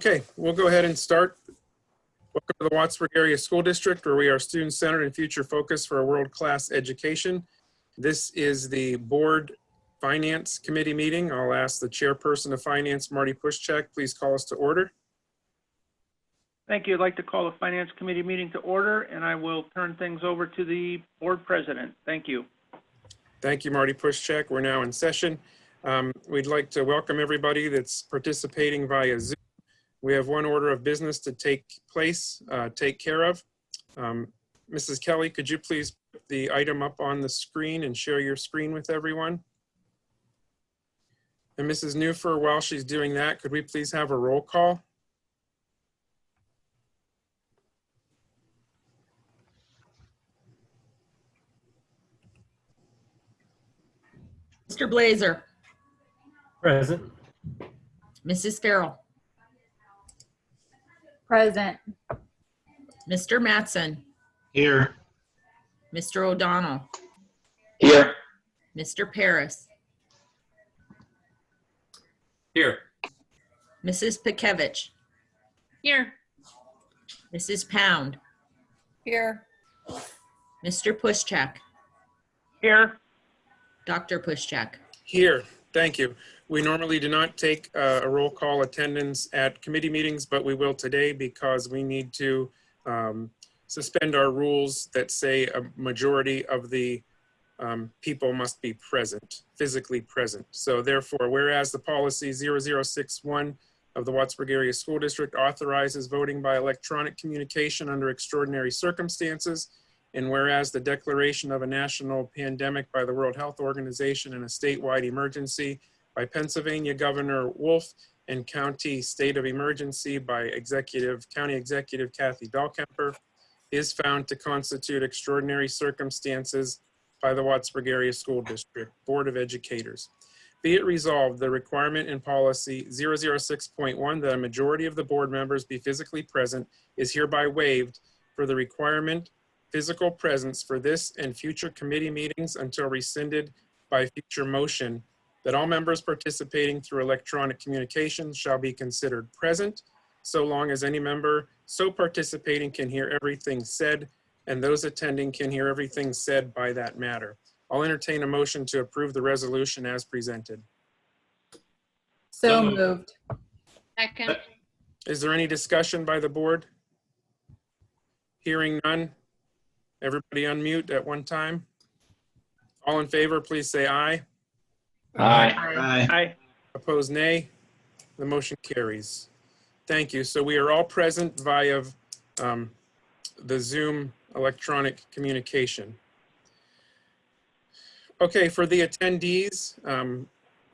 Okay, we'll go ahead and start. Welcome to the Wattsburg Area School District, where we are student-centered and future-focused for a world-class education. This is the Board Finance Committee meeting. I'll ask the Chairperson of Finance, Marty Pushchak, please call us to order. Thank you. I'd like to call the Finance Committee meeting to order, and I will turn things over to the Board President. Thank you. Thank you, Marty Pushchak. We're now in session. We'd like to welcome everybody that's participating via Zoom. We have one order of business to take care of. Mrs. Kelly, could you please put the item up on the screen and share your screen with everyone? And Mrs. Newfer, while she's doing that, could we please have a roll call? Mr. Blazer. Present. Mrs. Farrell. Present. Mr. Mattson. Here. Mr. O'Donnell. Here. Mr. Paris. Here. Mrs. Pikevich. Here. Mrs. Pound. Here. Mr. Pushchak. Here. Dr. Pushchak. Here, thank you. We normally do not take a roll call attendance at committee meetings, but we will today because we need to suspend our rules that say a majority of the people must be present, physically present. So therefore, whereas the policy 0061 of the Wattsburg Area School District authorizes voting by electronic communication under extraordinary circumstances, and whereas the declaration of a national pandemic by the World Health Organization and a statewide emergency by Pennsylvania Governor Wolf and county state of emergency by County Executive Kathy Dahlkemper is found to constitute extraordinary circumstances by the Wattsburg Area School District Board of Educators. Be it resolved, the requirement in policy 006.1 that a majority of the board members be physically present is hereby waived for the requirement physical presence for this and future committee meetings until rescinded by future motion, that all members participating through electronic communications shall be considered present, so long as any member so participating can hear everything said, and those attending can hear everything said by that matter. I'll entertain a motion to approve the resolution as presented. So moved. Second. Is there any discussion by the board? Hearing none. Everybody unmute at one time. All in favor, please say aye. Aye. Aye. Opposed, nay. The motion carries. Thank you. So we are all present via the Zoom electronic communication. Okay, for the attendees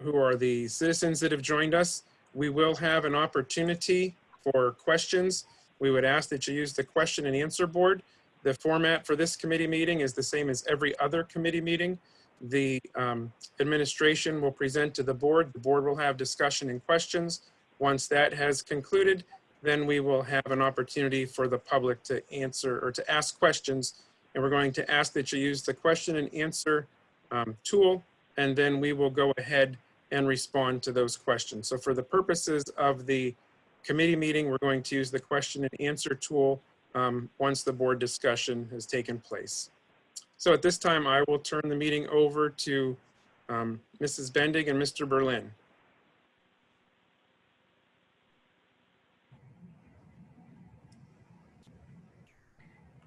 who are the citizens that have joined us, we will have an opportunity for questions. We would ask that you use the question and answer board. The format for this committee meeting is the same as every other committee meeting. The administration will present to the board. The board will have discussion and questions. Once that has concluded, then we will have an opportunity for the public to answer or to ask questions. And we're going to ask that you use the question and answer tool, and then we will go ahead and respond to those questions. So for the purposes of the committee meeting, we're going to use the question and answer tool once the board discussion has taken place. So at this time, I will turn the meeting over to Mrs. Bendig and Mr. Berlin.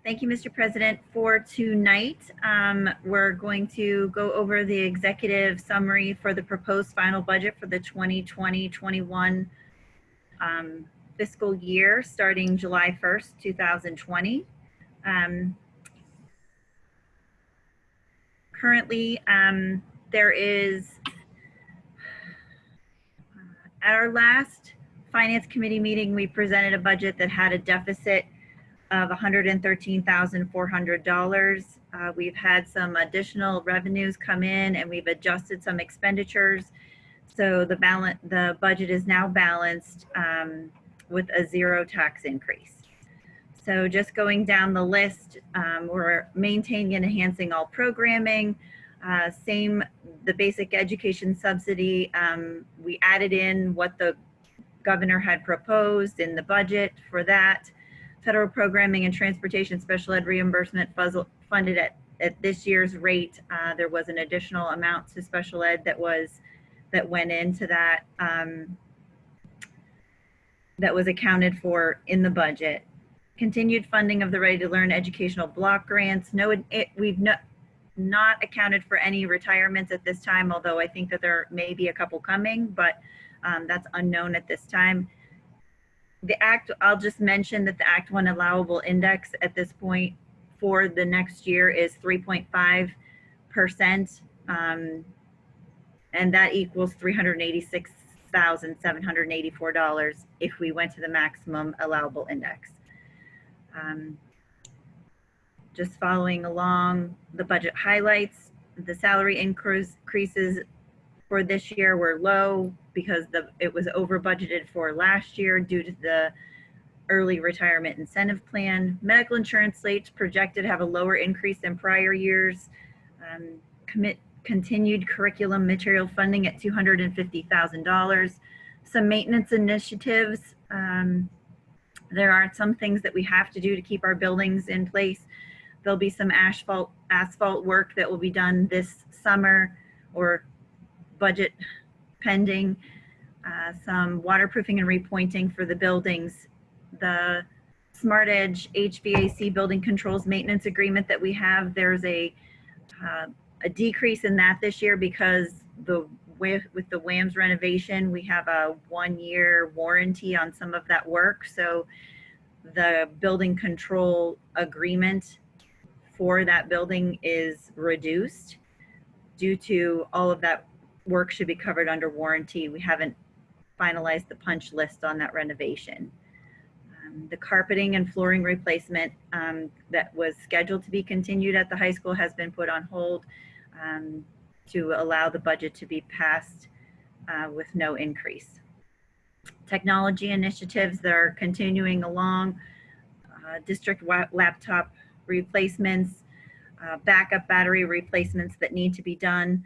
Thank you, Mr. President. For tonight, we're going to go over the executive summary for the proposed final budget for the 2020-21 fiscal year starting July 1st, 2020. Currently, there is, at our last Finance Committee meeting, we presented a budget that had a deficit of $113,400. We've had some additional revenues come in and we've adjusted some expenditures. So the budget is now balanced with a zero tax increase. So just going down the list, we're maintaining and enhancing all programming. The basic education subsidy, we added in what the governor had proposed in the budget for that. Federal programming and transportation special ed reimbursement funded at this year's rate. There was an additional amount to special ed that went into that, that was accounted for in the budget. Continued funding of the Ready to Learn educational block grants. We've not accounted for any retirements at this time, although I think that there may be a couple coming, but that's unknown at this time. The Act, I'll just mention that the Act 1 allowable index at this point for the next year is 3.5%, and that equals $386,784 if we went to the maximum allowable index. Just following along the budget highlights, the salary increases for this year were low because it was over budgeted for last year due to the early retirement incentive plan. Medical insurance slates projected to have a lower increase than prior years. Continued curriculum material funding at $250,000. Some maintenance initiatives. There are some things that we have to do to keep our buildings in place. There'll be some asphalt work that will be done this summer or budget pending. Some waterproofing and repointing for the buildings. The Smart Edge HVAC building controls maintenance agreement that we have, there's a decrease in that this year because with the WAMS renovation, we have a 1-year warranty on some of that work. So the building control agreement for that building is reduced due to all of that work should be covered under warranty. We haven't finalized the punch list on that renovation. The carpeting and flooring replacement that was scheduled to be continued at the high school has been put on hold to allow the budget to be passed with no increase. Technology initiatives that are continuing along, district laptop replacements, backup battery replacements that need to be done.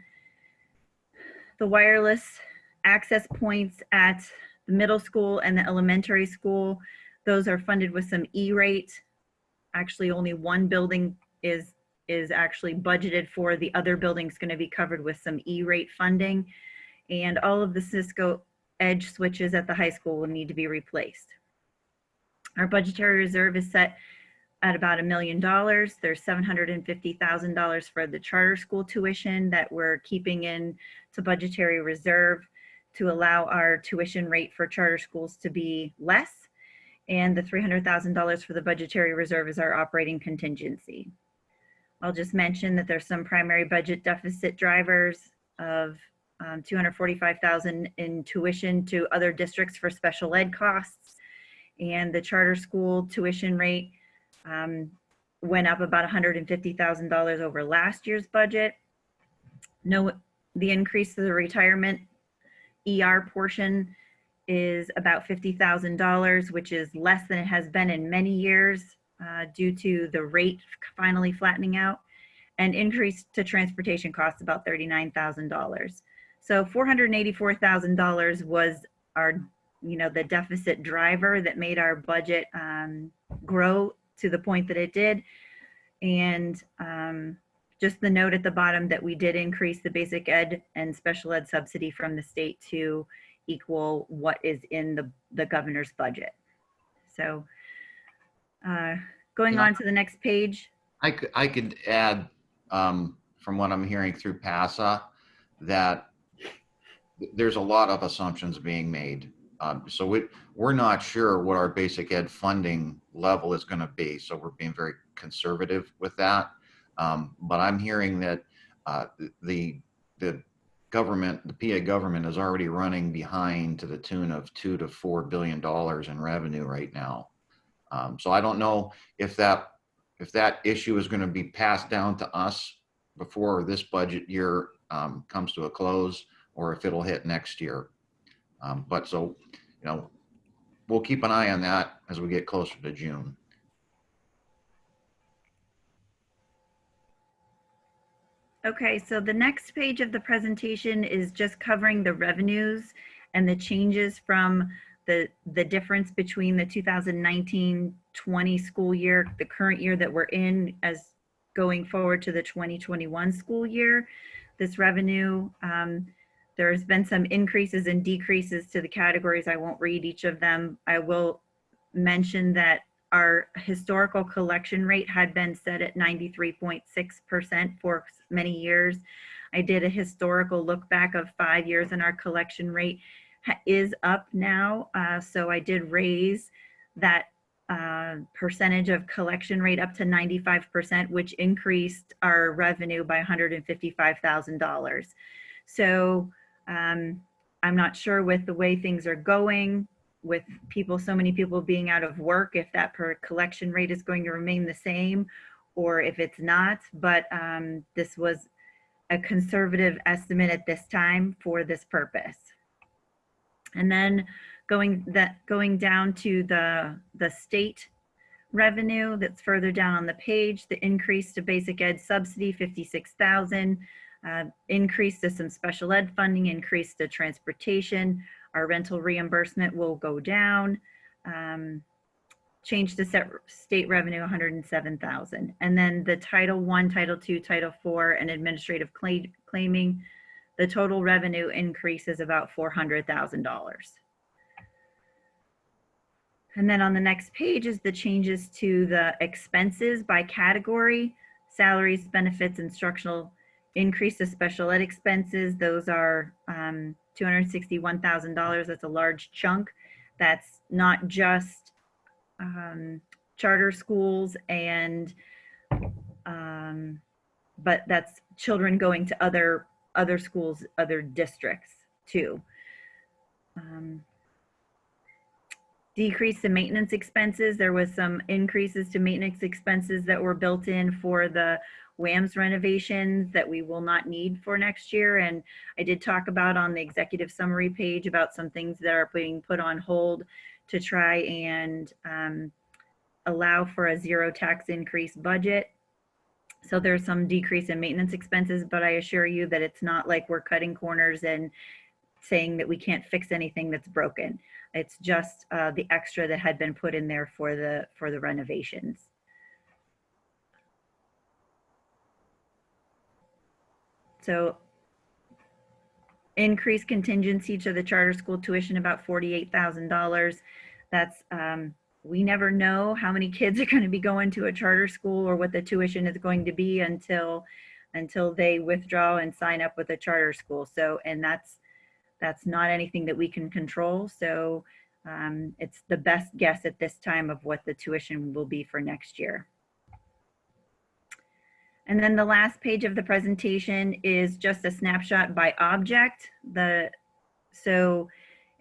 The wireless access points at the middle school and the elementary school, those are funded with some E-rate. Actually, only one building is actually budgeted for. The other building's going to be covered with some E-rate funding. And all of the Cisco Edge switches at the high school will need to be replaced. Our budgetary reserve is set at about $1 million. There's $750,000 for the charter school tuition that we're keeping in to budgetary reserve to allow our tuition rate for charter schools to be less. And the $300,000 for the budgetary reserve is our operating contingency. I'll just mention that there's some primary budget deficit drivers of $245,000 in tuition to other districts for special ed costs. And the charter school tuition rate went up about $150,000 over last year's budget. The increase to the retirement ER portion is about $50,000, which is less than it has been in many years due to the rate finally flattening out, and increase to transportation costs about $39,000. So $484,000 was our, the deficit driver that made our budget grow to the point that it did. And just the note at the bottom that we did increase the basic ed and special ed subsidy from the state to equal what is in the governor's budget. So going on to the next page. I could add from what I'm hearing through PASA that there's a lot of assumptions being made. So we're not sure what our basic ed funding level is going to be. So we're being very conservative with that. But I'm hearing that the government, the PA government, is already running behind to the tune of $2 to $4 billion in revenue right now. So I don't know if that issue is going to be passed down to us before this budget year comes to a close, or if it'll hit next year. But so, we'll keep an eye on that as we get closer to June. Okay, so the next page of the presentation is just covering the revenues and the changes from the difference between the 2019-20 school year, the current year that we're in, as going forward to the 2021 school year. This revenue, there's been some increases and decreases to the categories. I won't read each of them. I will mention that our historical collection rate had been set at 93.6% for many years. I did a historical look back of 5 years, and our collection rate is up now. So I did raise that percentage of collection rate up to 95%, which increased our revenue by $155,000. So I'm not sure with the way things are going, with so many people being out of work, if that per collection rate is going to remain the same or if it's not, but this was a conservative estimate at this time for this purpose. And then going down to the state revenue that's further down on the page, the increase to basic ed subsidy, $56,000, increase to some special ed funding, increase to transportation. Our rental reimbursement will go down. Change to state revenue, $107,000. And then the Title I, Title II, Title IV, and administrative claiming, the total revenue increase is about $400,000. And then on the next page is the changes to the expenses by category: salaries, benefits, instructional, increase to special ed expenses. Those are $261,000. That's a large chunk. That's not just charter schools and but that's children going to other schools, other districts too. Decrease in maintenance expenses. There was some increases to maintenance expenses that were built in for the WAMS renovations that we will not need for next year. And I did talk about on the executive summary page about some things that are being put on hold to try and allow for a zero tax increase budget. So there's some decrease in maintenance expenses, but I assure you that it's not like we're cutting corners and saying that we can't fix anything that's broken. It's just the extra that had been put in there for the renovations. So increased contingency to the charter school tuition, about $48,000. That's, we never know how many kids are going to be going to a charter school or what the tuition is going to be until they withdraw and sign up with a charter school. So, and that's not anything that we can control. So it's the best guess at this time of what the tuition will be for next year. And then the last page of the presentation is just a snapshot by object. So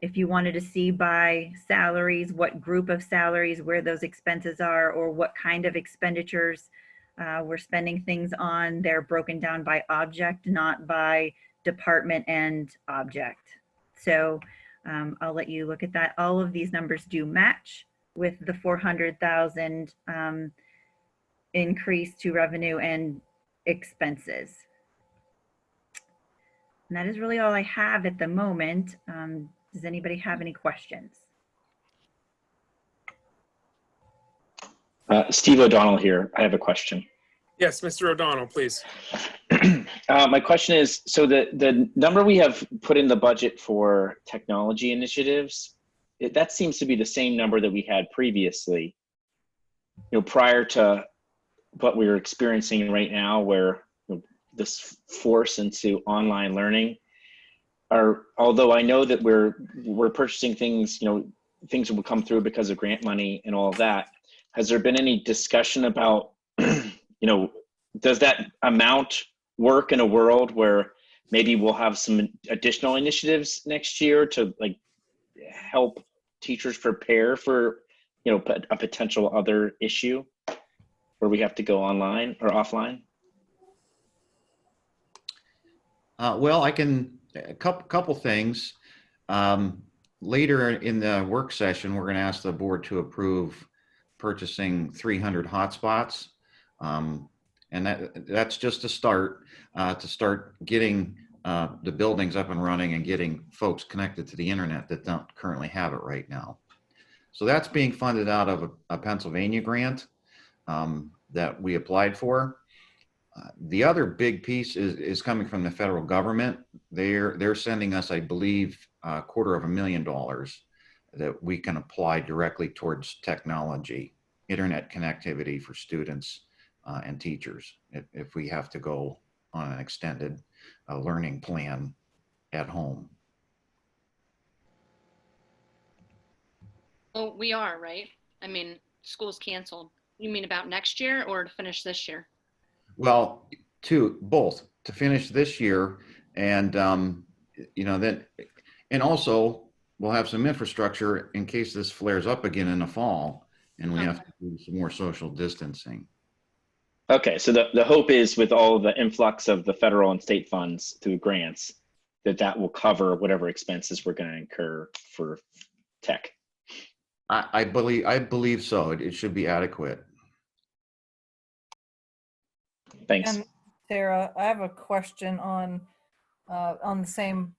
if you wanted to see by salaries, what group of salaries, where those expenses are, or what kind of expenditures we're spending things on, they're broken down by object, not by department and object. So I'll let you look at that. All of these numbers do match with the 400,000 increase to revenue and expenses. And that is really all I have at the moment. Does anybody have any questions? Steve O'Donnell here. I have a question. Yes, Mr. O'Donnell, please. My question is, so the number we have put in the budget for technology initiatives, that seems to be the same number that we had previously, prior to what we're experiencing right now, where this force into online learning. Although I know that we're purchasing things, things will come through because of grant money and all of that. Has there been any discussion about, does that amount work in a world where maybe we'll have some additional initiatives next year to help teachers prepare for, a potential other issue where we have to go online or offline? Well, I can, a couple things. Later in the work session, we're going to ask the board to approve purchasing 300 hotspots. And that's just a start, to start getting the buildings up and running and getting folks connected to the internet that don't currently have it right now. So that's being funded out of a Pennsylvania grant that we applied for. The other big piece is coming from the federal government. They're sending us, I believe, $250,000 that we can apply directly towards technology, internet connectivity for students and teachers if we have to go on an extended learning plan at home. Oh, we are, right? I mean, school's canceled. You mean about next year or to finish this year? Well, both to finish this year, and and also we'll have some infrastructure in case this flares up again in the fall, and we have to do some more social distancing. Okay, so the hope is with all the influx of the federal and state funds through grants, that will cover whatever expenses we're going to incur for tech. I believe so. It should be adequate. Thanks. And Sarah, I have a question on the same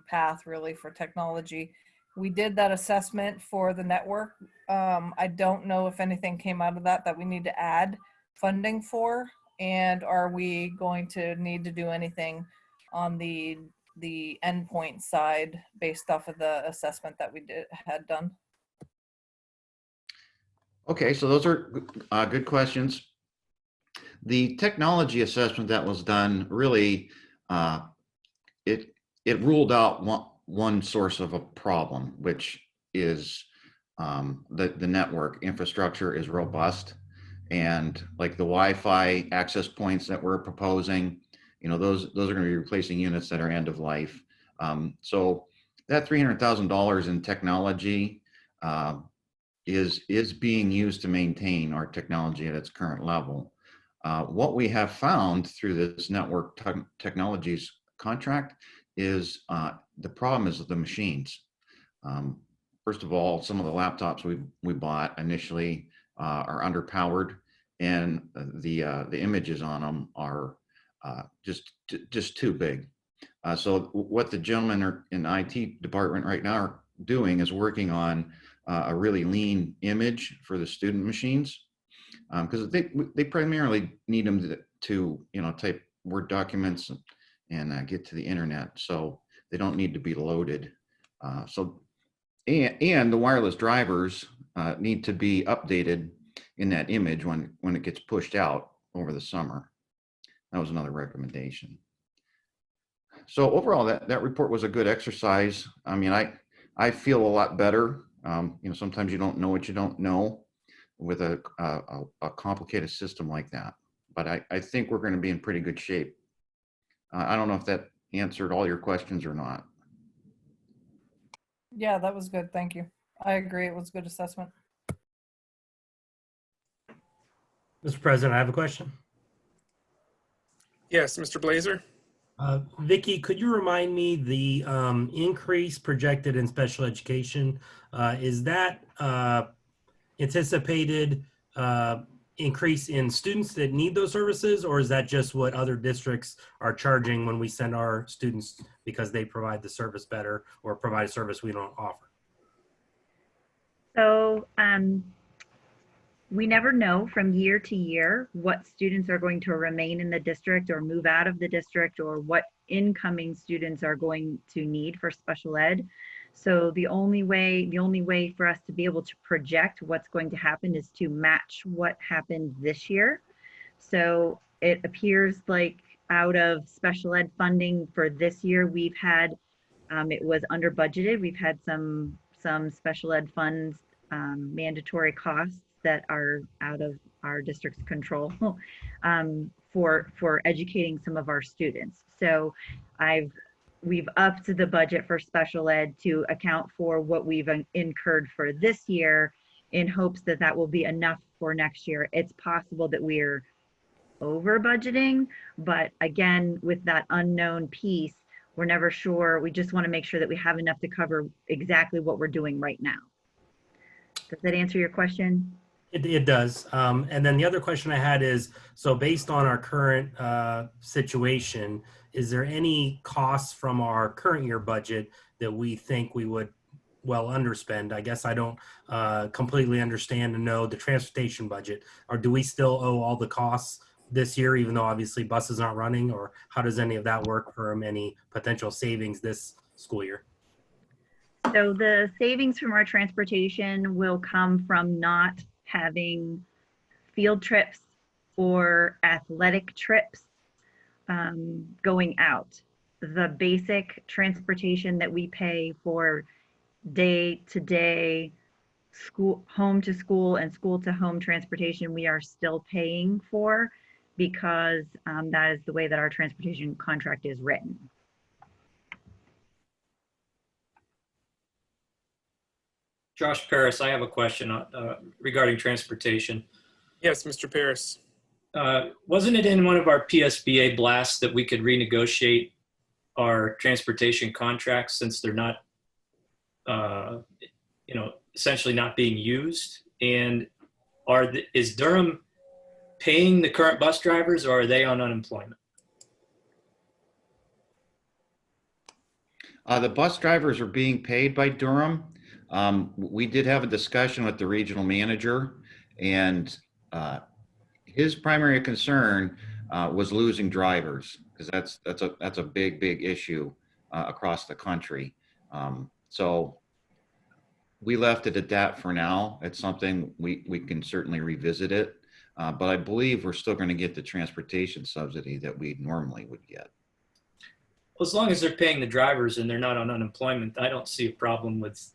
path really for technology. We did that assessment for the network. I don't know if anything came out of that we need to add funding for, and are we going to need to do anything on the endpoint side based off of the assessment that we had done? Okay, so those are good questions. The technology assessment that was done really, it ruled out one source of a problem, which is the network infrastructure is robust, and like the Wi-Fi access points that we're proposing, those are going to be replacing units that are end of life. So that $300,000 in technology is being used to maintain our technology at its current level. What we have found through this network technologies contract is the problem is the machines. First of all, some of the laptops we bought initially are underpowered, and the images on them are just too big. So what the gentlemen in the IT department right now are doing is working on a really lean image for the student machines, because they primarily need them to type Word documents and get to the internet, so they don't need to be loaded. And the wireless drivers need to be updated in that image when it gets pushed out over the summer. That was another recommendation. So overall, that report was a good exercise. I mean, I feel a lot better. Sometimes you don't know what you don't know with a complicated system like that. But I think we're going to be in pretty good shape. I don't know if that answered all your questions or not. Yeah, that was good. Thank you. I agree. It was a good assessment. Mr. President, I have a question. Yes, Mr. Blazer? Vicki, could you remind me the increase projected in special education? Is that anticipated increase in students that need those services, or is that just what other districts are charging when we send our students because they provide the service better or provide a service we don't offer? So we never know from year to year what students are going to remain in the district or move out of the district, or what incoming students are going to need for special ed. So the only way for us to be able to project what's going to happen is to match what happened this year. So it appears like out of special ed funding for this year, we've had, it was under budgeted. We've had some special ed funds, mandatory costs that are out of our district's control for educating some of our students. So we've upped the budget for special ed to account for what we've incurred for this year, in hopes that that will be enough for next year. It's possible that we're over budgeting, but again, with that unknown piece, we're never sure. We just want to make sure that we have enough to cover exactly what we're doing right now. Does that answer your question? It does. And then the other question I had is, so based on our current situation, is there any costs from our current year budget that we think we would well underspend? I guess I don't completely understand and know the transportation budget. Or do we still owe all the costs this year, even though obviously buses aren't running? Or how does any of that work for any potential savings this school year? So the savings from our transportation will come from not having field trips or athletic trips going out. The basic transportation that we pay for day-to-day school, home to school and school to home transportation, we are still paying for because that is the way that our transportation contract is written. Josh Paris, I have a question regarding transportation. Yes, Mr. Paris. Wasn't it in one of our PSBA blasts that we could renegotiate our transportation contracts since they're not, essentially not being used? And is Durham paying the current bus drivers, or are they on unemployment? The bus drivers are being paid by Durham. We did have a discussion with the regional manager, and his primary concern was losing drivers, because that's a big issue across the country. So we left it at that for now. It's something we can certainly revisit it, but I believe we're still going to get the transportation subsidy that we normally would get. Well, as long as they're paying the drivers and they're not on unemployment, I don't see a problem with,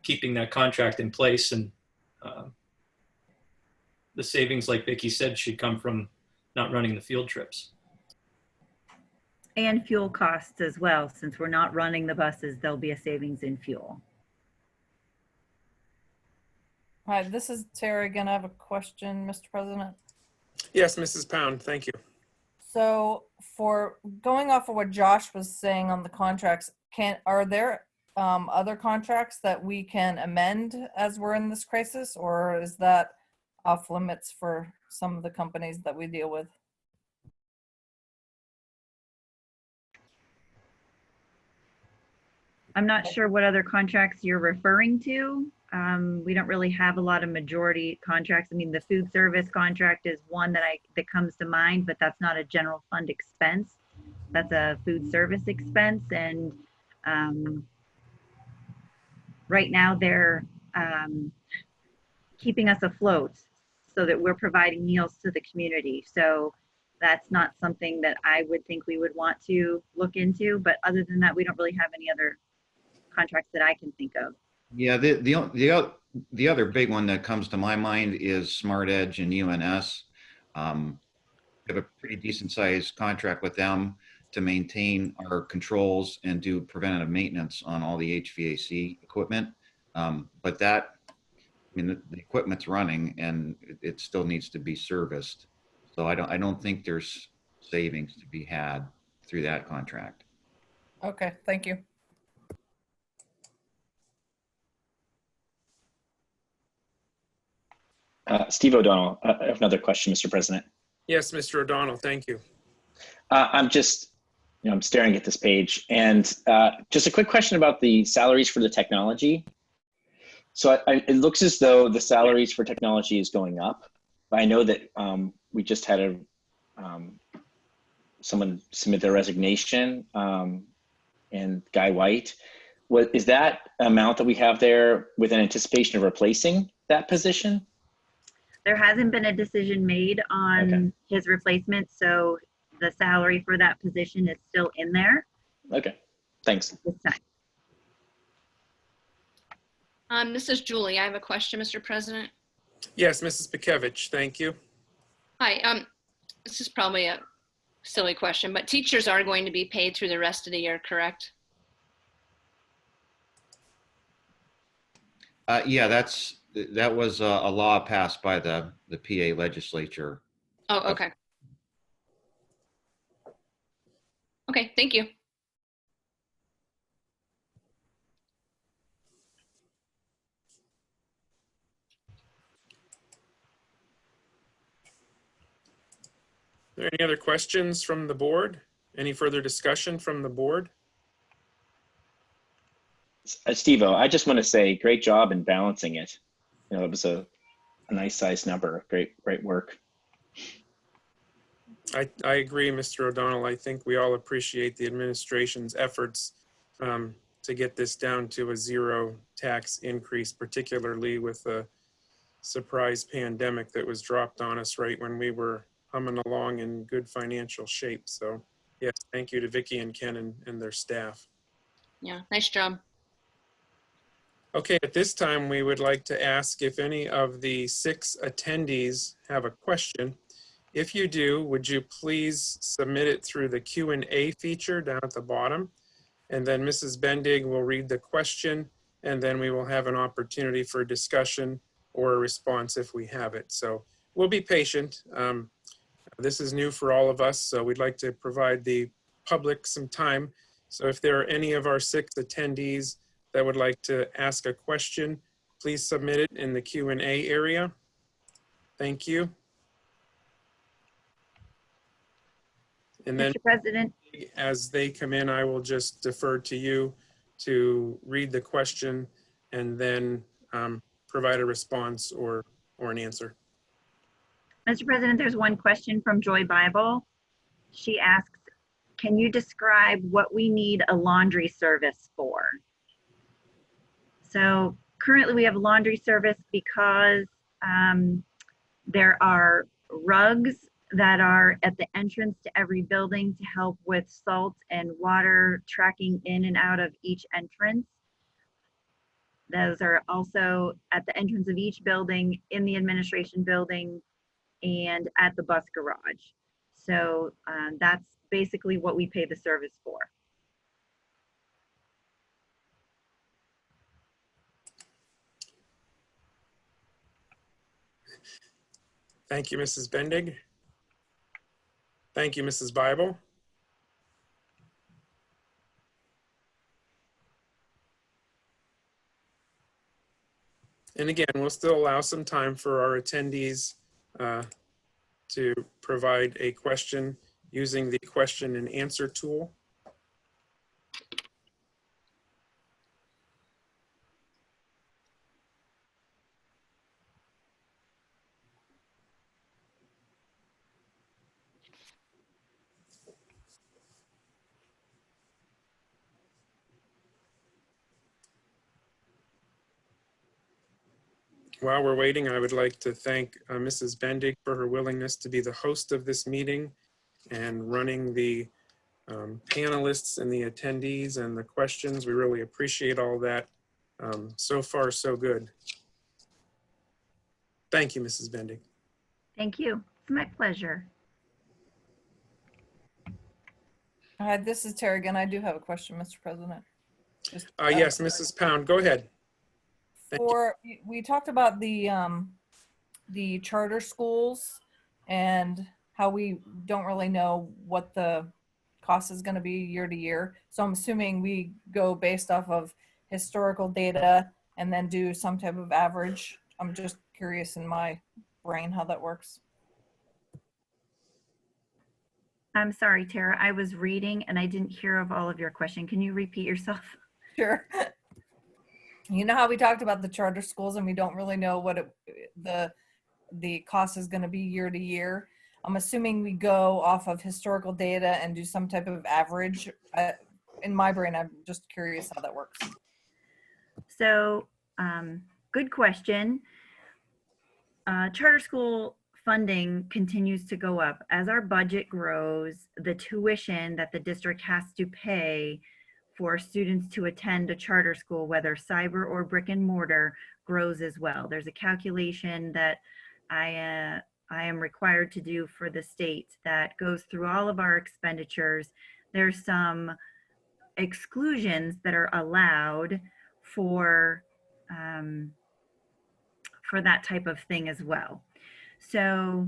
keeping that contract in place. And the savings, like Vicki said, should come from not running the field trips. And fuel costs as well. Since we're not running the buses, there'll be a savings in fuel. Hi, this is Tara again. I have a question, Mr. President. Yes, Mrs. Pound, thank you. So for going off of what Josh was saying on the contracts, are there other contracts that we can amend as we're in this crisis, or is that off limits for some of the companies that we deal with? I'm not sure what other contracts you're referring to. We don't really have a lot of majority contracts. I mean, the food service contract is one that comes to mind, but that's not a general fund expense. That's a food service expense. And right now they're keeping us afloat so that we're providing meals to the community. So that's not something that I would think we would want to look into. But other than that, we don't really have any other contracts that I can think of. Yeah, the other big one that comes to my mind is Smart Edge and UNS. We have a pretty decent sized contract with them to maintain our controls and do preventative maintenance on all the HVAC equipment. But that, I mean, the equipment's running and it still needs to be serviced. So I don't think there's savings to be had through that contract. Okay, thank you. Steve O'Donnell, I have another question, Mr. President. Yes, Mr. O'Donnell, thank you. I'm just, I'm staring at this page, and just a quick question about the salaries for the technology. So it looks as though the salaries for technology is going up. But I know that we just had someone submit their resignation, and Guy White. Is that amount that we have there with an anticipation of replacing that position? There hasn't been a decision made on his replacement, so the salary for that position is still in there. Okay, thanks. This time. This is Julie. I have a question, Mr. President. Yes, Mrs. Pikevich, thank you. Hi. This is probably a silly question, but teachers are going to be paid through the rest of the year, correct? Yeah, that was a law passed by the PA legislature. Oh, okay. Okay, thank you. Are there any other questions from the board? Any further discussion from the board? Steve-O, I just want to say great job in balancing it. You know, it was a nice size number. Great work. I agree, Mr. O'Donnell. I think we all appreciate the administration's efforts to get this down to a zero tax increase, particularly with the surprise pandemic that was dropped on us right when we were humming along in good financial shape. So yes, thank you to Vicki and Ken and their staff. Yeah, nice job. Okay, at this time, we would like to ask if any of the 6 attendees have a question. If you do, would you please submit it through the Q&A feature down at the bottom? And then Mrs. Bendig will read the question, and then we will have an opportunity for discussion or a response if we have it. So we'll be patient. This is new for all of us, so we'd like to provide the public some time. So if there are any of our 6 attendees that would like to ask a question, please submit it in the Q&A area. Thank you. And then Mr. President, as they come in, I will just defer to you to read the question and then provide a response or an answer. Mr. President, there's one question from Joy Bible. She asks, can you describe what we need a laundry service for? So currently we have laundry service because there are rugs that are at the entrance to every building to help with salt and water tracking in and out of each entrance. Those are also at the entrance of each building, in the administration building, and at the bus garage. So that's basically what we pay the service for. Thank you, Mrs. Bendig. Thank you, Mrs. Bible. And again, we'll still allow some time for our attendees to provide a question using the question and answer tool. While we're waiting, I would like to thank Mrs. Bendig for her willingness to be the host of this meeting and running the panelists and the attendees and the questions. We really appreciate all that. So far, so good. Thank you, Mrs. Bendig. Thank you. It's my pleasure. Hi, this is Terry again. I do have a question, Mr. President. Just, Yes, Mrs. Pound, go ahead. We talked about the charter schools and how we don't really know what the cost is going to be year to year. So I'm assuming we go based off of historical data and then do some type of average. I'm just curious in my brain how that works. I'm sorry, Tara, I was reading and I didn't hear of all of your question. Can you repeat yourself? Sure. You know how we talked about the charter schools and we don't really know what the cost is going to be year to year. I'm assuming we go off of historical data and do some type of average. In my brain, I'm just curious how that works. So, good question. Charter school funding continues to go up. As our budget grows, the tuition that the district has to pay for students to attend a charter school, whether cyber or brick and mortar, grows as well. There's a calculation that I am required to do for the state that goes through all of our expenditures. There's some exclusions that are allowed for that type of thing as well. So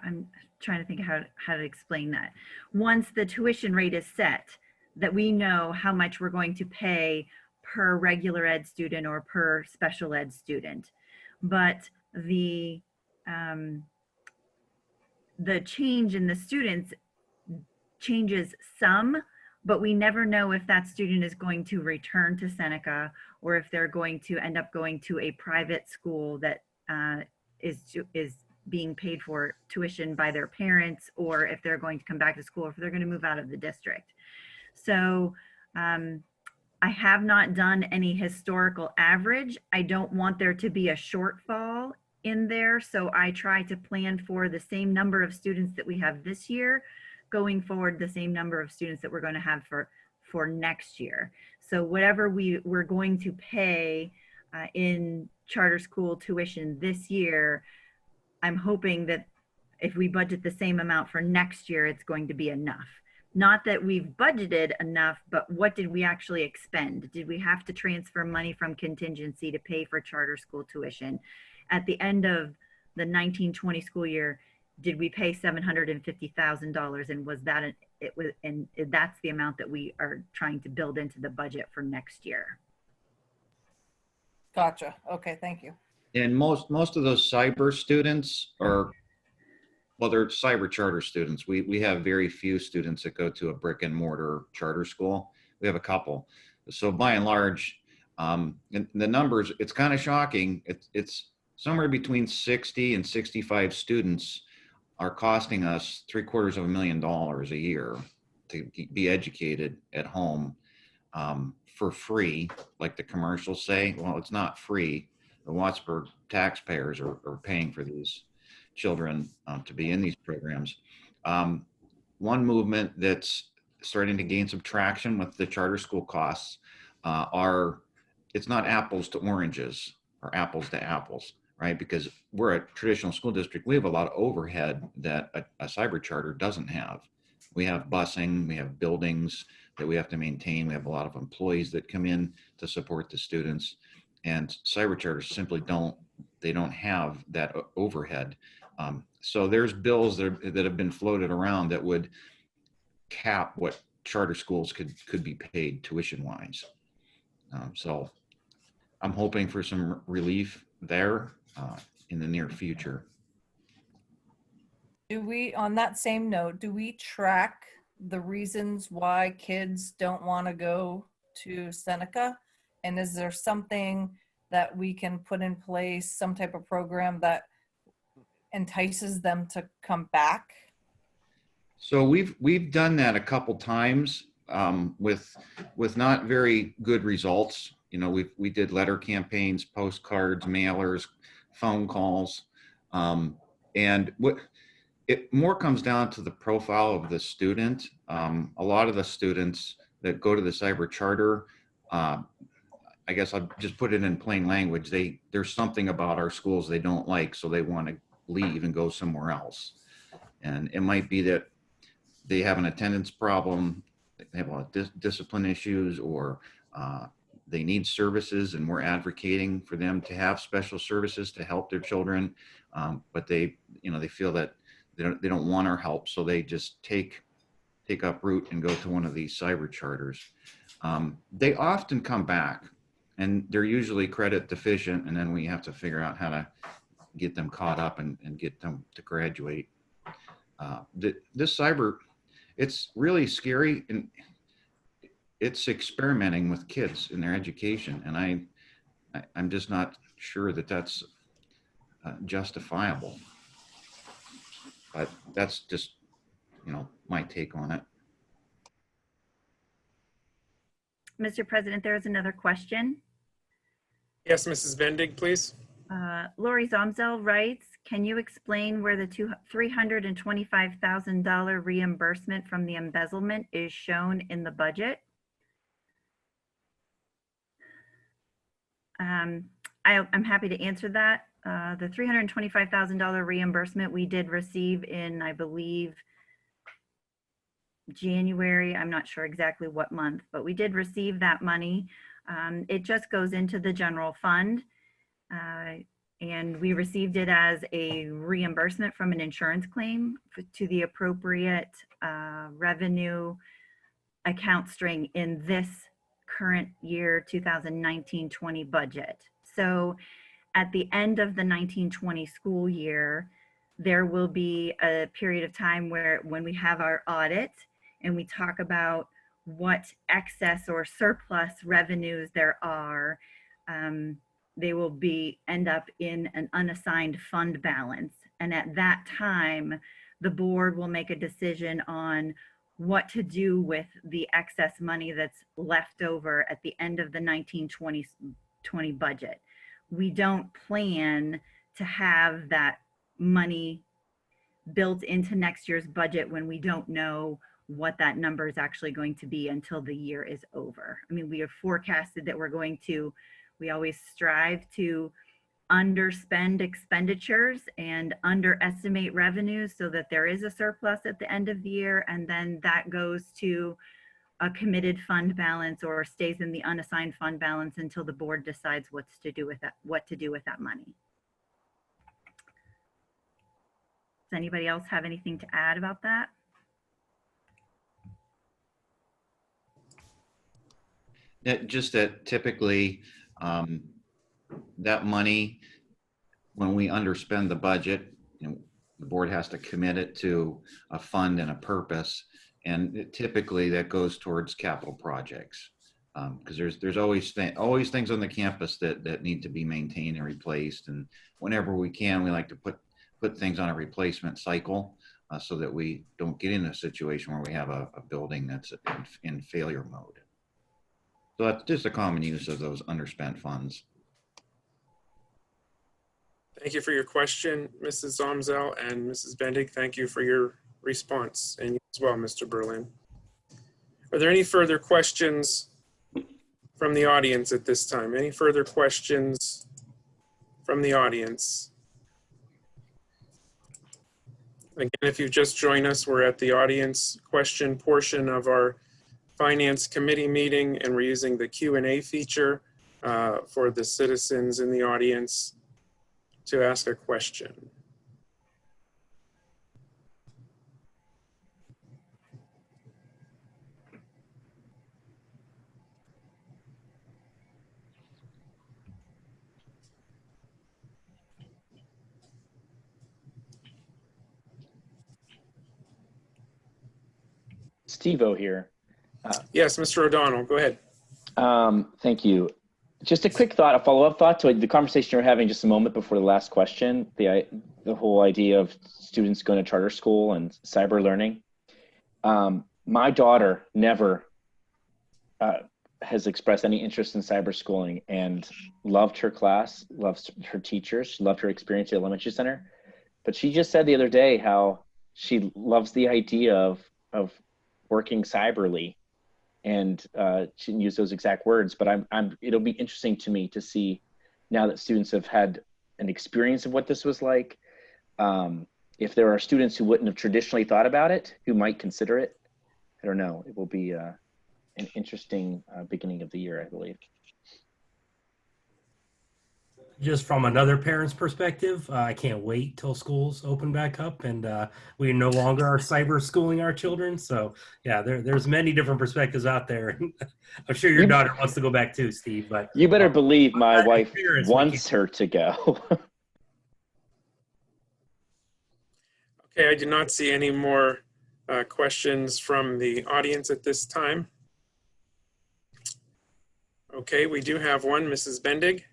I'm trying to think how to explain that. Once the tuition rate is set, that we know how much we're going to pay per regular ed student or per special ed student. But the the change in the students changes some, but we never know if that student is going to return to Seneca or if they're going to end up going to a private school that is being paid for tuition by their parents, or if they're going to come back to school, or if they're going to move out of the district. So I have not done any historical average. I don't want there to be a shortfall in there. So I try to plan for the same number of students that we have this year, going forward, the same number of students that we're going to have for next year. So whatever we're going to pay in charter school tuition this year, I'm hoping that if we budget the same amount for next year, it's going to be enough. Not that we've budgeted enough, but what did we actually expend? Did we have to transfer money from contingency to pay for charter school tuition? At the end of the 1920 school year, did we pay $750,000, and was that and that's the amount that we are trying to build into the budget for next year? Gotcha. Okay, thank you. And most of those cyber students are, well, they're cyber charter students. We have very few students that go to a brick and mortar charter school. We have a couple. So by and large, and the numbers, it's kind of shocking. It's somewhere between 60 and 65 students are costing us $750,000 a year to be educated at home for free, like the commercials say. Well, it's not free. The Wattsburg taxpayers are paying for these children to be in these programs. One movement that's starting to gain some traction with the charter school costs it's not apples to oranges or apples to apples, right? Because we're a traditional school district. We have a lot of overhead that a cyber charter doesn't have. We have busing, we have buildings that we have to maintain. We have a lot of employees that come in to support the students, and cyber charters simply don't have that overhead. So there's bills that have been floated around that would cap what charter schools could be paid tuition wise. So I'm hoping for some relief there in the near future. On that same note, do we track the reasons why kids don't want to go to Seneca? And is there something that we can put in place, some type of program that entices them to come back? So we've done that a couple times with not very good results. You know, we did letter campaigns, postcards, mailers, phone calls, and it more comes down to the profile of the student. A lot of the students that go to the cyber charter, I guess I'll just put it in plain language. There's something about our schools they don't like, so they want to leave and go somewhere else. And it might be that they have an attendance problem, they have a lot of discipline issues, or they need services, and we're advocating for them to have special services to help their children. But they feel that they don't want our help, so they just take up root and go to one of these cyber charters. They often come back, and they're usually credit deficient, and then we have to figure out how to get them caught up and get them to graduate. This cyber, it's really scary, and it's experimenting with kids in their education, and I'm just not sure that that's justifiable. But that's just, my take on it. Mr. President, there is another question. Yes, Mrs. Vendig, please. Lori Zomzel writes, can you explain where the $325,000 reimbursement from the embezzlement is shown in the budget? I'm happy to answer that. The $325,000 reimbursement we did receive in, I believe, January. I'm not sure exactly what month, but we did receive that money. It just goes into the general fund. And we received it as a reimbursement from an insurance claim to the appropriate revenue account string in this current year 2019-20 budget. So At the end of the 1920 school year, there will be a period of time where when we have our audit and we talk about what excess or surplus revenues there are, they will end up in an unassigned fund balance. And at that time, the board will make a decision on what to do with the excess money that's left over at the end of the 1920 budget. We don't plan to have that money built into next year's budget when we don't know what that number is actually going to be until the year is over. I mean, we have forecasted that we always strive to underspend expenditures and underestimate revenues so that there is a surplus at the end of the year, and then that goes to a committed fund balance or stays in the unassigned fund balance until the board decides what to do with that money. Does anybody else have anything to add about that? Just that typically that money, when we underspend the budget, the board has to commit it to a fund and a purpose. And typically that goes towards capital projects. Because there's always things on the campus that need to be maintained and replaced. And whenever we can, we like to put things on a replacement cycle so that we don't get in a situation where we have a building that's in failure mode. So that's just a common use of those underspent funds. Thank you for your question, Mrs. Zomzel, and Mrs. Bendig. Thank you for your response, and you as well, Mr. Berlin. Are there any further questions from the audience at this time? Any further questions from the audience? Again, if you've just joined us, we're at the audience question portion of our Finance Committee meeting, and we're using the Q&A feature for the citizens in the audience to ask a question. Steve-O here. Yes, Mr. O'Donnell, go ahead. Thank you. Just a quick thought, a follow-up thought to the conversation you were having just a moment before the last question, the whole idea of students going to charter school and cyber learning. My daughter never has expressed any interest in cyber schooling and loved her class, loves her teachers, loved her experience at elementary center. But she just said the other day how she loves the idea of working cyberly. And she didn't use those exact words, but it'll be interesting to me to see now that students have had an experience of what this was like. If there are students who wouldn't have traditionally thought about it, who might consider it, I don't know. It will be an interesting beginning of the year, I believe. Just from another parent's perspective, I can't wait till schools open back up and we no longer are cyber schooling our children. So yeah, there's many different perspectives out there. I'm sure your daughter wants to go back too, Steve. But you better believe my wife wants her to go. Okay, I do not see any more questions from the audience at this time. Okay, we do have one, Mrs. Bendig.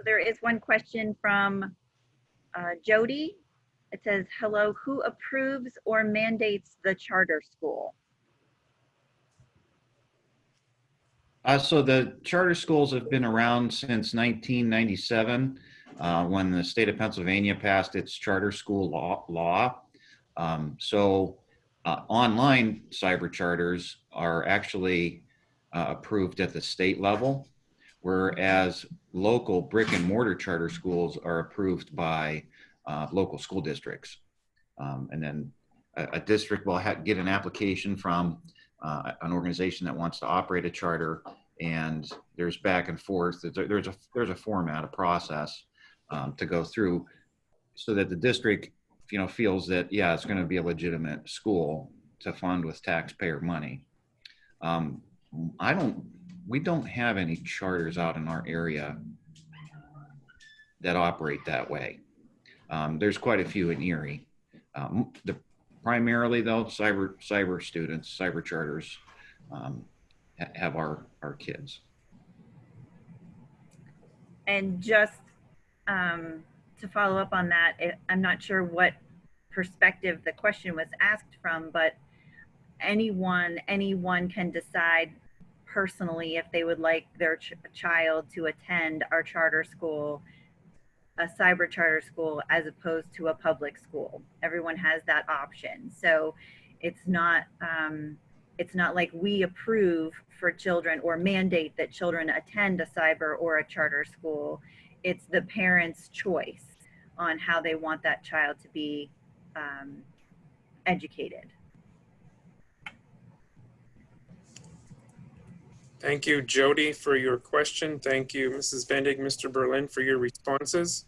There is one question from Jody. It says, hello, who approves or mandates the charter school? So the charter schools have been around since 1997 when the state of Pennsylvania passed its charter school law. Online cyber charters are actually approved at the state level, whereas local brick and mortar charter schools are approved by local school districts. And then a district will get an application from an organization that wants to operate a charter, and there's back and forth. There's a format, a process to go through so that the district feels that, yeah, it's going to be a legitimate school to fund with taxpayer money. We don't have any charters out in our area that operate that way. There's quite a few in Erie. Primarily though, cyber students, cyber charters have our kids. And just to follow up on that, I'm not sure what perspective the question was asked from, but anyone can decide personally if they would like their child to attend our charter school, a cyber charter school, as opposed to a public school. Everyone has that option. So it's not like we approve for children or mandate that children attend a cyber or a charter school. It's the parent's choice on how they want that child to be educated. Thank you, Jody, for your question. Thank you, Mrs. Bendig, Mr. Berlin, for your responses.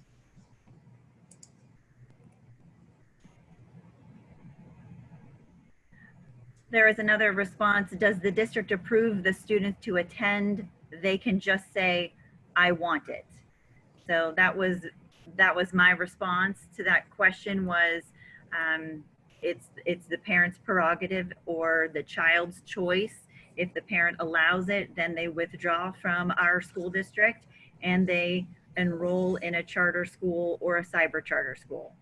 There is another response. Does the district approve the students to attend? They can just say, I want it. So that was my response to that question was, it's the parent's prerogative or the child's choice. If the parent allows it, then they withdraw from our school district and they enroll in a charter school or a cyber charter school.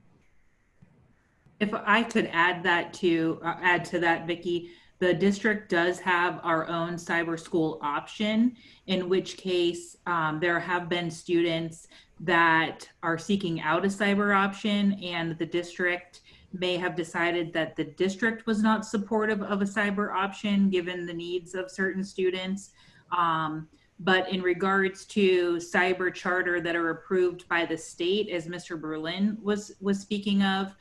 If I could add to that, Vicki, the district does have our own cyber school option, in which case there have been students that are seeking out a cyber option, and the district may have decided that the district was not supportive of a cyber option given the needs of certain students. But in regards to cyber charter that are approved by the state, as Mr. Berlin was speaking of,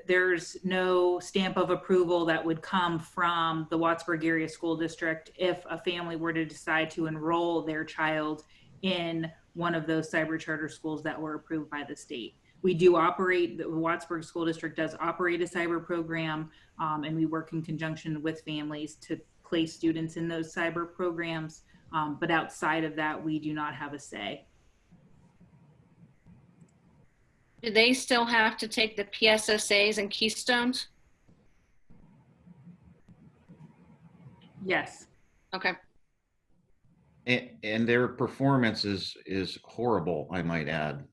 there's no stamp of approval that would come from the Wattsburg Area School District if a family were to decide to enroll their child in one of those cyber charter schools that were approved by the state. We do operate, the Wattsburg School District does operate a cyber program, and we work in conjunction with families to place students in those cyber programs. But outside of that, we do not have a say. Do they still have to take the PSSAs and Keystones? Yes. Okay. And their performance is horrible, I might add.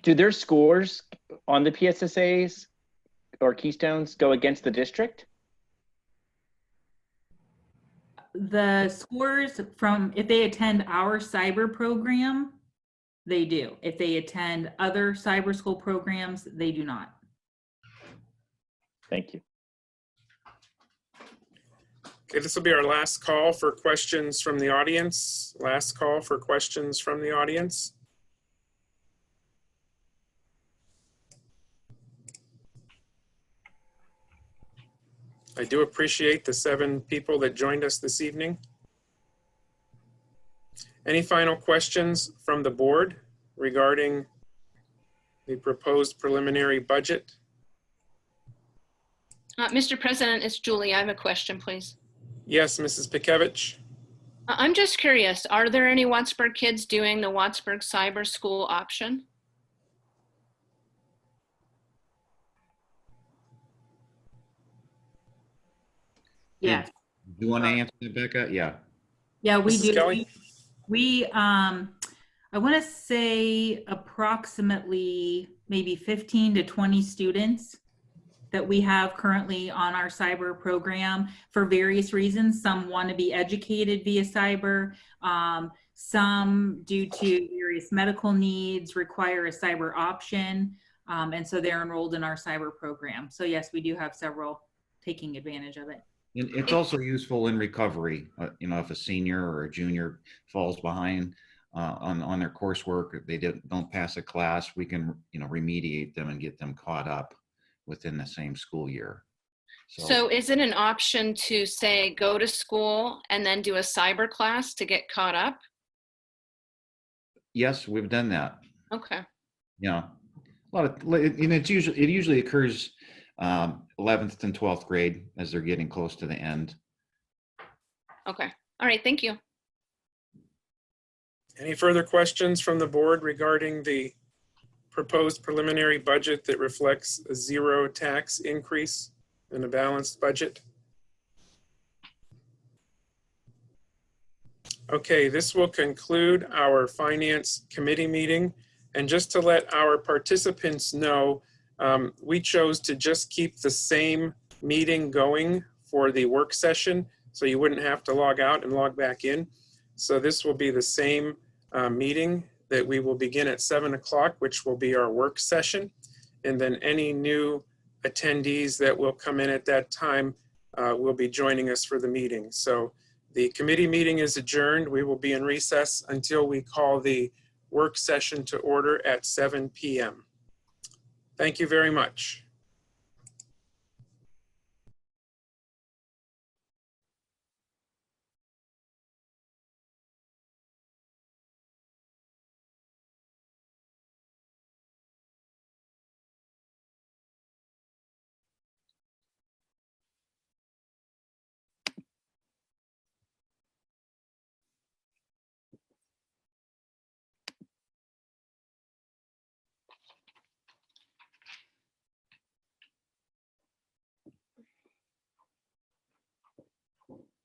Do their scores on the PSSAs or Keystones go against the district? The scores from, if they attend our cyber program, they do. If they attend other cyber school programs, they do not. Thank you. Okay, this will be our last call for questions from the audience. Last call for questions from the audience. I do appreciate the 7 people that joined us this evening. Any final questions from the board regarding the proposed preliminary budget? Mr. President, it's Julie. I have a question, please. Yes, Mrs. Pikevich. I'm just curious, are there any Wattsburg kids doing the Wattsburg Cyber School option? Yes. Do you want to answer that, Becca? Yeah. Yeah, we Mrs. do. Kelly? We I want to say approximately maybe 15 to 20 students that we have currently on our cyber program for various reasons. Some want to be educated via cyber. Some, due to various medical needs, require a cyber option. And so they're enrolled in our cyber program. So yes, we do have several taking advantage of it. And it's also useful in recovery. You know, if a senior or a junior falls behind on their coursework, if they don't pass a class, we can, you know, remediate them and get them caught up within the same school year. So is it an option to say, go to school and then do a cyber class to get caught up? Yes, we've done that. Okay. Yeah. it usually occurs 11th and 12th grade as they're getting close to the end. Okay. All right. Thank you. Any further questions from the board regarding the proposed preliminary budget that reflects a 0 tax increase and a balanced budget? Okay, this will conclude our Finance Committee meeting. And just to let our participants know, we chose to just keep the same meeting going for the work session, so you wouldn't have to log out and log back in. So this will be the same meeting that we will begin at 7 o'clock, which will be our work session. And then any new attendees that will come in at that time will be joining us for the meeting. So the committee meeting is adjourned. We will be in recess until we call the work session to order at 7 p.m. Thank you very much.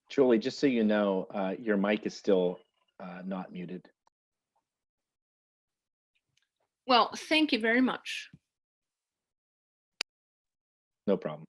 Julie, just so you know, your mic is still not muted. Well, thank you very much. No problem.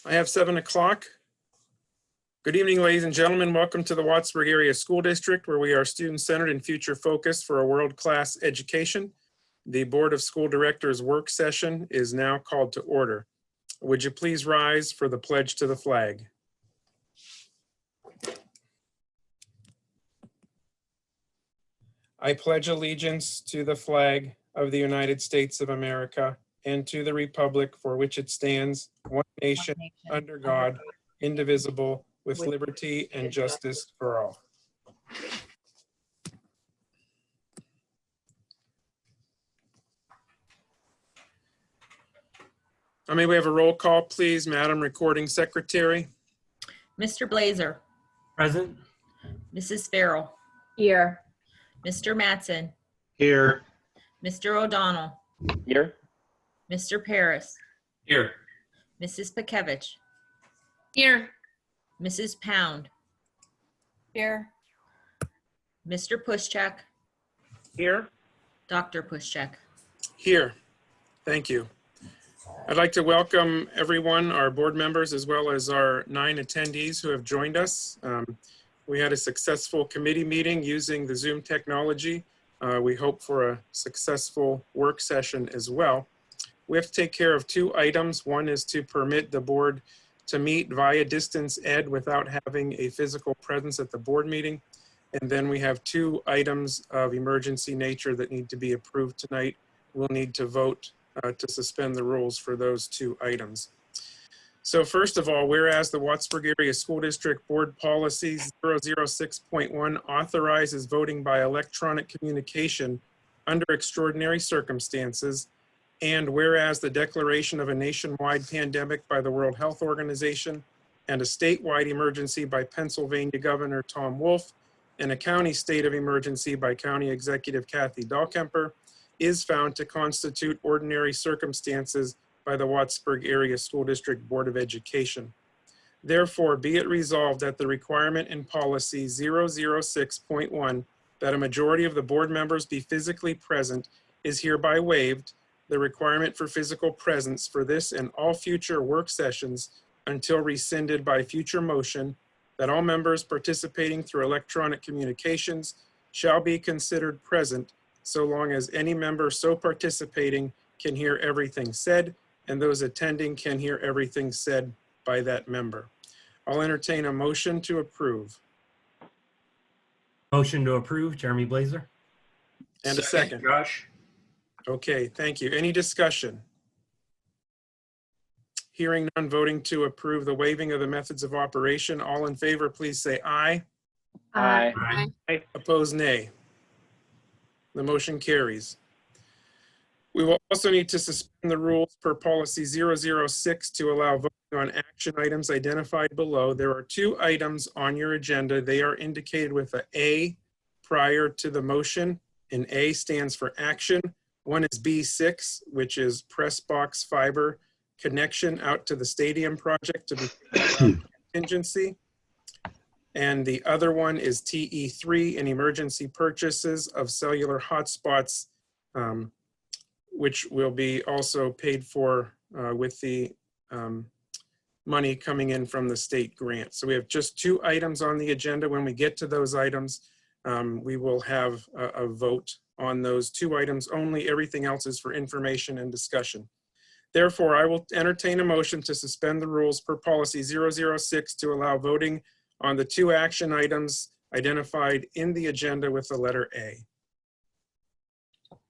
I have 7 o'clock. Good evening, ladies and gentlemen. Welcome to the Wattsburg Area School District, where we are student-centered and future-focused for a world-class education. The Board of School Directors work session is now called to order. Would you please rise for the pledge to the flag? I pledge allegiance to the flag of the United States of America and to the republic for which it stands, one nation, under God, indivisible, with liberty and justice for all. May we have a roll call, please, Madam Recording Secretary? Mr. Blazer, Present? Mrs. Farrell, Here. Mr. Mattson, Here. Mr. O'Donnell, Here? Mr. Paris, Here. Mrs. Pekevich, Here. Mrs. Pound, Here. Mr. Pushcheck, Here. Dr. Pushcheck. Here. Thank you. I'd like to welcome everyone, our board members, as well as our 9 attendees who have joined us. We had a successful committee meeting using the Zoom technology. We hope for a successful work session as well. We have to take care of 2 items. One is to permit the board to meet via distance ed without having a physical presence at the board meeting. And then we have 2 items of emergency nature that need to be approved tonight. We'll need to vote to suspend the rules for those 2 items. So first of all, whereas the Wattsburg Area School District Board Policy 006.1 authorizes voting by electronic communication under extraordinary circumstances, and whereas the declaration of a nationwide pandemic by the World Health Organization and a statewide emergency by Pennsylvania Governor Tom Wolf and a county state of emergency by County Executive Kathy Dahlkemper is found to constitute ordinary circumstances by the Wattsburg Area School District Board of Education. Therefore, be it resolved that the requirement in policy 006.1 that a majority of the board members be physically present is hereby waived. The requirement for physical presence for this and all future work sessions until rescinded by future motion, that all members participating through electronic communications shall be considered present so long as any member so participating can hear everything said and those attending can hear everything said by that member. I'll entertain a motion to approve. Motion to approve, Jeremy Blazer. And a second. Josh. Okay, thank you. Any discussion? Hearing none, voting to approve the waiving of the methods of operation. All in favor, please say aye. Aye. Opposed, nay. The motion carries. We will also need to suspend the rules per policy 006 to allow voting on action items identified below. There are 2 items on your agenda. They are indicated with an A prior to the motion, and A stands for action. One is B6, which is Pressbox fiber connection out to the stadium project to be contingency. And the other one is TE3, an emergency purchases of cellular hotspots, which will be also paid for with the money coming in from the state grant. So we have just 2 items on the agenda. When we get to those items, we will have a vote on those 2 items only. Everything else is for information and discussion. Therefore, I will entertain a motion to suspend the rules per policy 006 to allow voting on the 2 action items identified in the agenda with the letter A.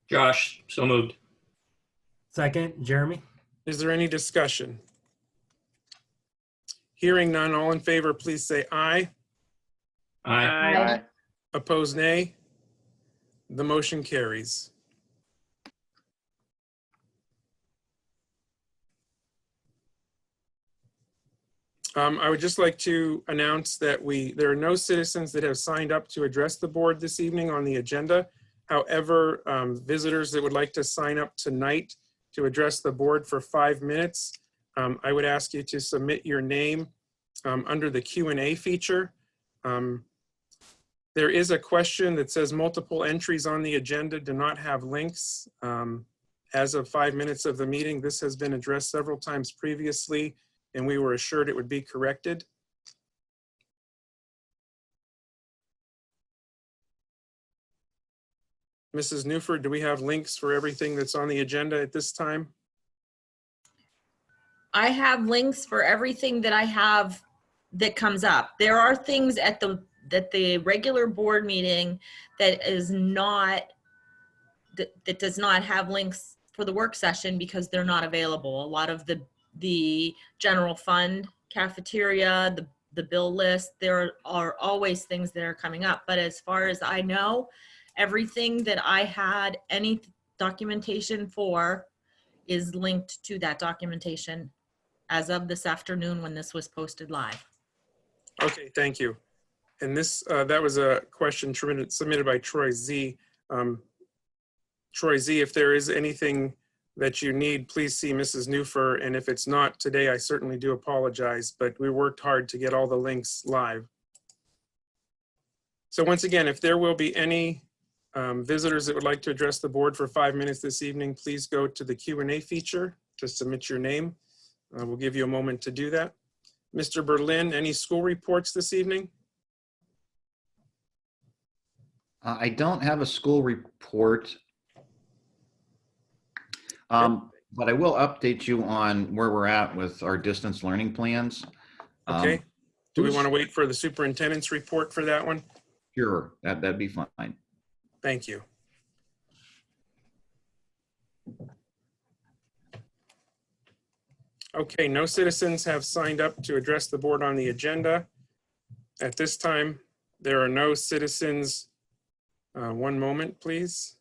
Josh, so moved. Second, Jeremy. Is there any discussion? Hearing none, all in favor, please say aye. Aye. Opposed, nay. The motion carries. I would just like to announce that there are no citizens that have signed up to address the board this evening on the agenda. However, visitors that would like to sign up tonight to address the board for 5 minutes, I would ask you to submit your name under the Q&A feature. There is a question that says multiple entries on the agenda do not have links. As of 5 minutes of the meeting, this has been addressed several times previously, and we were assured it would be corrected. Mrs. Newford, do we have links for everything that's on the agenda at this time? I have links for everything that I have that comes up. There are things at the regular board meeting that is not, that does not have links for the work session because they're not available. A lot of the general fund, cafeteria, the bill list, there are always things that are coming up. But as far as I know, everything that I had any documentation for is linked to that documentation as of this afternoon when this was posted live. Okay, thank you. And this, that was a question submitted by Troy Z. Troy Z, if there is anything that you need, please see Mrs. Newfer. And if it's not today, I certainly do apologize, but we worked hard to get all the links live. So once again, if there will be any visitors that would like to address the board for 5 minutes this evening, please go to the Q&A feature to submit your name. We'll give you a moment to do that. Mr. Berlin, any school reports this evening? I don't have a school report, but I will update you on where we're at with our distance learning plans. Okay. Do we want to wait for the superintendent's report for that one? Sure, that'd be fine. Thank you. Okay, no citizens have signed up to address the board on the agenda. At this time, there are no citizens. One moment, please.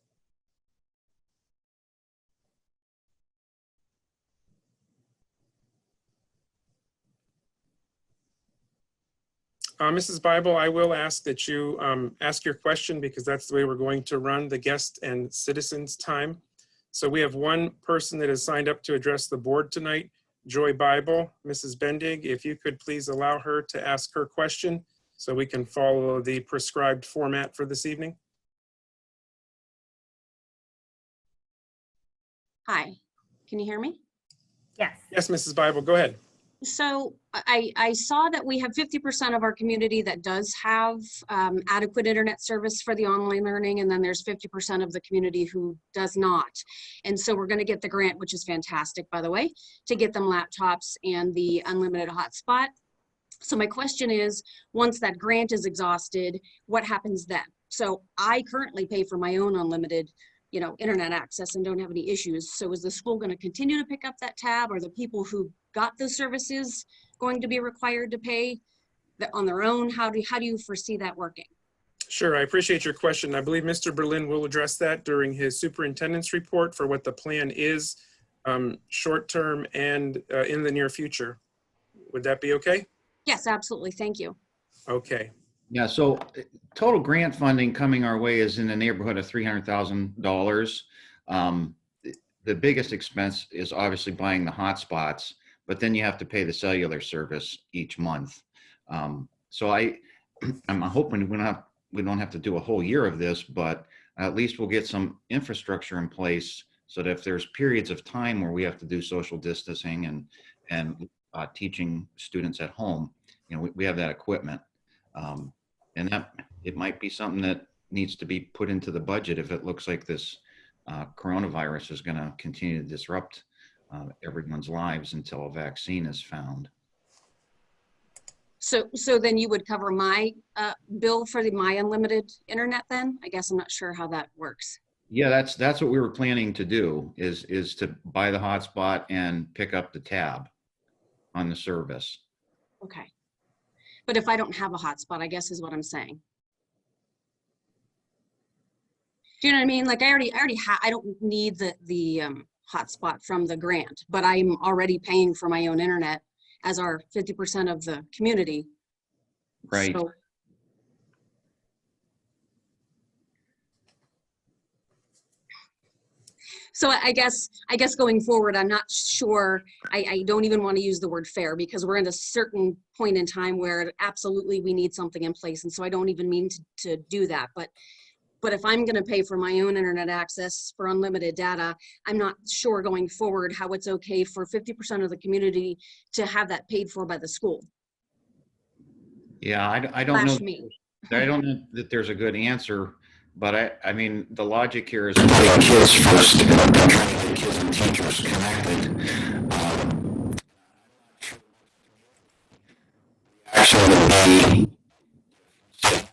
Mrs. Bible, I will ask that you ask your question because that's the way we're going to run the guest and citizens time. So we have one person that has signed up to address the board tonight, Joy Bible. Mrs. Bendig, if you could please allow her to ask her question so we can follow the prescribed format for this evening. Hi, can you hear me? Yes. Yes, Mrs. Bible, go ahead. So I saw that we have 50% of our community that does have adequate internet service for the online learning, and then there's 50% of the community who does not. And so we're going to get the grant, which is fantastic, by the way, to get them laptops and the unlimited hotspot. So my question is, once that grant is exhausted, what happens then? So I currently pay for my own unlimited internet access and don't have any issues. So is the school going to continue to pick up that tab? Or the people who got those services going to be required to pay on their own? How do you foresee that working? Sure, I appreciate your question. I believe Mr. Berlin will address that during his superintendent's report for what the plan is short-term and in the near future. Would that be okay? Yes, absolutely. Thank you. Okay. Yeah, so total grant funding coming our way is in the neighborhood of $300,000. The biggest expense is obviously buying the hotspots, but then you have to pay the cellular service each month. So I'm hoping we don't have to do a whole year of this, but at least we'll get some infrastructure in place so that if there's periods of time where we have to do social distancing and teaching students at home, we have that equipment. And that it might be something that needs to be put into the budget if it looks like this coronavirus is going to continue to disrupt everyone's lives until a vaccine is found. So then you would cover my bill for my unlimited internet then? I guess I'm not sure how that works. Yeah, that's what we were planning to do is to buy the hotspot and pick up the tab on the service. Okay. But if I don't have a hotspot, I guess is what I'm saying. Do you know what I mean? Like I don't need the hotspot from the grant, but I'm already paying for my own internet as are 50% of the community. Right. So I guess going forward, I'm not sure, I don't even want to use the word fair because we're in a certain point in time where absolutely we need something in place. And so I don't even mean to do that. But if I'm going to pay for my own internet access for unlimited data, I'm not sure going forward how it's okay for 50% of the community to have that paid for by the school. Yeah, I don't know. Me. I don't know that there's a good answer. But I mean, the logic here is putting kids first and trying to get kids and teachers connected. Actually, the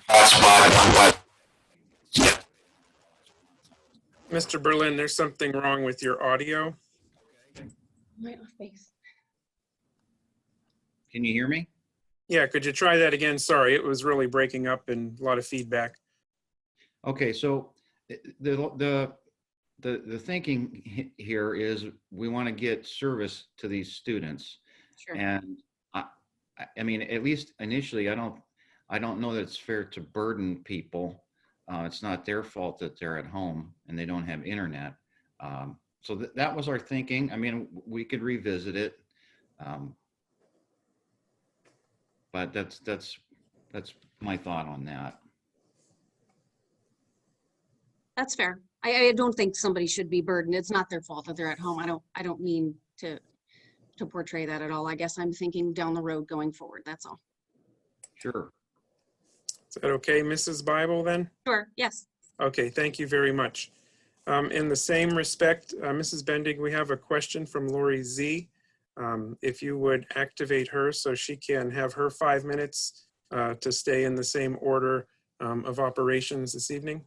hotspot. Mr. Berlin, there's something wrong with your audio. Right off base. Can you hear me? Yeah, could you try that again? Sorry, it was really breaking up and a lot of feedback. Okay, so the thinking here is we want to get service to these students. Sure. And I mean, at least initially, I don't know that it's fair to burden people. It's not their fault that they're at home and they don't have internet. So that was our thinking. I mean, we could revisit it, but that's my thought on that. That's fair. I don't think somebody should be burdened. It's not their fault that they're at home. I don't mean to portray that at all. I guess I'm thinking down the road going forward. That's all. Sure. Is that okay, Mrs. Bible, then? Sure. Yes. Okay, thank you very much. In the same respect, Mrs. Bendig, we have a question from Lori Z. If you would activate her so she can have her 5 minutes to stay in the same order of operations this evening.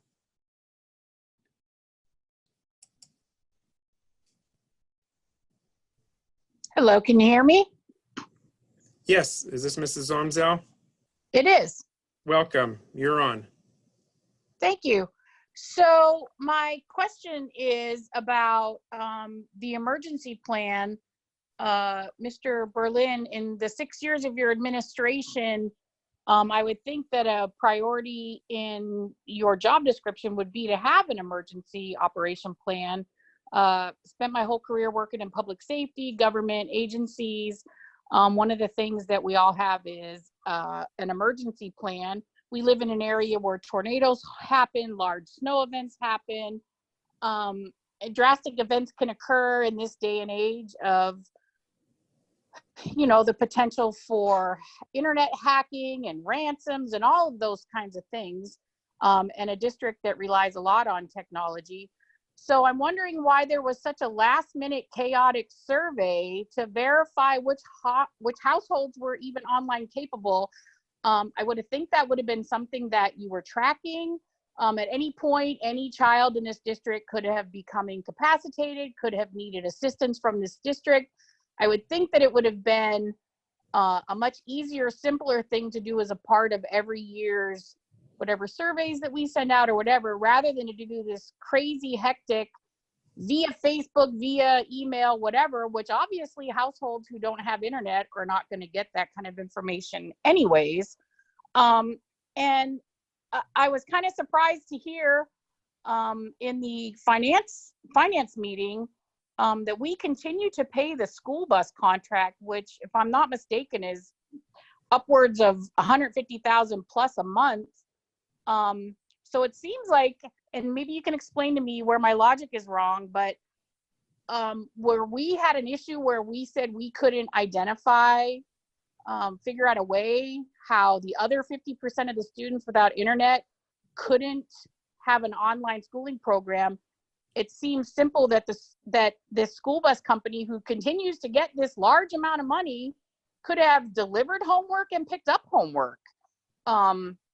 Hello, can you hear me? Yes, is this Mrs. Zomzel? It is. Welcome, you're on. Thank you. So my question is about the emergency plan. Mr. Berlin, in the 6 years of your administration, I would think that a priority in your job description would be to have an emergency operation plan. Spent my whole career working in public safety, government agencies. One of the things that we all have is an emergency plan. We live in an area where tornadoes happen, large snow events happen. Drastic events can occur in this day and age of, you know, the potential for internet hacking and ransoms and all of those kinds of things, and a district that relies a lot on technology. So I'm wondering why there was such a last-minute chaotic survey to verify which households were even online capable. I would have think that would have been something that you were tracking. At any point, any child in this district could have become incapacitated, could have needed assistance from this district. I would think that it would have been a much easier, simpler thing to do as a part of every year's whatever surveys that we send out or whatever, rather than to do this crazy hectic via Facebook, via email, whatever, which obviously households who don't have internet are not going to get that kind of information anyways. And I was kind of surprised to hear in the finance meeting that we continue to pay the school bus contract, which, if I'm not mistaken, is upwards of $150,000 plus a month. So it seems like, and maybe you can explain to me where my logic is wrong, but where we had an issue where we said we couldn't identify, figure out a way how the other 50% of the students without internet couldn't have an online schooling program. It seems simple that this school bus company, who continues to get this large amount of money, could have delivered homework and picked up homework.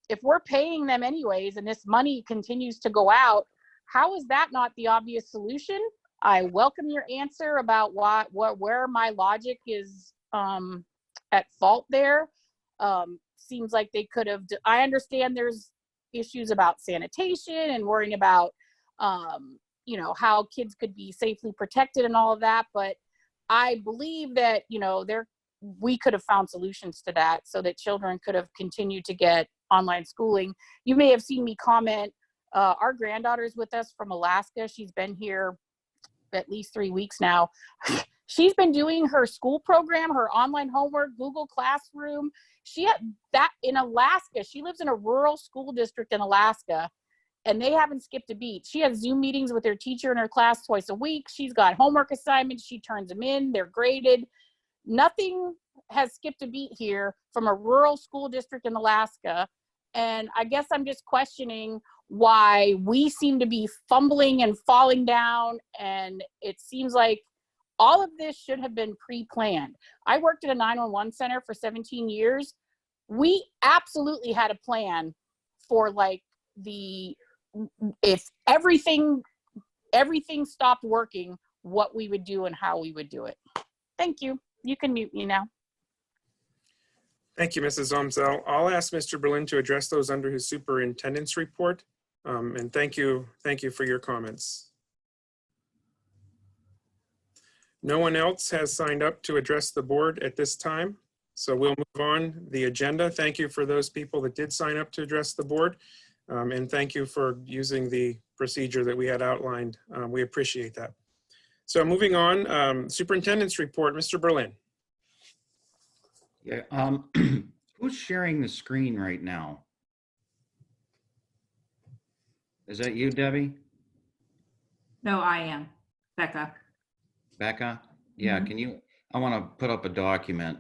If we're paying them anyways and this money continues to go out, how is that not the obvious solution? I welcome your answer about where my logic is at fault there. Seems like they could have, I understand there's issues about sanitation and worrying about you know, how kids could be safely protected and all of that, but I believe that, you know, we could have found solutions to that so that children could have continued to get online schooling. You may have seen me comment, our granddaughter's with us from Alaska. She's been here at least 3 weeks now. She's been doing her school program, her online homework, Google Classroom. She had that in Alaska. She lives in a rural school district in Alaska, and they haven't skipped a beat. She has Zoom meetings with her teacher in her class twice a week. She's got homework assignments. She turns them in. They're graded. Nothing has skipped a beat here from a rural school district in Alaska. And I guess I'm just questioning why we seem to be fumbling and falling down. And it seems like all of this should have been pre-planned. I worked at a 911 center for 17 years. We absolutely had a plan for like if everything stopped working, what we would do and how we would do it. Thank you. You can mute me now. Thank you, Mrs. Omzel. I'll ask Mr. Berlin to address those under his superintendent's report. And thank you for your comments. No one else has signed up to address the board at this time, so we'll move on the agenda. Thank you for those people that did sign up to address the board. And thank you for using the procedure that we had outlined. We appreciate that. So moving on, superintendent's report, Mr. Berlin. Yeah, who's sharing the screen right now? Is that you, Debbie? No, I am. Becca. Becca? Yeah, Mhm. can you, I want to put up a document.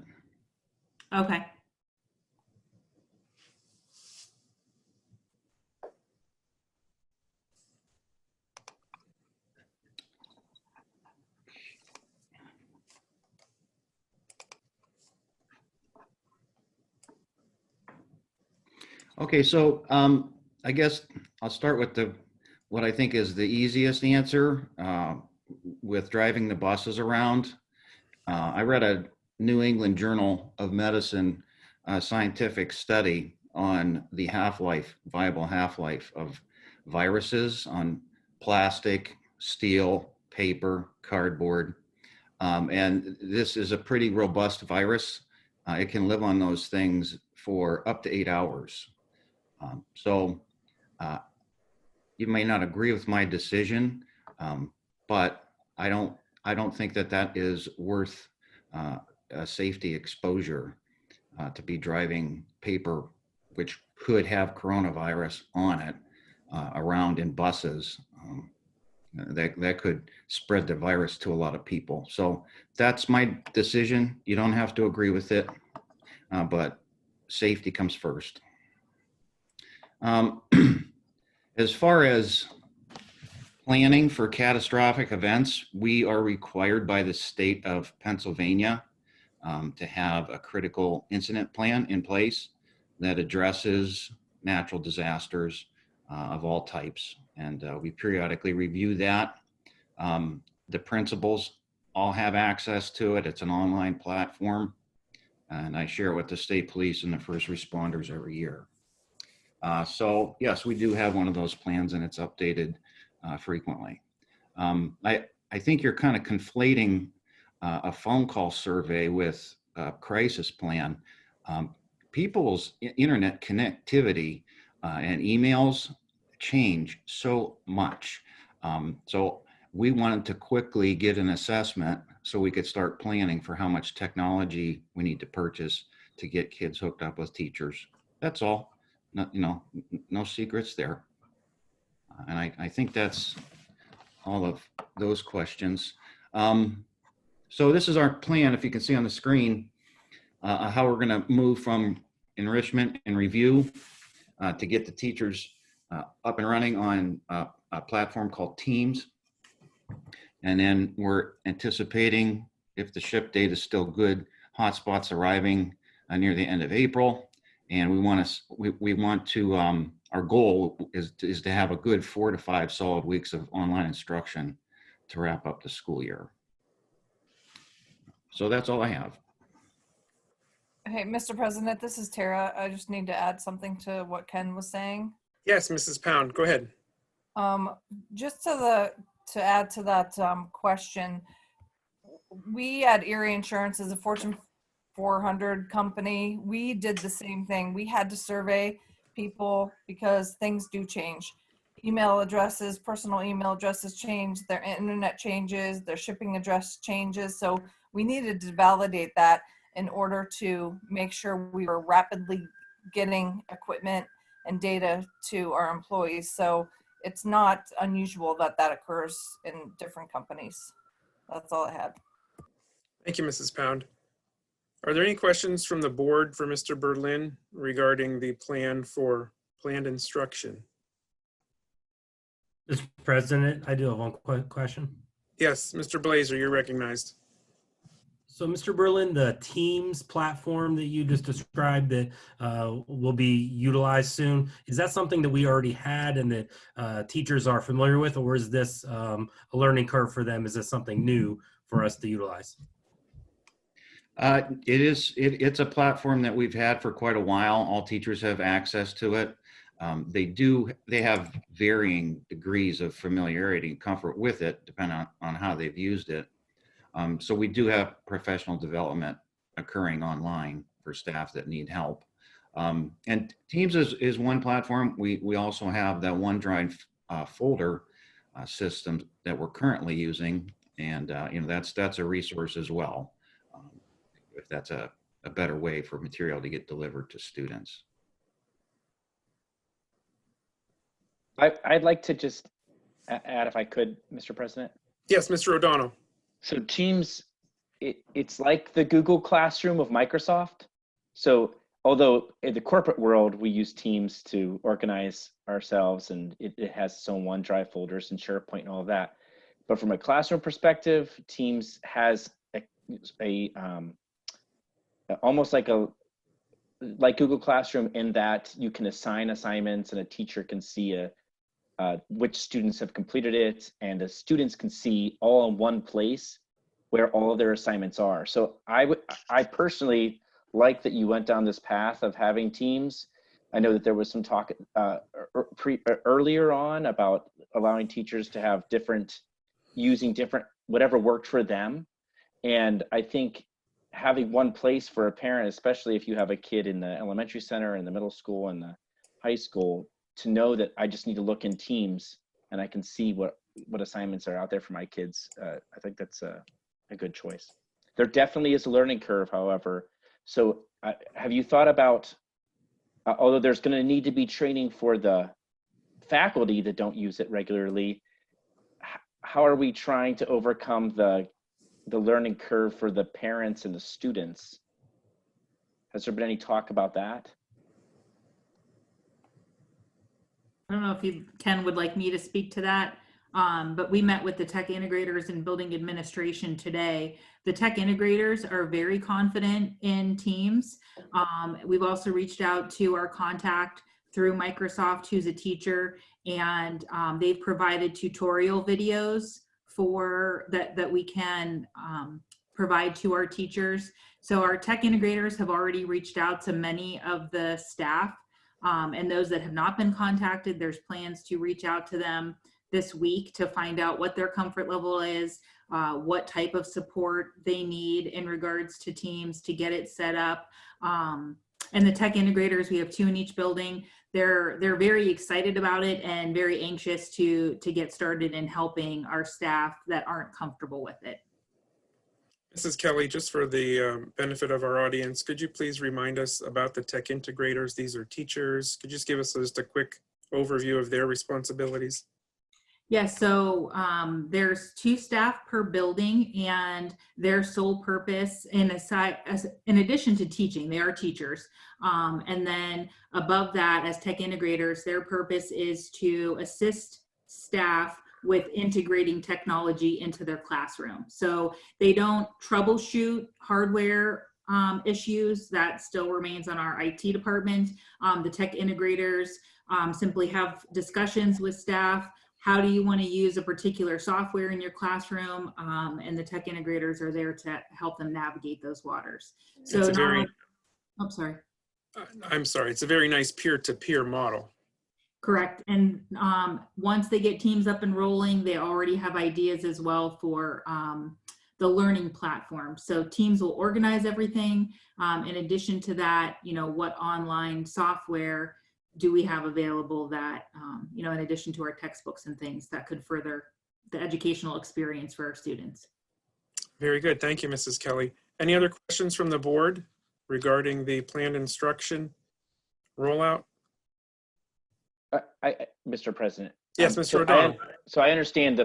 Okay. Okay, so I guess I'll start with what I think is the easiest answer with driving the buses around. I read a New England Journal of Medicine scientific study on the viable half-life of viruses on plastic, steel, paper, cardboard. And this is a pretty robust virus. It can live on those things for up to 8 hours. So you may not agree with my decision, but I don't think that is worth a safety exposure to be driving paper, which could have coronavirus on it, around in buses. That could spread the virus to a lot of people. So that's my decision. You don't have to agree with it, but safety comes first. As far as planning for catastrophic events, we are required by the state of Pennsylvania to have a critical incident plan in place that addresses natural disasters of all types. And we periodically review that. The principals all have access to it. It's an online platform. And I share it with the state police and the first responders every year. So yes, we do have one of those plans, and it's updated frequently. I think you're kind of conflating a phone call survey with a crisis plan. People's internet connectivity and emails change so much. So we wanted to quickly get an assessment so we could start planning for how much technology we need to purchase to get kids hooked up with teachers. That's all. No secrets there. And I think that's all of those questions. So this is our plan, if you can see on the screen, how we're gonna move from enrichment and review to get the teachers up and running on a platform called Teams. And then we're anticipating, if the ship date is still good, hotspots arriving near the end of April. And we want to, our goal is to have a good 4 to 5 solid weeks of online instruction to wrap up the school year. So that's all I have. Hey, Mr. President, this is Tara. I just need to add something to what Ken was saying. Yes, Mrs. Pound, go ahead. Just to add to that question, we at Erie Insurance is a Fortune 400 company. We did the same thing. We had to survey people because things do change. Email addresses, personal email addresses change, their internet changes, their shipping address changes. So we needed to validate that in order to make sure we were rapidly getting equipment and data to our employees. So it's not unusual that that occurs in different companies. That's all I had. Thank you, Mrs. Pound. Are there any questions from the board for Mr. Berlin regarding the plan for planned instruction? Mr. President, I do have one quick question. Yes, Mr. Blazer, you're recognized. So, Mr. Berlin, the Teams platform that you just described that will be utilized soon, is that something that we already had and that teachers are familiar with, or is this a learning curve for them? Is this something new for us to utilize? It's a platform that we've had for quite a while. All teachers have access to it. They have varying degrees of familiarity and comfort with it, depending on how they've used it. So we do have professional development occurring online for staff that need help. And Teams is one platform. We also have that OneDrive folder system that we're currently using, and that's a resource as well, if that's a better way for material to get delivered to students. I'd like to just add, if I could, Mr. President. Yes, Mr. O'Donnell. So Teams, it's like the Google Classroom of Microsoft. So although in the corporate world, we use Teams to organize ourselves, and it has its own OneDrive folders and SharePoint and all of that. But from a classroom perspective, Teams has almost like Google Classroom, in that you can assign assignments and a teacher can see which students have completed it, and the students can see all in one place where all of their assignments are. So I personally like that you went down this path of having Teams. I know that there was some talk earlier on about allowing teachers to have using different, whatever worked for them. And I think having one place for a parent, especially if you have a kid in the elementary center and the middle school and the high school, to know that I just need to look in Teams and I can see what assignments are out there for my kids. I think that's a good choice. There definitely is a learning curve, however. So have you thought about, although there's going to need to be training for the faculty that don't use it regularly, how are we trying to overcome the learning curve for the parents and the students? Has there been any talk about that? I don't know if Ken would like me to speak to that, but we met with the tech integrators and building administration today. The tech integrators are very confident in Teams. We've also reached out to our contact through Microsoft, who's a teacher, and they've provided tutorial videos that we can provide to our teachers. So our tech integrators have already reached out to many of the staff, and those that have not been contacted, there's plans to reach out to them this week to find out what their comfort level is, what type of support they need in regards to Teams to get it set up. And the tech integrators, we have 2 in each building. They're very excited about it and very anxious to get started in helping our staff that aren't comfortable with it. Mrs. Kelly, just for the benefit of our audience, could you please remind us about the tech integrators? These are teachers. Could you just give us just a quick overview of their responsibilities? Yes, so there's 2 staff per building, and their sole purpose, in addition to teaching, they are teachers. And then above that, as tech integrators, their purpose is to assist staff with integrating technology into their classroom. So they don't troubleshoot hardware issues. That still remains on our IT department. The tech integrators simply have discussions with staff. How do you want to use a particular software in your classroom? And the tech integrators are there to help them navigate those waters. So I'm sorry, it's a very nice peer-to-peer model. Correct. And once they get Teams up and rolling, they already have ideas as well for the learning platform. So Teams will organize everything. In addition to that, what online software do we have available that, in addition to our textbooks and things that could further the educational experience for our students. Very good. Thank you, Mrs. Kelly. Any other questions from the board regarding the planned instruction rollout? Mr. President. Yes, Mr. O'Donnell. So I understand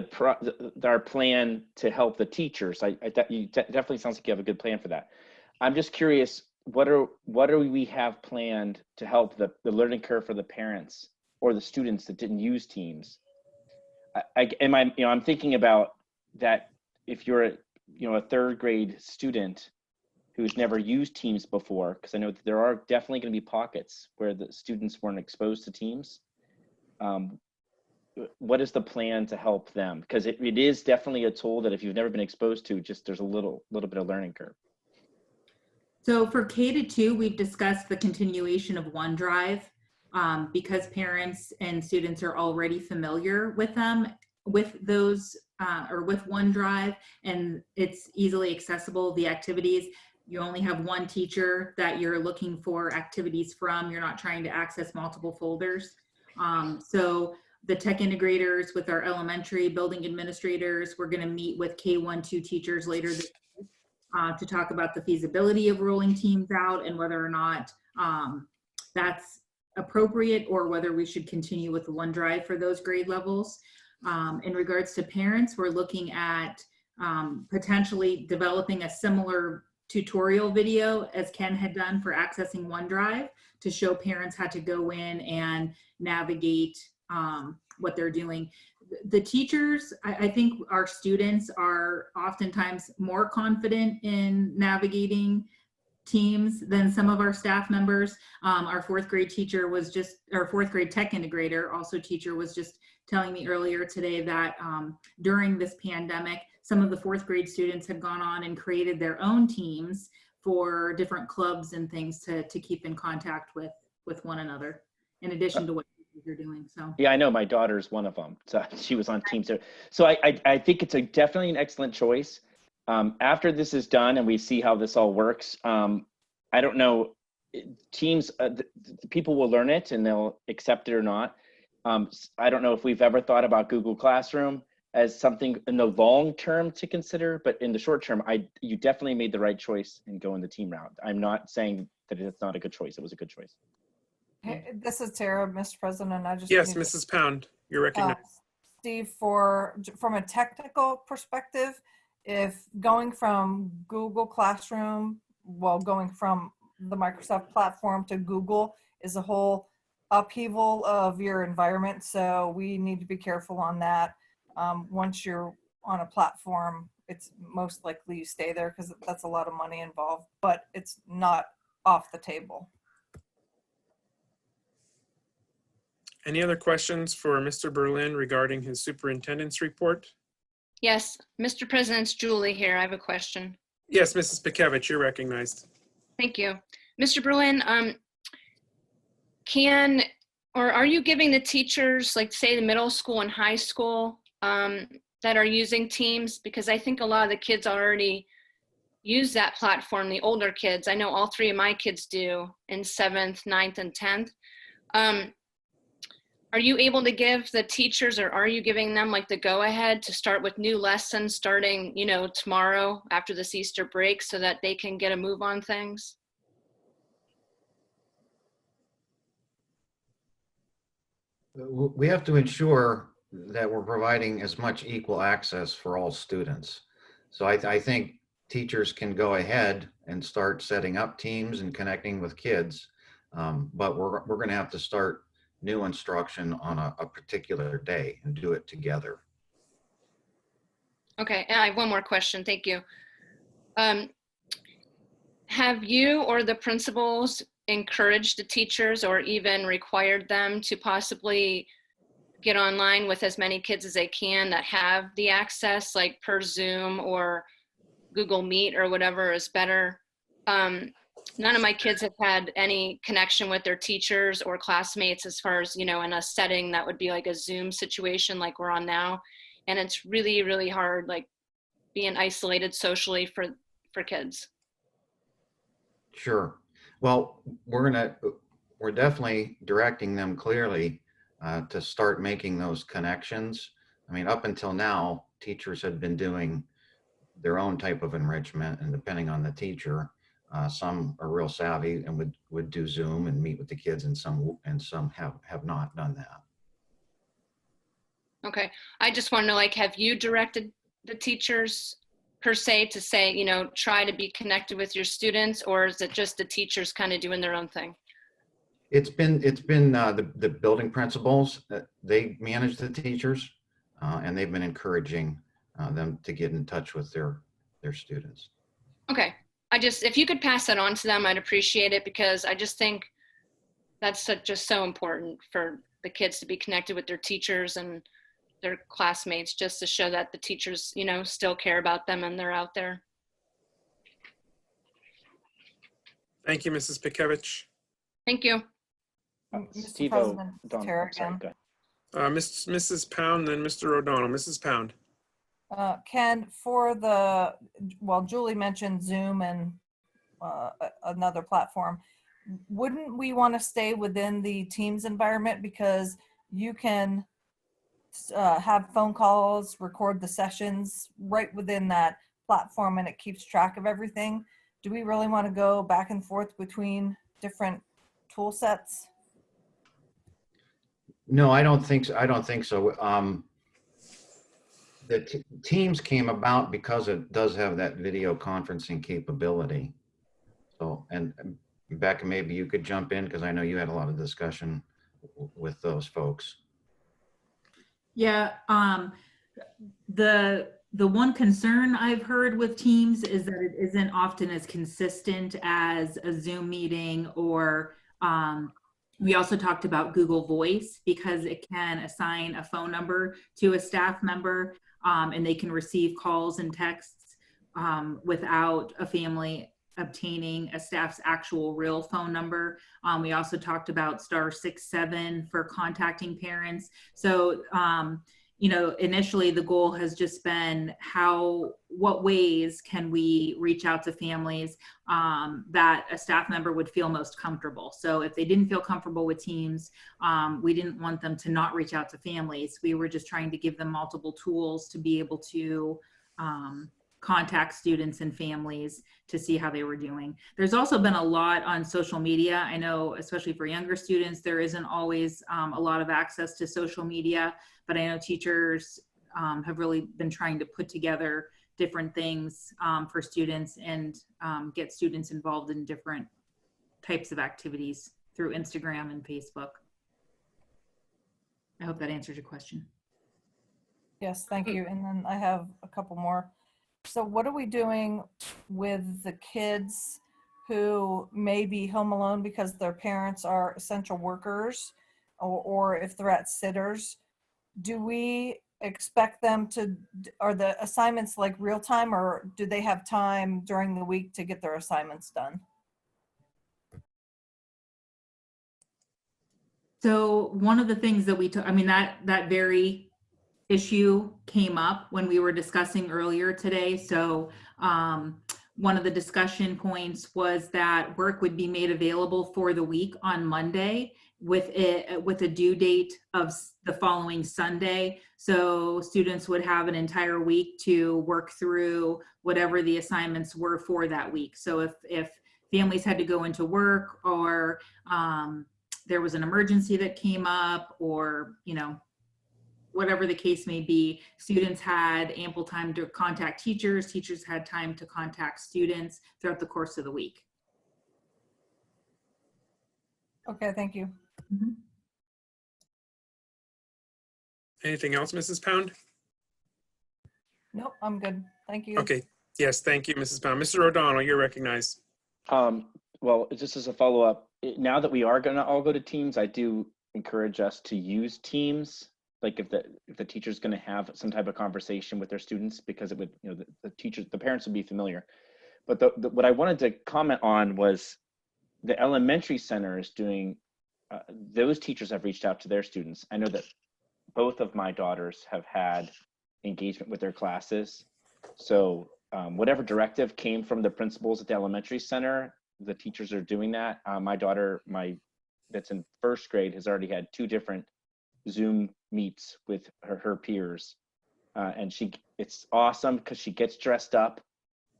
our plan to help the teachers. Definitely sounds like you have a good plan for that. I'm just curious, what do we have planned to help the learning curve for the parents or the students that didn't use Teams? I'm thinking about that. If you're a 3rd grade student who's never used Teams before, because I know that there are definitely going to be pockets where the students weren't exposed to Teams. What is the plan to help them? Because it is definitely a tool that if you've never been exposed to, there's a little bit of learning curve. So for K-2, we've discussed the continuation of OneDrive because parents and students are already familiar with them, with those or with OneDrive, and it's easily accessible, the activities. You only have one teacher that you're looking for activities from. You're not trying to access multiple folders. So the tech integrators with our elementary building administrators, we're going to meet with K-1-2 teachers later this week to talk about the feasibility of rolling Teams out and whether or not that's appropriate or whether we should continue with OneDrive for those grade levels. In regards to parents, we're looking at potentially developing a similar tutorial video as Ken had done for accessing OneDrive to show parents how to go in and navigate what they're doing. The teachers, I think our students are oftentimes more confident in navigating Teams than some of our staff members. Our fourth grade teacher was just, our fourth grade tech integrator, also teacher, was just telling me earlier today that during this pandemic, some of the fourth grade students had gone on and created their own teams for different clubs and things to keep in contact with one another, in addition to what you're doing. So yeah, I know my daughter's one of them. So she was on Teams. So I think it's definitely an excellent choice. After this is done and we see how this all works, I don't know, Teams, the people will learn it and they'll accept it or not. I don't know if we've ever thought about Google Classroom as something in the long term to consider, but in the short term, you definitely made the right choice in going the team route. I'm not saying that it's not a good choice. It was a good choice. Hey, this is Tara, Mr. President. I just Yes, need to- Mrs. Pound, you're recognized. Steve, from a technical perspective, if going from Google Classroom, going from the Microsoft platform to Google is a whole upheaval of your environment. So we need to be careful on that. Once you're on a platform, it's most likely you stay there because that's a lot of money involved, but it's not off the table. Any other questions for Mr. Berlin regarding his superintendent's report? Yes, Mr. President, it's Julie here. I have a question. Yes, Mrs. Pikevich, you're recognized. Thank you. Mr. Berlin, are you giving the teachers, like say the middle school and high school that are using Teams? Because I think a lot of the kids already use that platform, the older kids. I know all three of my kids do in 7th, 9th, and 10th. Are you able to give the teachers, or are you giving them like the go ahead to start with new lessons starting, tomorrow after this Easter break so that they can get a move on things? We have to ensure that we're providing as much equal access for all students. So I think teachers can go ahead and start setting up teams and connecting with kids, but we're going to have to start new instruction on a particular day and do it together. Okay, and I have one more question. Thank you. Have you or the principals encouraged the teachers or even required them to possibly get online with as many kids as they can that have the access, like per Zoom or Google Meet or whatever is better? None of my kids have had any connection with their teachers or classmates as far as, in a setting that would be like a Zoom situation like we're on now. And it's really, really hard, like being isolated socially for kids. Sure. Well, we're definitely directing them clearly to start making those connections. I mean, up until now, teachers had been doing their own type of enrichment, and depending on the teacher, some are real savvy and would do Zoom and meet with the kids, and some have not done that. Okay, I just want to know, like, have you directed the teachers per se to say, try to be connected with your students, or is it just the teachers kind of doing their own thing? It's been the building principals that they manage the teachers, and they've been encouraging them to get in touch with their students. Okay, if you could pass that on to them, I'd appreciate it, because I just think that's just so important for the kids to be connected with their teachers and their classmates, just to show that the teachers, still care about them and they're out there. Thank you, Mrs. Pikevich. Thank you. Mr. President, Tara again. Mrs. Pound, then Mr. O'Donnell. Mrs. Pound. Ken, Julie mentioned Zoom and another platform. Wouldn't we want to stay within the Teams environment, because you can have phone calls, record the sessions right within that platform, and it keeps track of everything? Do we really want to go back and forth between different tool sets? No, I don't think so. I don't think so. The Teams came about because it does have that video conferencing capability. So, and Becca, maybe you could jump in because I know you had a lot of discussion with those folks. Yeah, the one concern I've heard with Teams is that it isn't often as consistent as a Zoom meeting, or we also talked about Google Voice because it can assign a phone number to a staff member, and they can receive calls and texts without a family obtaining a staff's actual real phone number. We also talked about *67 for contacting parents. So, you know, initially the goal has just been what ways can we reach out to families that a staff member would feel most comfortable. So if they didn't feel comfortable with Teams, we didn't want them to not reach out to families. We were just trying to give them multiple tools to be able to contact students and families to see how they were doing. There's also been a lot on social media. I know, especially for younger students, there isn't always a lot of access to social media, but I know teachers have really been trying to put together different things for students and get students involved in different types of activities through Instagram and Facebook. I hope that answers your question. Yes, thank you. And then I have a couple more. So what are we doing with the kids who may be home alone because their parents are essential workers, or if they're at sitters? Do we expect them to, are the assignments like real time, or do they have time during the week to get their assignments done? So one of the things that we took, I mean, that very issue came up when we were discussing earlier today. So one of the discussion points was that work would be made available for the week on Monday with a due date of the following Sunday. So students would have an entire week to work through whatever the assignments were for that week. So if families had to go into work, or there was an emergency that came up, or, you know, whatever the case may be, students had ample time to contact teachers, teachers had time to contact students throughout the course of the week. Okay, thank you. Mm-hmm. Anything else, Mrs. Pound? Nope, I'm good. Thank you. Okay, yes, thank you, Mrs. Pound. Mr. O'Donnell, you're recognized. Well, just as a follow-up, now that we are going to all go to Teams, I do encourage us to use Teams. Like if the teacher's going to have some type of conversation with their students, because it would, you know, the parents would be familiar. But what I wanted to comment on was the elementary center is doing, those teachers have reached out to their students. I know that both of my daughters have had engagement with their classes. So whatever directive came from the principals at the elementary center, the teachers are doing that. My daughter, that's in first grade, has already had 2 different Zoom meets with her peers, and it's awesome because she gets dressed up.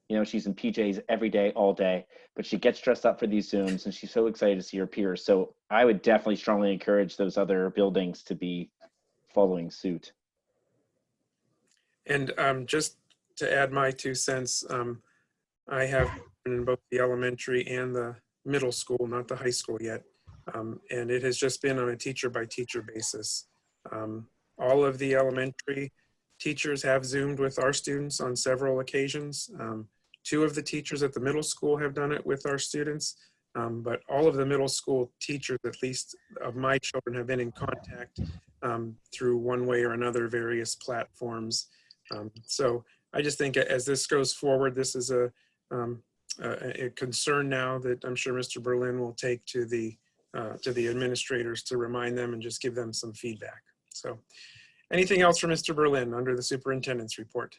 You know, she's in PJs every day, all day, but she gets dressed up for these Zooms, and she's so excited to see her peers. So I would definitely strongly encourage those other buildings to be following suit. And just to add my 2 cents, I have been in both the elementary and the middle school, not the high school yet. And it has just been on a teacher by teacher basis. All of the elementary teachers have Zoomed with our students on several occasions. 2 of the teachers at the middle school have done it with our students, but all of the middle school teachers, at least of my children, have been in contact through one way or another, various platforms. So I just think as this goes forward, this is a concern now that I'm sure Mr. Berlin will take to the administrators to remind them and just give them some feedback. So anything else for Mr. Berlin under the superintendent's report?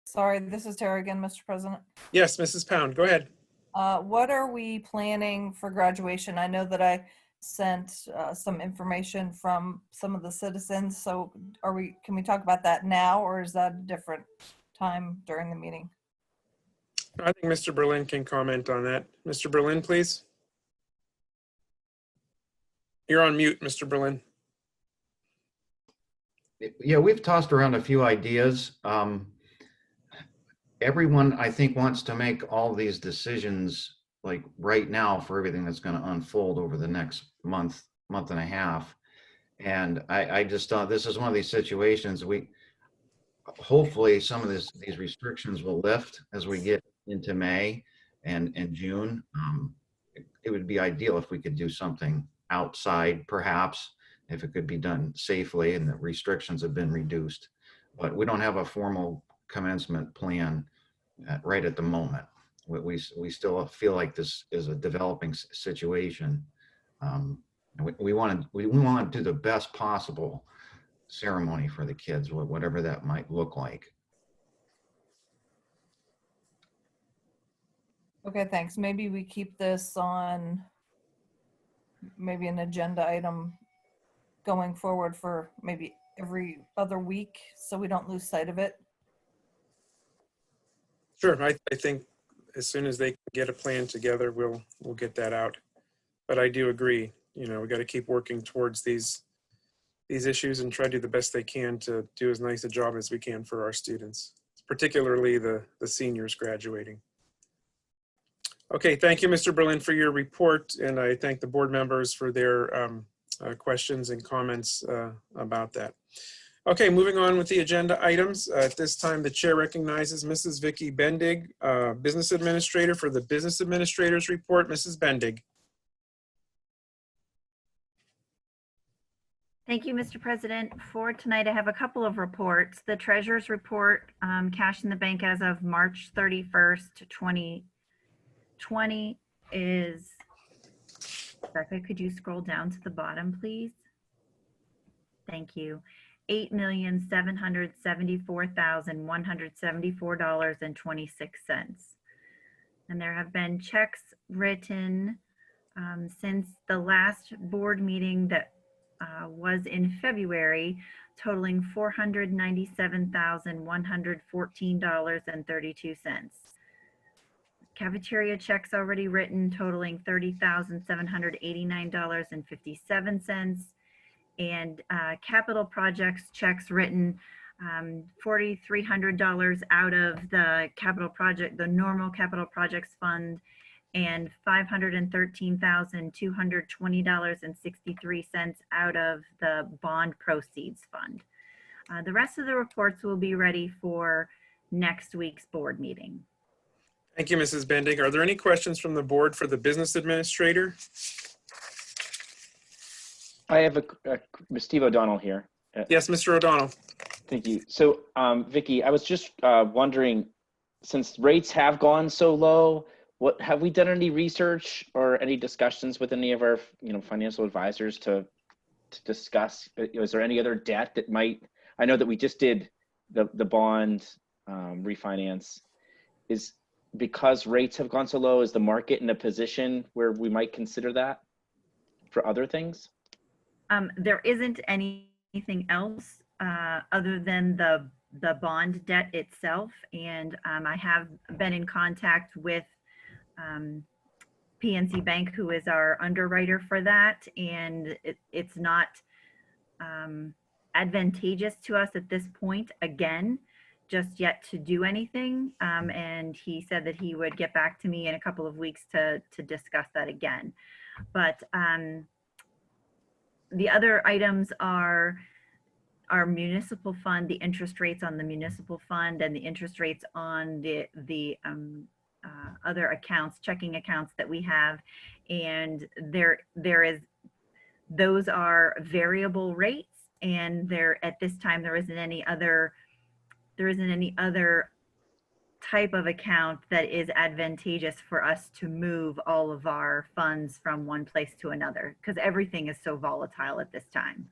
Sorry, this is Tara again, Mr. President. Yes, Mrs. Pound, go ahead. What are we planning for graduation? I know that I sent some information from some of the citizens. So can we talk about that now, or is that a different time during the meeting? I think Mr. Berlin can comment on that. Mr. Berlin, please. You're on mute, Mr. Berlin. Yeah, we've tossed around a few ideas. Everyone, I think, wants to make all these decisions like right now for everything that's going to unfold over the next month and a half. And I just thought this is one of these situations hopefully some of these restrictions will lift as we get into May and June. It would be ideal if we could do something outside, perhaps, if it could be done safely and the restrictions have been reduced. But we don't have a formal commencement plan right at the moment. We still feel like this is a developing situation. We want to do the best possible ceremony for the kids, whatever that might look like. Okay, thanks. Maybe we keep this on maybe an agenda item going forward for maybe every other week so we don't lose sight of it. Sure, I think as soon as they can get a plan together, we'll get that out. But I do agree, we got to keep working towards these issues and try to do the best they can to do as nice a job as we can for our students, particularly the seniors graduating. Okay, thank you, Mr. Berlin, for your report, and I thank the board members for their questions and comments about that. Okay, moving on with the agenda items. At this time, the chair recognizes Mrs. Vicki Bendig, Business Administrator for the Business Administrators Report. Mrs. Bendig. Thank you, Mr. President. For tonight, I have a couple of reports. The Treasurer's Report, cash in the bank as of March 31st, 2020 is, Becca, could you scroll down to the bottom, please? Thank you. $8,774,174.26. And there have been checks written since the last board meeting that was in February, totaling $497,114.32. Cafeteria checks already written totaling $30,789.57. And capital projects checks written $4,300 out of the normal capital projects fund, and $513,220.63 out of the bond proceeds fund. The rest of the reports will be ready for next week's board meeting. Thank you, Mrs. Bendig. Are there any questions from the board for the business administrator? I have Steve O'Donnell here. Yes, Mr. O'Donnell. Thank you. So, Vicki, I was just wondering, since rates have gone so low, have we done any research or any discussions with any of our, financial advisors to discuss? Is there any other debt that might? I know that we just did the bond refinance. Is because rates have gone so low, is the market in a position where we might consider that for other things? There isn't anything else other than the bond debt itself, and I have been in contact with PNC Bank, who is our underwriter for that, and it's not advantageous to us at this point, again, just yet to do anything. And he said that he would get back to me in a couple of weeks to discuss that again. But the other items are our municipal fund, the interest rates on the municipal fund, and the interest rates on the other accounts, checking accounts that we have. And those are variable rates, and at this time there isn't any other type of account that is advantageous for us to move all of our funds from one place to another, because everything is so volatile at this time.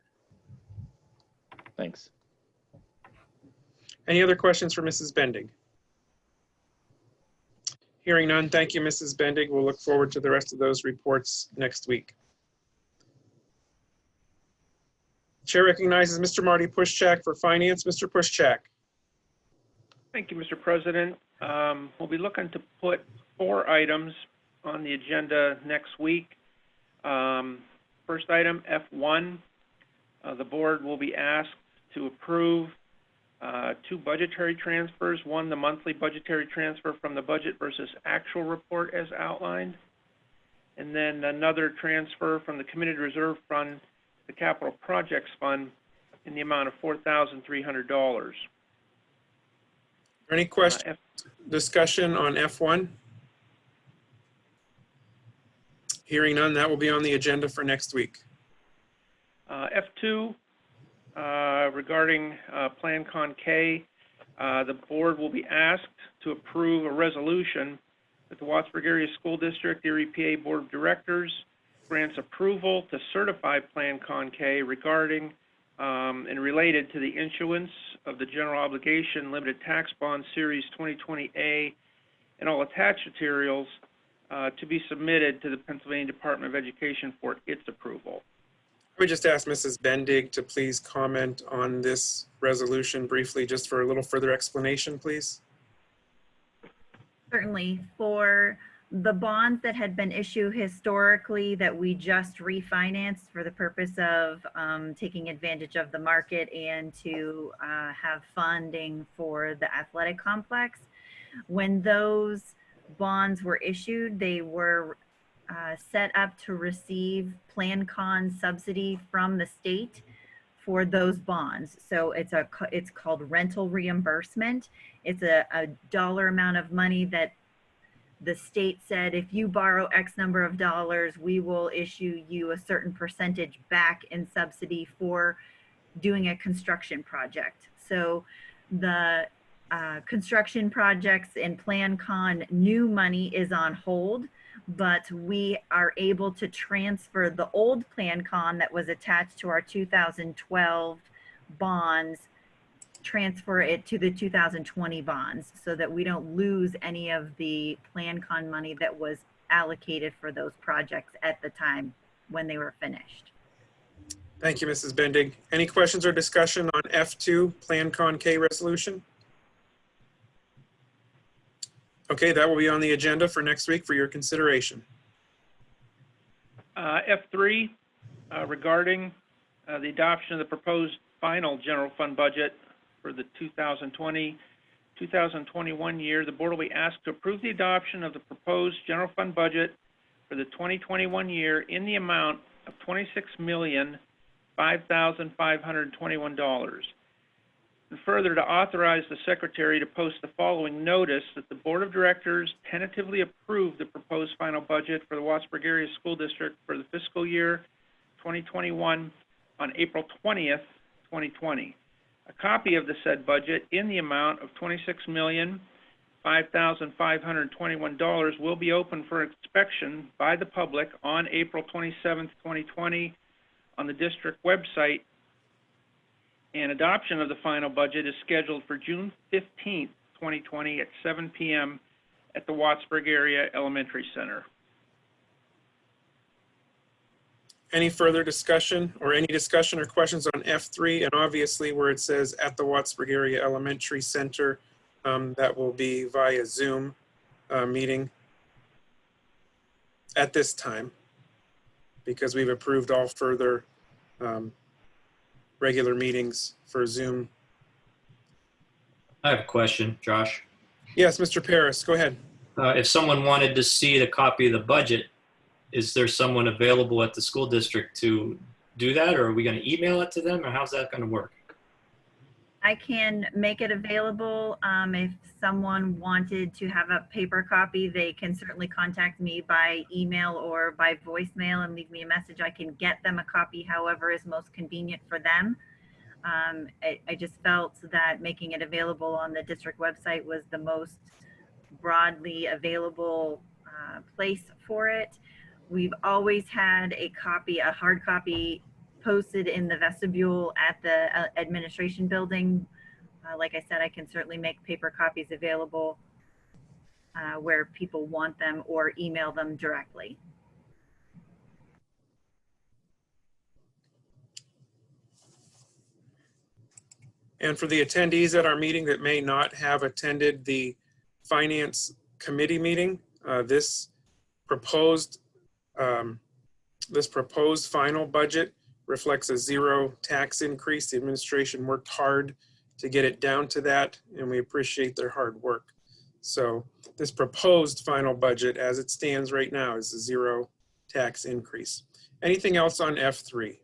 Thanks. Any other questions for Mrs. Bendig? Hearing none, thank you, Mrs. Bendig. We'll look forward to the rest of those reports next week. Chair recognizes Mr. Marty Pushchak for Finance. Mr. Pushchak. Thank you, Mr. President. We'll be looking to put 4 items on the agenda next week. First item, F1, the board will be asked to approve 2 budgetary transfers. One, the monthly budgetary transfer from the budget versus actual report as outlined. And then another transfer from the Committed Reserve Fund, the Capital Projects Fund, in the amount of $4,300. Any question, discussion on F1? Hearing none, that will be on the agenda for next week. F2, regarding Plan Con K, the board will be asked to approve a resolution that the Wattsburg Area School District Erie PA Board of Directors grants approval to certify Plan Con K regarding and related to the issuance of the General Obligation Limited Tax Bond Series 2020A and all attached materials to be submitted to the Pennsylvania Department of Education for its approval. I would just ask Mrs. Bendig to please comment on this resolution briefly, just for a little further explanation, please. Certainly. For the bonds that had been issued historically that we just refinanced for the purpose of taking advantage of the market and to have funding for the athletic complex, when those bonds were issued, they were set up to receive Plan Con subsidy from the state for those bonds. So it's called rental reimbursement. It's a dollar amount of money that the state said, if you borrow X number of dollars, we will issue you a certain percentage back in subsidy for doing a construction project. So the construction projects and Plan Con new money is on hold, but we are able to transfer the old Plan Con that was attached to our 2012 bonds, transfer it to the 2020 bonds so that we don't lose any of the Plan Con money that was allocated for those projects at the time when they were finished. Thank you, Mrs. Bendig. Any questions or discussion on F2, Plan Con K resolution? Okay, that will be on the agenda for next week for your consideration. F3, regarding the adoption of the proposed final general fund budget for the 2020-2021 year, the board will be asked to approve the adoption of the proposed general fund budget for the 2021 year in the amount of $26,005,521. And further, to authorize the secretary to post the following notice that the board of directors tentatively approved the proposed final budget for the Wattsburg Area School District for the fiscal year 2021 on April 20th, 2020. A copy of the said budget in the amount of $26,005,521 will be open for inspection by the public on April 27th, 2020 on the district website, and adoption of the final budget is scheduled for June 15th, 2020 at 7 p.m. at the Wattsburg Area Elementary Center. Any further discussion or any discussion or questions on F3? And obviously where it says at the Wattsburg Area Elementary Center, that will be via Zoom meeting at this time, because we've approved all further regular meetings for Zoom. I have a question, Josh. Yes, Mr. Paris, go ahead. If someone wanted to see the copy of the budget, is there someone available at the school district to do that, or are we going to email it to them, or how's that going to work? I can make it available. If someone wanted to have a paper copy, they can certainly contact me by email or by voicemail and leave me a message. I can get them a copy, however is most convenient for them. I just felt that making it available on the district website was the most broadly available place for it. We've always had a copy, a hard copy, posted in the vestibule at the administration building. Like I said, I can certainly make paper copies available where people want them, or email them directly. And for the attendees at our meeting that may not have attended the Finance Committee meeting, this proposed This proposed final budget reflects a zero tax increase. The administration worked hard to get it down to that, and we appreciate their hard work. So this proposed final budget as it stands right now is a zero tax increase. Anything else on F3?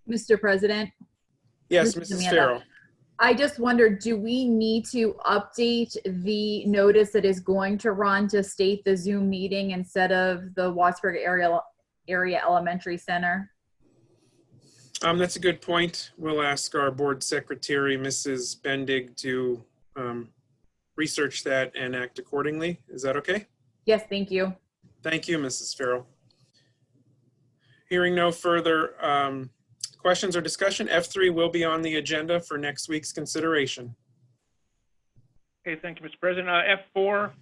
Mr. President? Yes, This is Mrs. Amanda. Farrell. I just wondered, do we need to update the notice that is going to run to state the Zoom meeting instead of the Wattsburg area elementary center? That's a good point. We'll ask our board secretary, Mrs. Bendig, to research that and act accordingly. Is that okay? Yes, thank you. Thank you, Mrs. Farrell. Hearing no further questions or discussion, F3 will be on the agenda for next week's consideration. Okay, thank you, Mr. President. F4,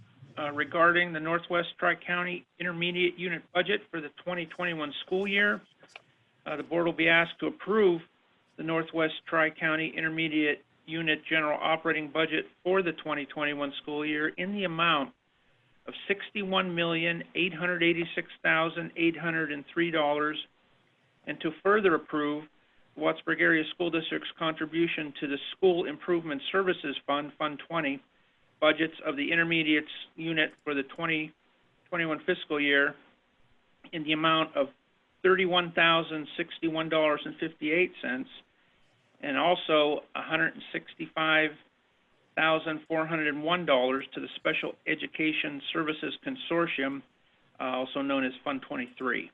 regarding the Northwest Tri-County Intermediate Unit budget for the 2021 school year. The board will be asked to approve the Northwest Tri-County Intermediate Unit General Operating Budget for the 2021 school year in the amount of $61,886,803, and to further approve the Wattsburg Area School District's contribution to the School Improvement Services Fund, Fund 20, budgets of the Intermediates Unit for the 2021 fiscal year in the amount of $31,061.58, and also $165,401 to the Special Education Services Consortium, also known as Fund 23.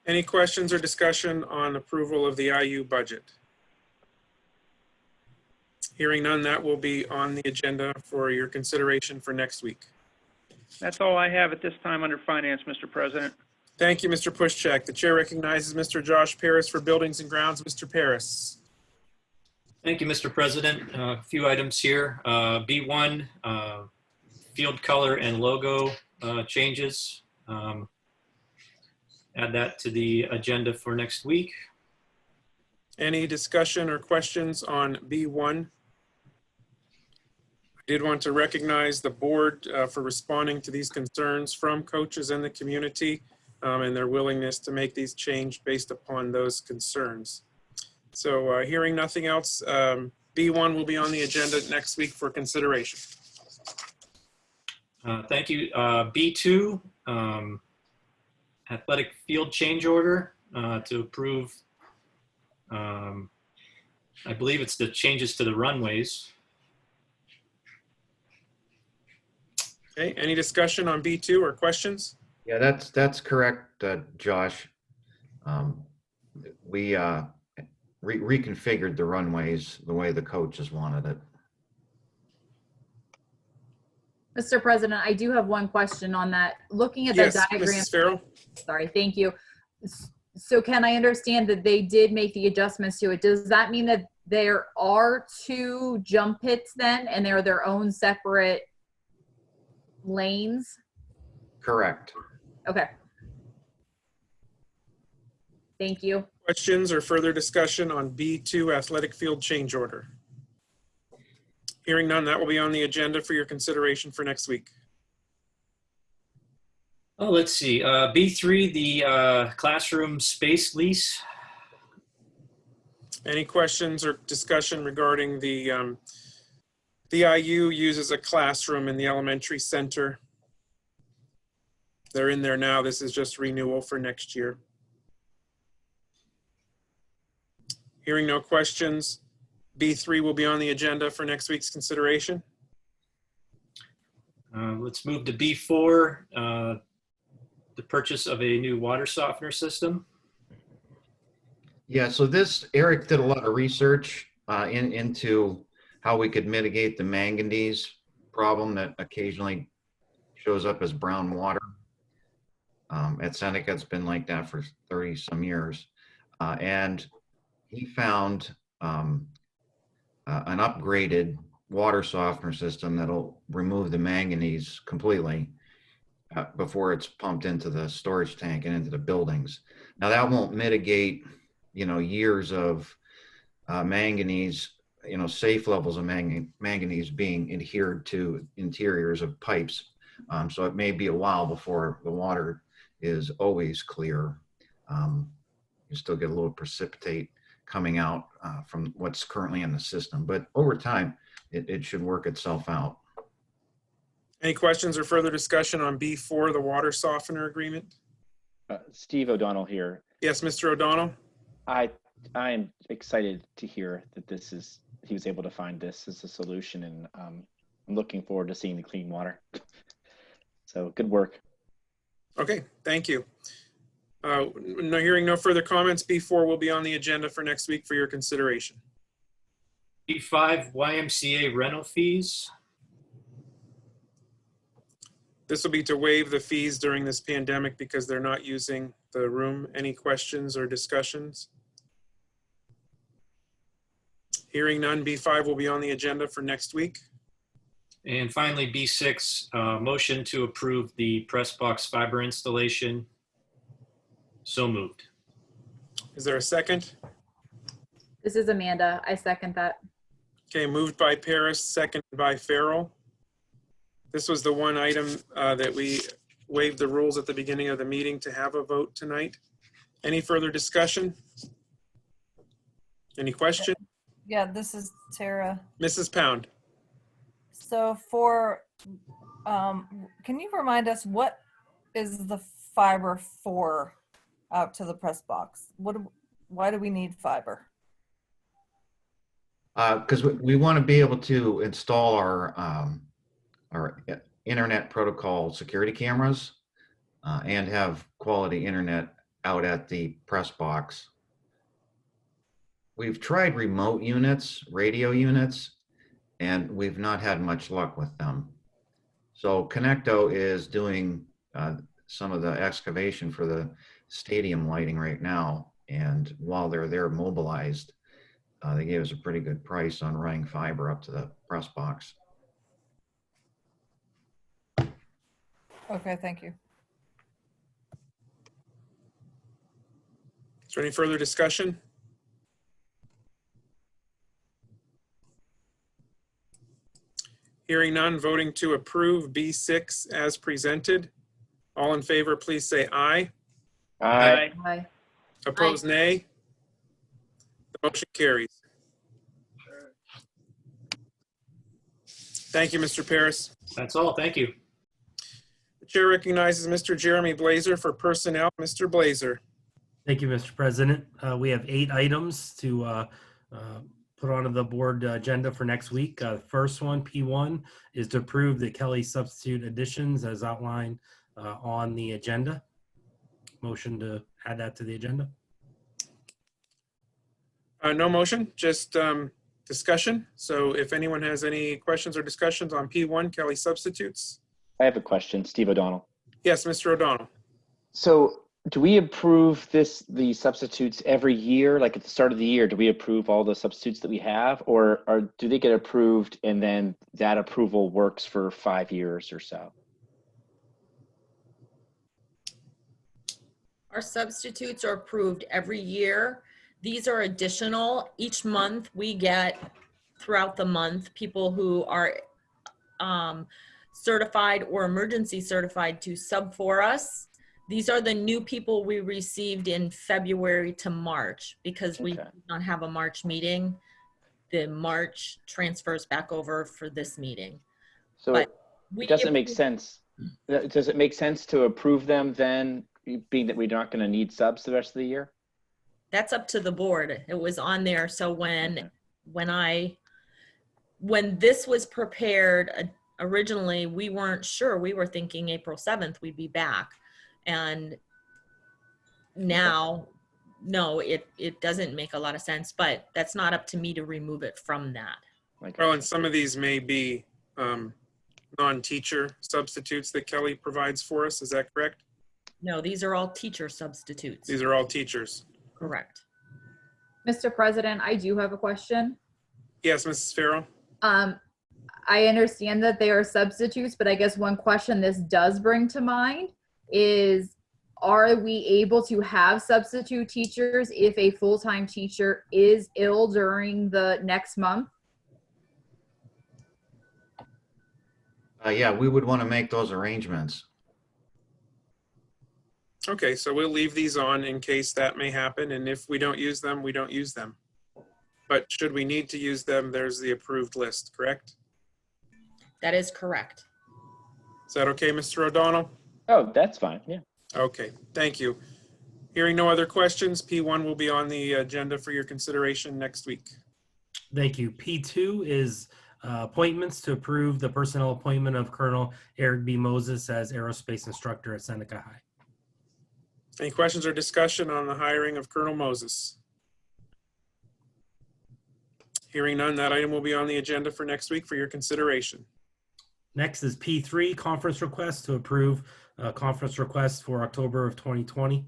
Any questions or discussion on approval of the IU budget? Hearing none, that will be on the agenda for your consideration for next week. That's all I have at this time under Finance, Mr. President. Thank you, Mr. Pushcheck. The chair recognizes Mr. Josh Paris for Buildings and Grounds. Mr. Paris. Thank you, Mr. President. A few items here. B1, field color and logo changes. Add that to the agenda for next week. Any discussion or questions on B1? I did want to recognize the board for responding to these concerns from coaches in the community and their willingness to make these changes based upon those concerns. So hearing nothing else, B1 will be on the agenda next week for consideration. Thank you. B2, athletic field change order to approve. I believe it's the changes to the runways. Okay, any discussion on B2 or questions? Yeah, that's correct, Josh. We reconfigured the runways the way the coaches wanted it. Mr. President, I do have one question on that. Looking at the diagram. Mrs. Farrell. Sorry, thank you. So can I understand that they did make the adjustments to it? Does that mean that there are 2 jump pits then, and they're their own separate lanes? Correct. Okay. Thank you. Questions or further discussion on B2 athletic field change order? Hearing none, that will be on the agenda for your consideration for next week. Oh, let's see. B3, the classroom space lease. Any questions or discussion regarding the IU uses a classroom in the elementary center? They're in there now. This is just renewal for next year. Hearing no questions, B3 will be on the agenda for next week's consideration. Let's move to B4, the purchase of a new water softener system. Yeah, so Eric did a lot of research into how we could mitigate the manganese problem that occasionally shows up as brown water. At Seneca, it's been like that for 30 some years. And he found an upgraded water softener system that'll remove the manganese completely before it's pumped into the storage tank and into the buildings. Now that won't mitigate, years of manganese, safe levels of manganese being adhered to interiors of pipes. So it may be a while before the water is always clear. You still get a little precipitate coming out from what's currently in the system, but over time, it should work itself out. Any questions or further discussion on B4, the water softener agreement? Steve O'Donnell here. Yes, Mr. O'Donnell? I am excited to hear that he was able to find this as a solution, and I'm looking forward to seeing the clean water. So good work. Okay, thank you. Hearing no further comments, B4 will be on the agenda for next week for your consideration. B5, YMCA rental fees. This will be to waive the fees during this pandemic because they're not using the room. Any questions or discussions? Hearing none, B5 will be on the agenda for next week. And finally, B6, motion to approve the Pressbox fiber installation. So moved. Is there a second? This is Amanda. I second that. Okay, moved by Paris, seconded by Farrell. This was the one item that we waived the rules at the beginning of the meeting to have a vote tonight. Any further discussion? Any question? Yeah, this is Tara. Mrs. Pound. So for, can you remind us what is the fiber for out to the press box? Why do we need fiber? Because we want to be able to install our internet protocol security cameras and have quality internet out at the press box. We've tried remote units, radio units, and we've not had much luck with them. So Connecto is doing some of the excavation for the stadium lighting right now. And while they're there mobilized, they gave us a pretty good price on running fiber up to the press box. Okay, thank you. Is there any further discussion? Hearing none, voting to approve B6 as presented. All in favor, please say aye. Aye. Aye. Opposed, nay. The motion carries. Thank you, Mr. Paris. That's all. Thank you. The chair recognizes Mr. Jeremy Blazer for personnel. Mr. Blazer. Thank you, Mr. President. We have 8 items to put on the board agenda for next week. First one, P1, is to approve the Kelly substitute additions as outlined on the agenda. Motion to add that to the agenda. No motion, just discussion. So if anyone has any questions or discussions on P1, Kelly substitutes. I have a question, Steve O'Donnell. Yes, Mr. O'Donnell. So do we approve the substitutes every year? Like at the start of the year, do we approve all the substitutes that we have, or do they get approved and then that approval works for 5 years or so? Our substitutes are approved every year. These are additional. Each month we get, throughout the month, people who are certified or emergency certified to sub for us. These are the new people we received in February to March because we did not have a March meeting. The March transfers back over for this meeting. So it doesn't make sense. Does it make sense to approve them then, being that we're not going to need subs the rest of the year? That's up to the board. It was on there. So when this was prepared originally, we weren't sure. We were thinking April 7th we'd be back. And now, no, it doesn't make a lot of sense, but that's not up to me to remove it from that. Well, and some of these may be non-teacher substitutes that Kelly provides for us. Is that correct? No, these are all teacher substitutes. These are all teachers. Correct. Mr. President, I do have a question. Yes, Mrs. Farrell. I understand that they are substitutes, but I guess one question this does bring to mind is, are we able to have substitute teachers if a full-time teacher is ill during the next month? Yeah, we would want to make those arrangements. Okay, so we'll leave these on in case that may happen, and if we don't use them, we don't use them. But should we need to use them, there's the approved list, correct? That is correct. Is that okay, Mr. O'Donnell? Oh, that's fine, yeah. Okay, thank you. Hearing no other questions, P1 will be on the agenda for your consideration next week. Thank you. P2 is appointments to approve the personnel appointment of Colonel Eric B. Moses as aerospace instructor at Seneca High. Any questions or discussion on the hiring of Colonel Moses? Hearing none, that item will be on the agenda for next week for your consideration. Next is P3, conference request to approve conference request for October of 2020.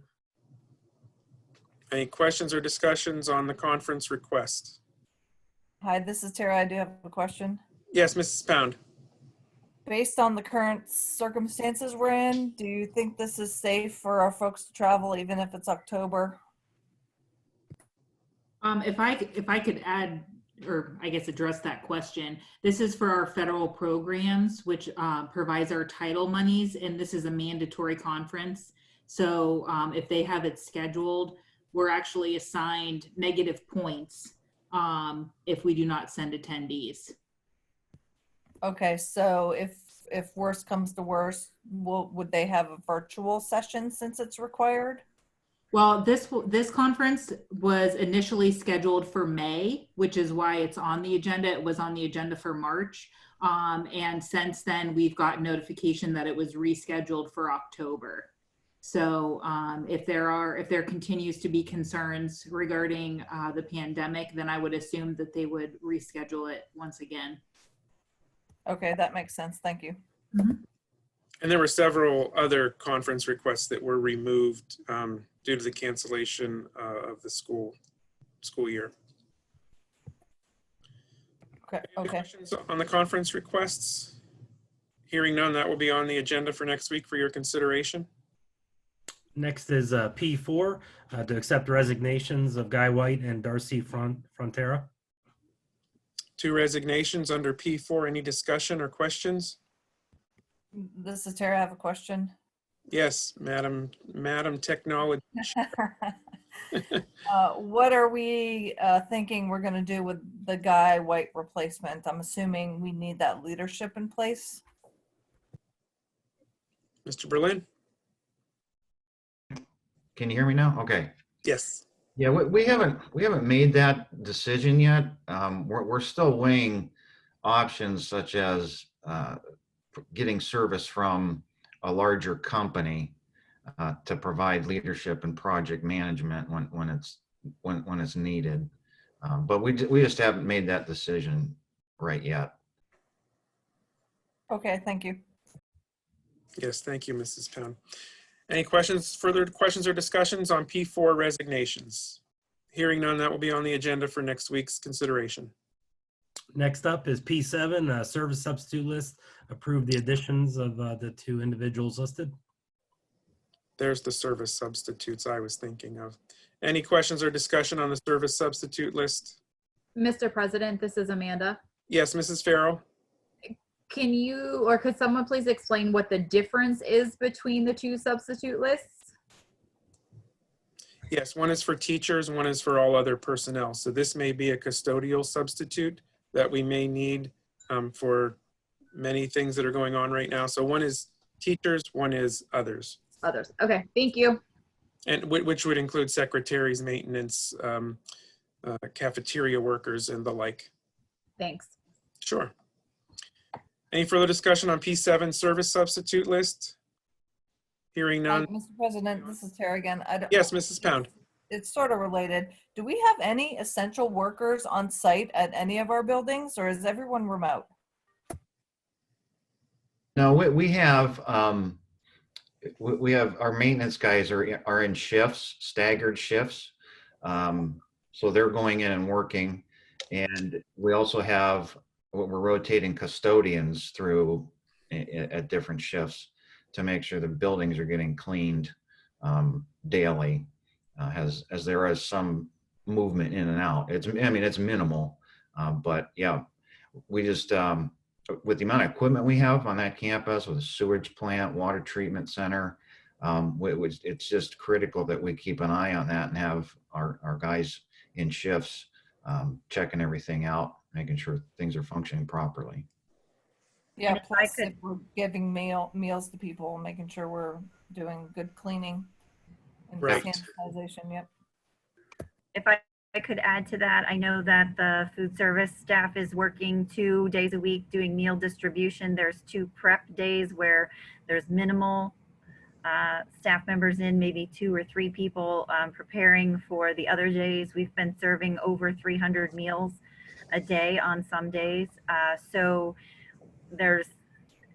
Any questions or discussions on the conference request? Hi, this is Tara. I do have a question. Yes, Mrs. Pound. Based on the current circumstances we're in, do you think this is safe for our folks to travel even if it's October? If I could add, or I guess address that question, this is for our federal programs, which provides our title monies, and this is a mandatory conference. So if they have it scheduled, we're actually assigned negative points if we do not send attendees. Okay, so if worse comes to worse, would they have a virtual session since it's required? Well, this conference was initially scheduled for May, which is why it's on the agenda. It was on the agenda for March. And since then, we've got notification that it was rescheduled for October. So if there continues to be concerns regarding the pandemic, then I would assume that they would reschedule it once again. Okay, that makes sense. Thank you. Mm-hmm. And there were several other conference requests that were removed due to the cancellation of the school year. Okay. Any Okay. questions on the conference requests? Hearing none, that will be on the agenda for next week for your consideration. Next is P4 to accept resignations of Guy White and Darcy Frontera. 2 resignations under P4. Any discussion or questions? This is Tara. I have a question. Yes, Madam Technology. What are we thinking we're going to do with the Guy White replacement? I'm assuming we need that leadership in place. Mr. Berlin? Can you hear me now? Okay. Yes. Yeah, we haven't made that decision yet. We're still weighing options such as getting service from a larger company to provide leadership and project management when it's needed. But we just haven't made that decision right yet. Okay, thank you. Yes, thank you, Mrs. Pound. Any questions, further questions or discussions on P4 resignations? Hearing none, that will be on the agenda for next week's consideration. Next up is P7, service substitute list. Approve the additions of the 2 individuals listed. There's the service substitutes I was thinking of. Any questions or discussion on the service substitute list? Mr. President, this is Amanda. Yes, Mrs. Farrell. Can you, or could someone please explain what the difference is between the 2 substitute lists? Yes, one is for teachers, one is for all other personnel. So this may be a custodial substitute that we may need for many things that are going on right now. So one is teachers, one is others. Others. Okay, thank you. And which would include secretaries, maintenance, cafeteria workers, and the like. Thanks. Sure. Any further discussion on P7 service substitute list? Hearing none. Mr. President, this is Tara again. Yes, Mrs. Pound. It's sort of related. Do we have any essential workers on site at any of our buildings, or is everyone remote? No, we have our maintenance guys are in shifts, staggered shifts. So they're going in and working. And we also have we're rotating custodians through at different shifts to make sure the buildings are getting cleaned daily, as there is some movement in and out. It's minimal, but yeah, we just with the amount of equipment we have on that campus, with a sewage plant, water treatment center, It's just critical that we keep an eye on that and have our guys in shifts checking everything out, making sure things are functioning properly. Yeah, And if I plus could- if we're giving meals to people, making sure we're doing good cleaning and Right. sanitization, yep. If I could add to that, I know that the food service staff is working 2 days a week doing meal distribution. There's 2 prep days where there's minimal staff members in, maybe 2 or 3 people preparing. For the other days, we've been serving over 300 meals a day on some days. So there's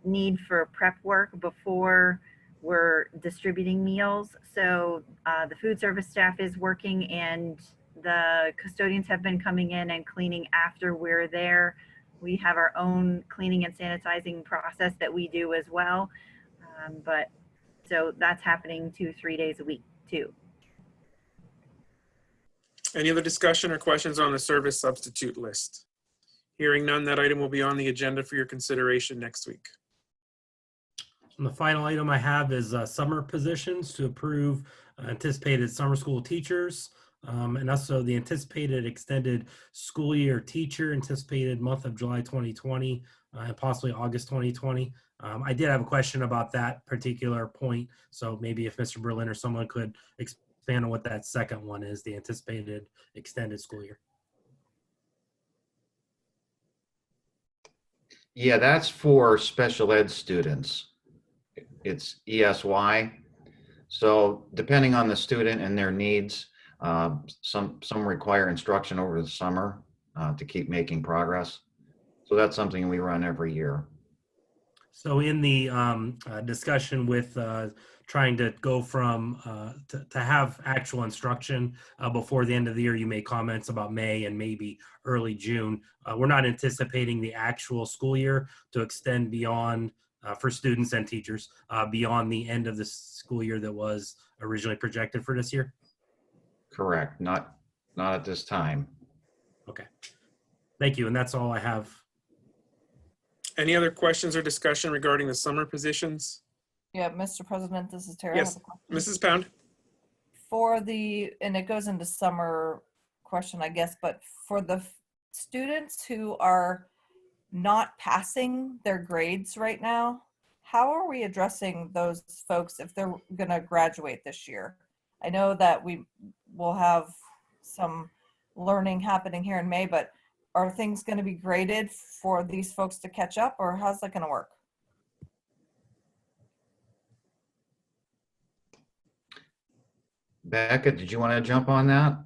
need for prep work before we're distributing meals. So the food service staff is working, and the custodians have been coming in and cleaning after we're there. We have our own cleaning and sanitizing process that we do as well. But so that's happening 2-3 days a week too. Any other discussion or questions on the service substitute list? Hearing none, that item will be on the agenda for your consideration next week. And the final item I have is summer positions to approve anticipated summer school teachers, and also the anticipated extended school year teacher, anticipated month of July 2020, and possibly August 2020. I did have a question about that particular point, so maybe if Mr. Berlin or someone could expand on what that second one is, the anticipated extended school year. Yeah, that's for special ed students. It's ESY. So depending on the student and their needs, some require instruction over the summer to keep making progress. So that's something we run every year. So in the discussion with trying to go from to have actual instruction before the end of the year, you made comments about May and maybe early June. We're not anticipating the actual school year to extend beyond for students and teachers beyond the end of the school year that was originally projected for this year. Correct. Not at this time. Okay. Thank you. And that's all I have. Any other questions or discussion regarding the summer positions? Yeah, Mr. President, this is Tara. Yes, Mrs. Pound. For the, and it goes into summer question, I guess, but for the students who are not passing their grades right now, how are we addressing those folks if they're going to graduate this year? I know that we will have some learning happening here in May, but are things going to be graded for these folks to catch up, or how's that going to work? Becca, did you want to jump on that?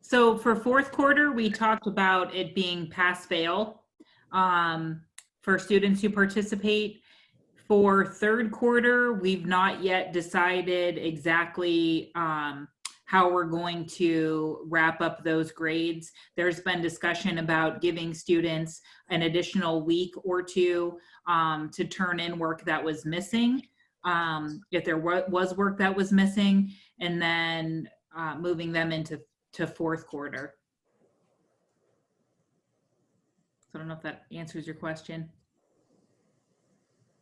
So for fourth quarter, we talked about it being pass-fail for students who participate. For third quarter, we've not yet decided exactly how we're going to wrap up those grades. There's been discussion about giving students an additional week or 2 to turn in work that was missing, if there was work that was missing, and then moving them into fourth quarter. So I don't know if that answers your question.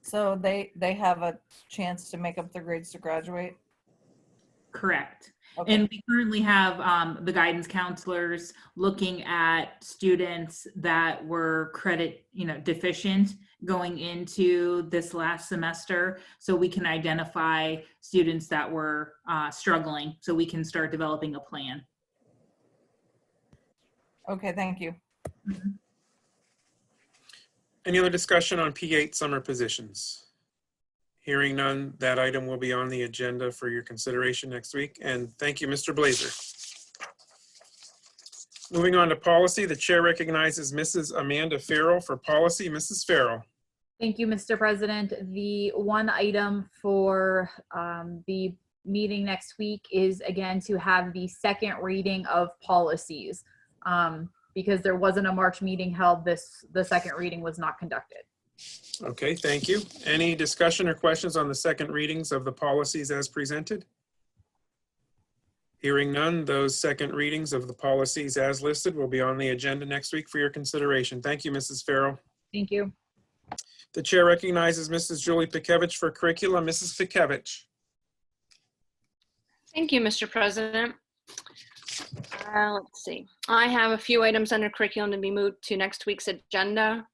So they have a chance to make up their grades to graduate? Correct. Okay. And we currently have the guidance counselors looking at students that were credit, deficient going into this last semester, so we can identify students that were struggling, so we can start developing a plan. Okay, thank you. Mm-hmm. Any other discussion on P8 summer positions? Hearing none, that item will be on the agenda for your consideration next week. And thank you, Mr. Blazer. Moving on to policy, the chair recognizes Mrs. Amanda Farrell for policy. Mrs. Farrell. Thank you, Mr. President. The one item for the meeting next week is again to have the second reading of policies. Because there wasn't a March meeting held, the second reading was not conducted. Okay, thank you. Any discussion or questions on the second readings of the policies as presented? Hearing none, those second readings of the policies as listed will be on the agenda next week for your consideration. Thank you, Mrs. Farrell. Thank you. The chair recognizes Mrs. Julie Pikevich for curriculum. Mrs. Pikevich. Thank you, Mr. President. Let's see. I have a few items under curriculum to be moved to next week's agenda.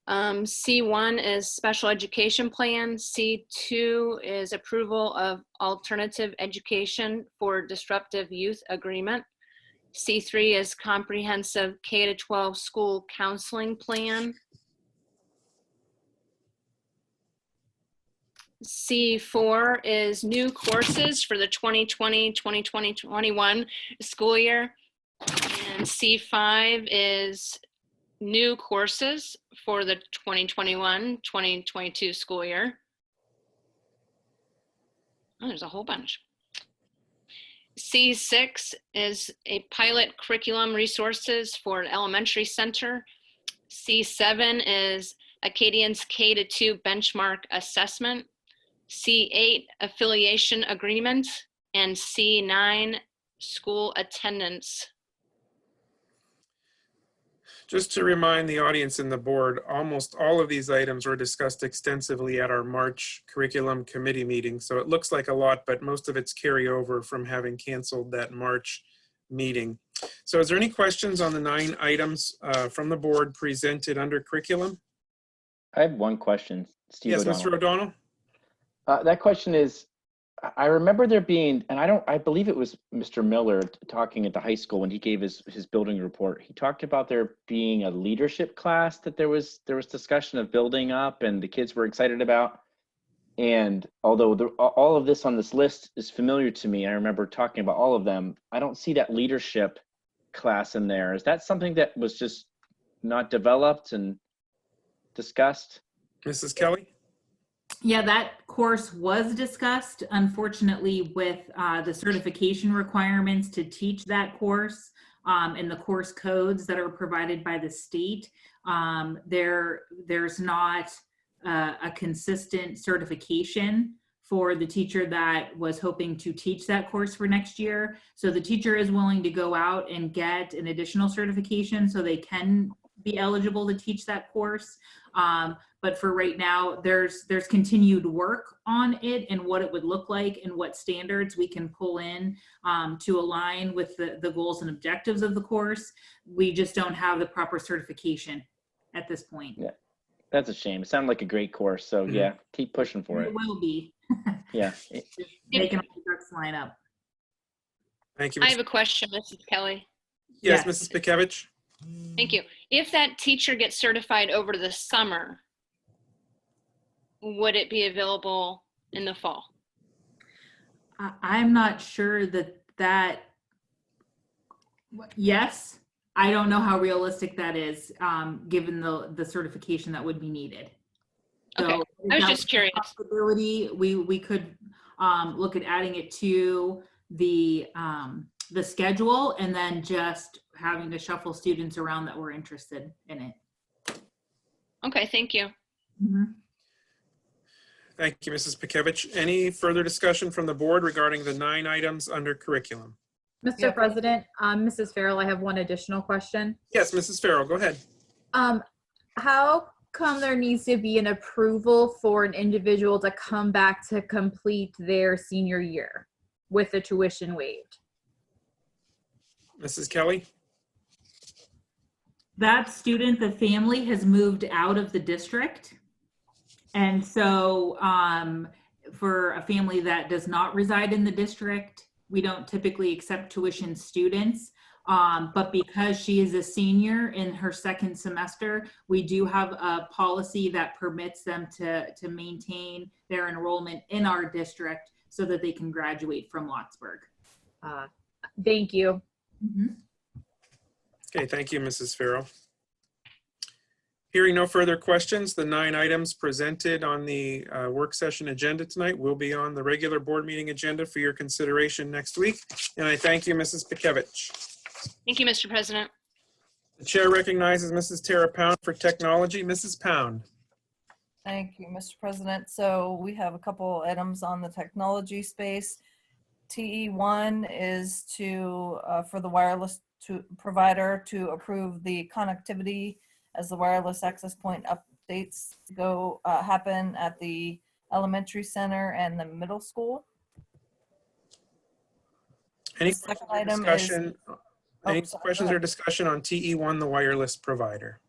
C1 is special education plan. C2 is approval of alternative education for disruptive youth agreement. C3 is comprehensive K-12 school counseling plan. C4 is new courses for the 2020-2021 school year. And C5 is new courses for the 2021-2022 school year. Oh, there's a whole bunch. C6 is a pilot curriculum resources for an elementary center. C7 is Acadians K-2 benchmark assessment. C8 affiliation agreement, and C9 school attendance. Just to remind the audience and the board, almost all of these items were discussed extensively at our March curriculum committee meeting. So it looks like a lot, but most of it's carryover from having canceled that March meeting. So is there any questions on the 9 items from the board presented under curriculum? I have one question, Steve. Yes, O'Donnell. Mr. O'Donnell? That question is, I remember there being, and I believe it was Mr. Miller talking at the high school when he gave his building report. He talked about there being a leadership class that there was discussion of building up and the kids were excited about. And although all of this on this list is familiar to me, I remember talking about all of them. I don't see that leadership class in there. Is that something that was just not developed and discussed? Mrs. Kelly? Yeah, that course was discussed. Unfortunately, with the certification requirements to teach that course and the course codes that are provided by the state, there's not a consistent certification for the teacher that was hoping to teach that course for next year. So the teacher is willing to go out and get an additional certification so they can be eligible to teach that course. But for right now, there's continued work on it and what it would look like and what standards we can pull in to align with the goals and objectives of the course. We just don't have the proper certification at this point. Yeah, that's a shame. It sounded like a great course. So yeah, keep pushing for it. It will be. Yeah. Making all the ducks line up. Thank you. I have a question, Mrs. Kelly. Yes, Mrs. Pikevich? Thank you. If that teacher gets certified over the summer, would it be available in the fall? I'm not sure that yes. I don't know how realistic that is, given the certification that would be needed. Okay, So I was just curious. Possibility, we could look at adding it to the schedule and then just having to shuffle students around that were interested in it. Okay, thank you. Mm-hmm. Thank you, Mrs. Pikevich. Any further discussion from the board regarding the 9 items under curriculum? Mr. President, Mrs. Farrell, I have one additional question. Yes, Mrs. Farrell, go ahead. How come there needs to be an approval for an individual to come back to complete their senior year with the tuition waived? Mrs. Kelly? That student, the family has moved out of the district. And so for a family that does not reside in the district, we don't typically accept tuition students. But because she is a senior in her 2nd semester, we do have a policy that permits them to maintain their enrollment in our district so that they can graduate from Lotsburg. Thank you. Mm-hmm. Okay, thank you, Mrs. Farrell. Hearing no further questions, the 9 items presented on the work session agenda tonight will be on the regular board meeting agenda for your consideration next week. And I thank you, Mrs. Pikevich. Thank you, Mr. President. The chair recognizes Mrs. Tara Pound for technology. Mrs. Pound. Thank you, Mr. President. So we have a couple items on the technology space. TE1 is for the wireless provider to approve the connectivity as the wireless access point updates go happen at the elementary center and the middle school. Any The second questions or item is- discussion? Oh, Any sorry, go questions or ahead. discussion on TE1, the wireless provider?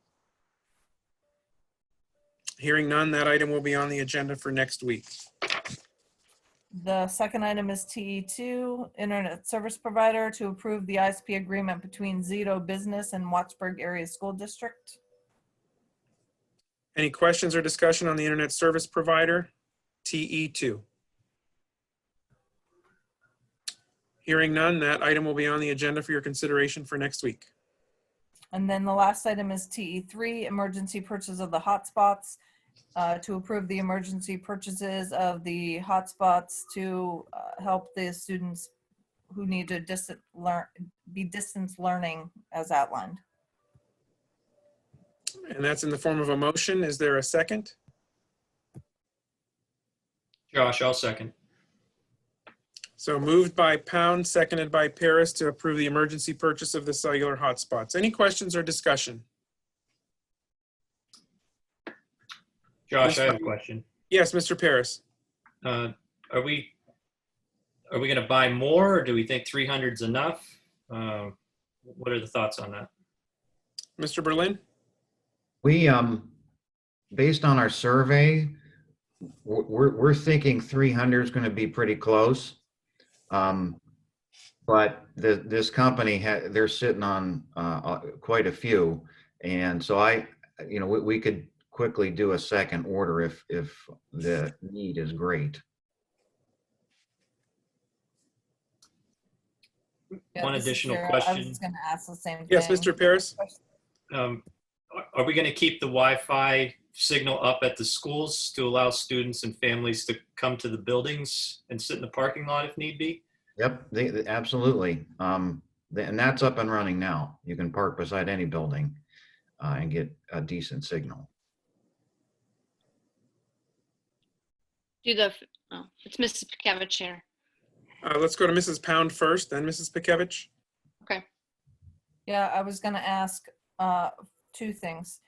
Hearing none, that item will be on the agenda for next week. The second item is TE2, Internet Service Provider, to approve the ISP agreement between Zito Business and Wattsburg Area School District. Any questions or discussion on the internet service provider? TE2. Hearing none, that item will be on the agenda for your consideration for next week. And then the last item is TE3, emergency purchase of the hotspots, to approve the emergency purchases of the hotspots to help the students who need to be distance learning as outlined. And that's in the form of a motion. Is there a second? Josh, I'll second. So moved by Pound, seconded by Paris to approve the emergency purchase of the cellular hotspots. Any questions or discussion? Josh, I have a question. Yes, Mr. Paris. Are we going to buy more, or do we think 300 is enough? What are the thoughts on that? Mr. Berlin? We, based on our survey, we're thinking 300 is going to be pretty close. But this company, they're sitting on quite a few. And so we could quickly do a second order if the need is great. Yeah, One this is additional Sarah. question. I was going to ask the same thing. Yes, Mr. Paris? Are we going to keep the Wi-Fi signal up at the schools to allow students and families to come to the buildings and sit in the parking lot if need be? Yep, absolutely. And that's up and running now. You can park beside any building and get a decent signal. It's Mrs. Pikevich here. Let's go to Mrs. Pound first, then Mrs. Pikevich. Okay. Yeah, I was going to ask two things.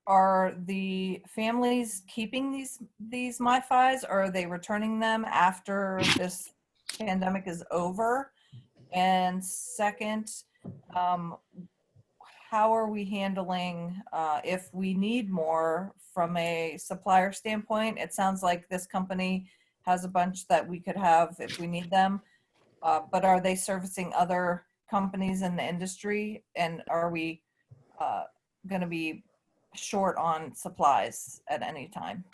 Are the families keeping these MiFis, or are they returning them after this pandemic is over? And second, how are we handling if we need more from a supplier standpoint? It sounds like this company has a bunch that we could have if we need them, but are they servicing other companies in the industry, and are we going to be short on supplies at any time?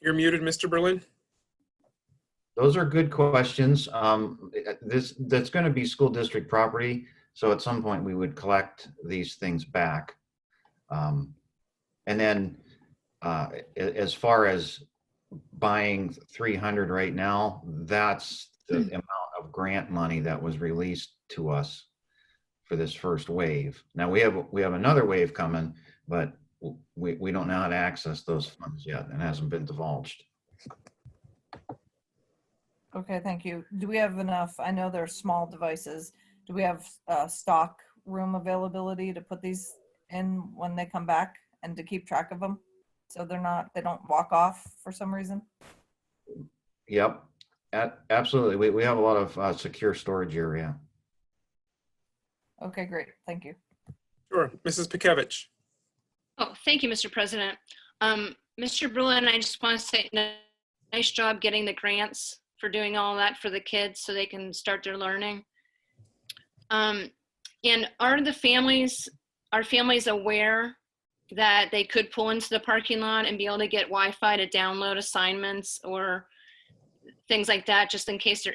You're muted, Mr. Berlin. Those are good questions. That's going to be school district property. So at some point we would collect these things back. And then as far as buying 300 right now, that's the amount of grant money that was released to us for this first wave. Now we have another wave coming, but we don't know how to access those funds yet, and hasn't been divulged. Okay, thank you. Do we have enough? I know they're small devices. Do we have stock room availability to put these in when they come back and to keep track of them so they don't walk off for some reason? Yep, absolutely. We have a lot of secure storage area. Okay, great. Thank you. Sure. Mrs. Pikevich. Oh, thank you, Mr. President. Mr. Berlin, I just want to say nice job getting the grants for doing all that for the kids so they can start their learning. And are families aware that they could pull into the parking lot and be able to get Wi-Fi to download assignments or things like that, just in case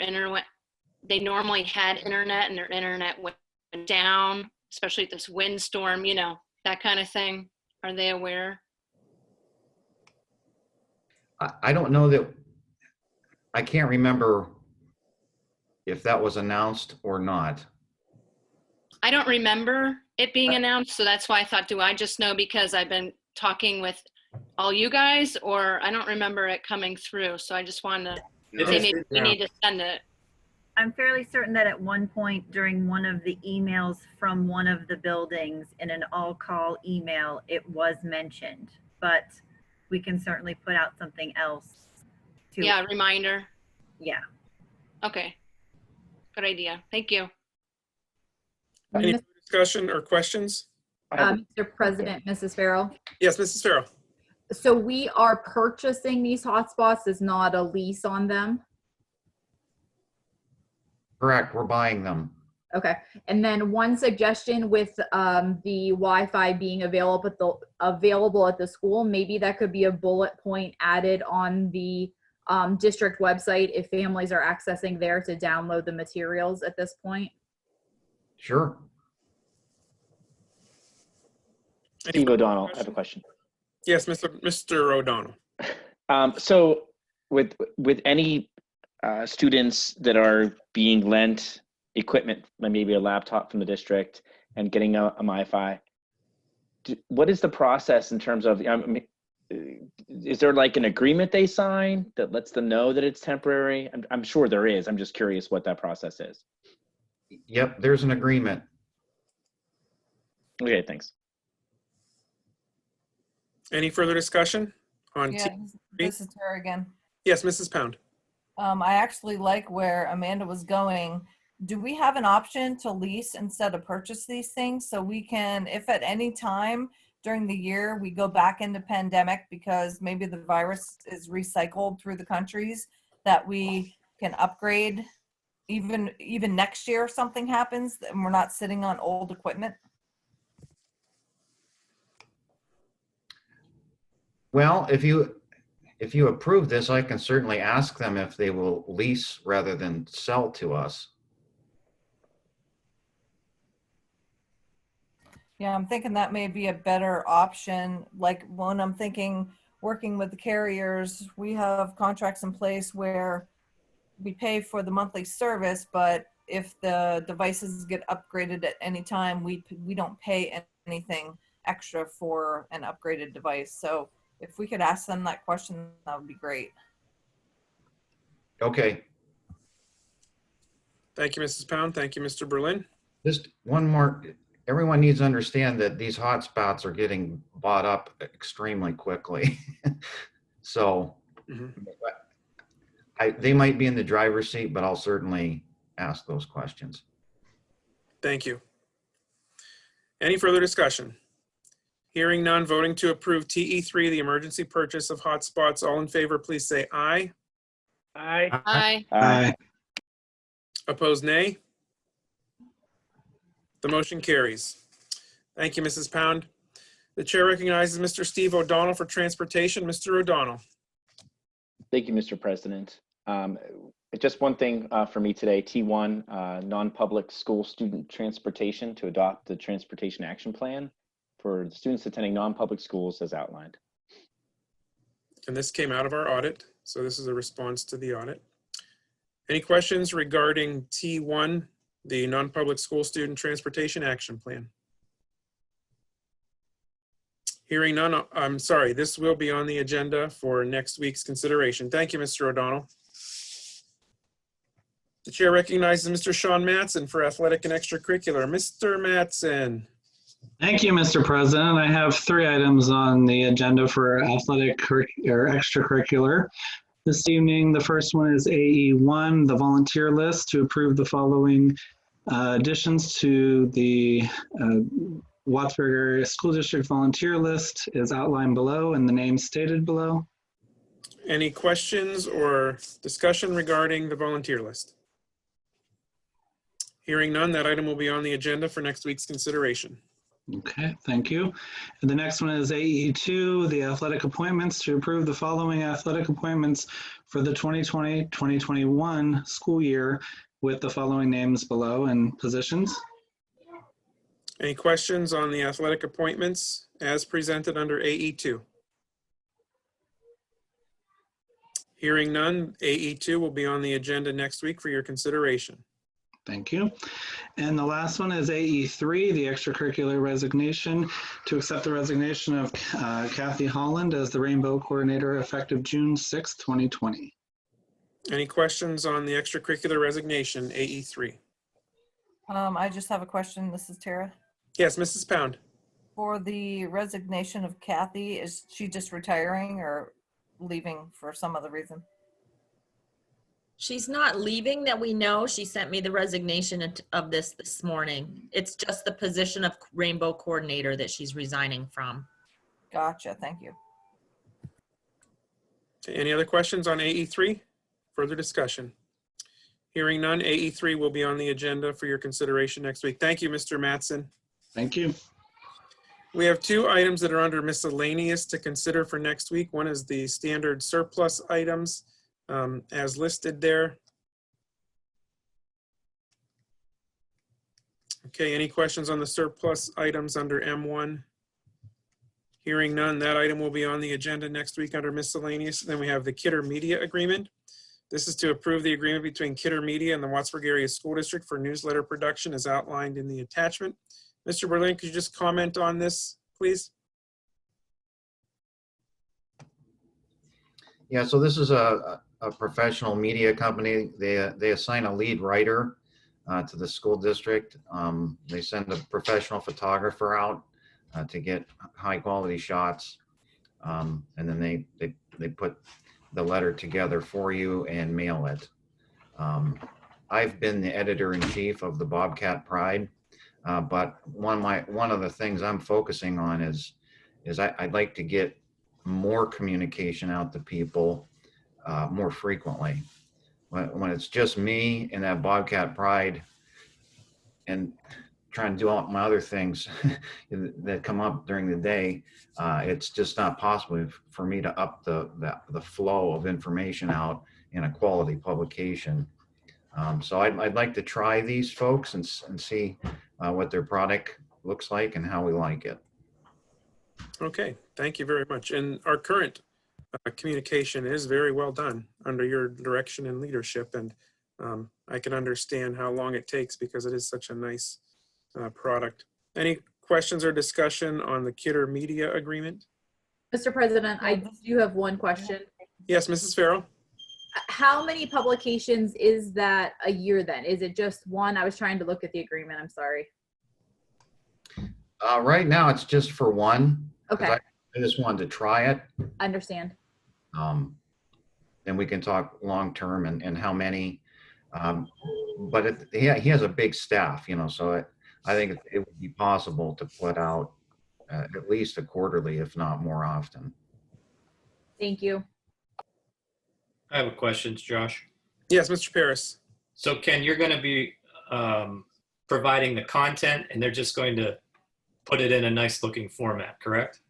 they normally had internet and their internet went down, especially this windstorm, that kind of thing? Are they aware? I don't know that, I can't remember if that was announced or not. I don't remember it being announced, so that's why I thought, do I just know because I've been talking with all you guys, or I don't remember it coming through, so I just wanted to say maybe we need to send it. I'm fairly certain that at one point during one of the emails from one of the buildings in an all-call email, it was mentioned, but we can certainly put out something else to, Yeah, reminder. yeah. Okay. Good idea. Thank you. Any discussion or questions? Mr. President, Mrs. Farrell. Yes, Mrs. Farrell. So we are purchasing these hotspots. There's not a lease on them. Correct, we're buying them. Okay. And then one suggestion with the Wi-Fi being available at the school, maybe that could be a bullet point added on the district website if families are accessing there to download the materials at this point. Sure. Steve O'Donnell, I have a question. Yes, Mr. O'Donnell. So with any students that are being lent equipment, maybe a laptop from the district and getting a MiFi, what is the process in terms of, is there like an agreement they sign that lets them know that it's temporary? I'm sure there is. I'm just curious what that process is. Yep, there's an agreement. Okay, thanks. Any further discussion on? Yeah, this is Tara again. Yes, Mrs. Pound. I actually like where Amanda was going. Do we have an option to lease instead of purchase these things? So we can, if at any time during the year we go back into pandemic because maybe the virus is recycled through the countries, that we can upgrade even next year if something happens and we're not sitting on old equipment? Well, if you approve this, I can certainly ask them if they will lease rather than sell to us. Yeah, I'm thinking that may be a better option. Like when I'm thinking working with the carriers, we have contracts in place where we pay for the monthly service, but if the devices get upgraded at any time, we don't pay anything extra for an upgraded device. So if we could ask them that question, that would be great. Okay. Thank you, Mrs. Pound. Thank you, Mr. Berlin. Just one more. Everyone needs to understand that these hotspots are getting bought up extremely quickly. So they might be in the driver's seat, but I'll certainly ask those questions. Thank you. Any further discussion? Hearing none, voting to approve TE3, the emergency purchase of hotspots. All in favor, please say aye. Aye. Aye. Aye. Opposed, nay. The motion carries. Thank you, Mrs. Pound. The chair recognizes Mr. Steve O'Donnell for transportation. Mr. O'Donnell. Thank you, Mr. President. Just one thing for me today, T1, non-public school student transportation to adopt the transportation action plan for the students attending non-public schools as outlined. And this came out of our audit, so this is a response to the audit. Any questions regarding T1, the non-public school student transportation action plan? Hearing none, I'm sorry, this will be on the agenda for next week's consideration. Thank you, Mr. O'Donnell. The chair recognizes Mr. Sean Matson for athletic and extracurricular. Mr. Matson. Thank you, Mr. President. I have 3 items on the agenda for athletic or extracurricular. This evening, the first one is AE1, the volunteer list, to approve the following additions to the Wattsburg Area School District volunteer list is outlined below and the names stated below. Any questions or discussion regarding the volunteer list? Hearing none, that item will be on the agenda for next week's consideration. Okay, thank you. And the next one is AE2, the athletic appointments, to approve the following athletic appointments for the 2020-2021 school year with the following names below and positions. Any questions on the athletic appointments as presented under AE2? Hearing none, AE2 will be on the agenda next week for your consideration. Thank you. And the last one is AE3, the extracurricular resignation, to accept the resignation of Kathy Holland as the Rainbow Coordinator effective June 6, 2020. Any questions on the extracurricular resignation, AE3? I just have a question. This is Tara. Yes, Mrs. Pound. For the resignation of Kathy, is she just retiring or leaving for some other reason? She's not leaving that we know. She sent me the resignation of this morning. It's just the position of Rainbow Coordinator that she's resigning from. Gotcha. Thank you. Any other questions on AE3? Further discussion? Hearing none, AE3 will be on the agenda for your consideration next week. Thank you, Mr. Mattson. Thank you. We have 2 items that are under miscellaneous to consider for next week. One is the standard surplus items as listed there. Okay, any questions on the surplus items under M1? Hearing none, that item will be on the agenda next week under miscellaneous. Then we have the Kidder Media Agreement. This is to approve the agreement between Kidder Media and the Wattsburg Area School District for newsletter production as outlined in the attachment. Mr. Berlin, could you just comment on this, please? Yeah, so this is a professional media company. They assign a lead writer to the school district. They send a professional photographer out to get high quality shots. And then they put the letter together for you and mail it. I've been the editor-in-chief of the Bobcat Pride, but one of the things I'm focusing on is I'd like to get more communication out to people more frequently. When it's just me and that Bobcat Pride and trying to do all my other things that come up during the day, it's just not possible for me to up the flow of information out in a quality publication. So I'd like to try these folks and see what their product looks like and how we like it. Okay, thank you very much. And our current communication is very well done under your direction and leadership. And I can understand how long it takes because it is such a nice product. Any questions or discussion on the Kidder Media Agreement? Mr. President, I do have one question. Yes, Mrs. Farrell. How many publications is that a year then? Is it just one? I was trying to look at the agreement. I'm sorry. Right now, it's just for one. Okay. I just wanted to try it. Understand. Then we can talk long-term and how many. But he has a big staff, so I think it would be possible to put out at least a quarterly, if not more often. Thank you. I have a question, Josh. Yes, Mr. Paris. So Ken, you're going to be providing the content and they're just going to put it in a nice looking format, correct?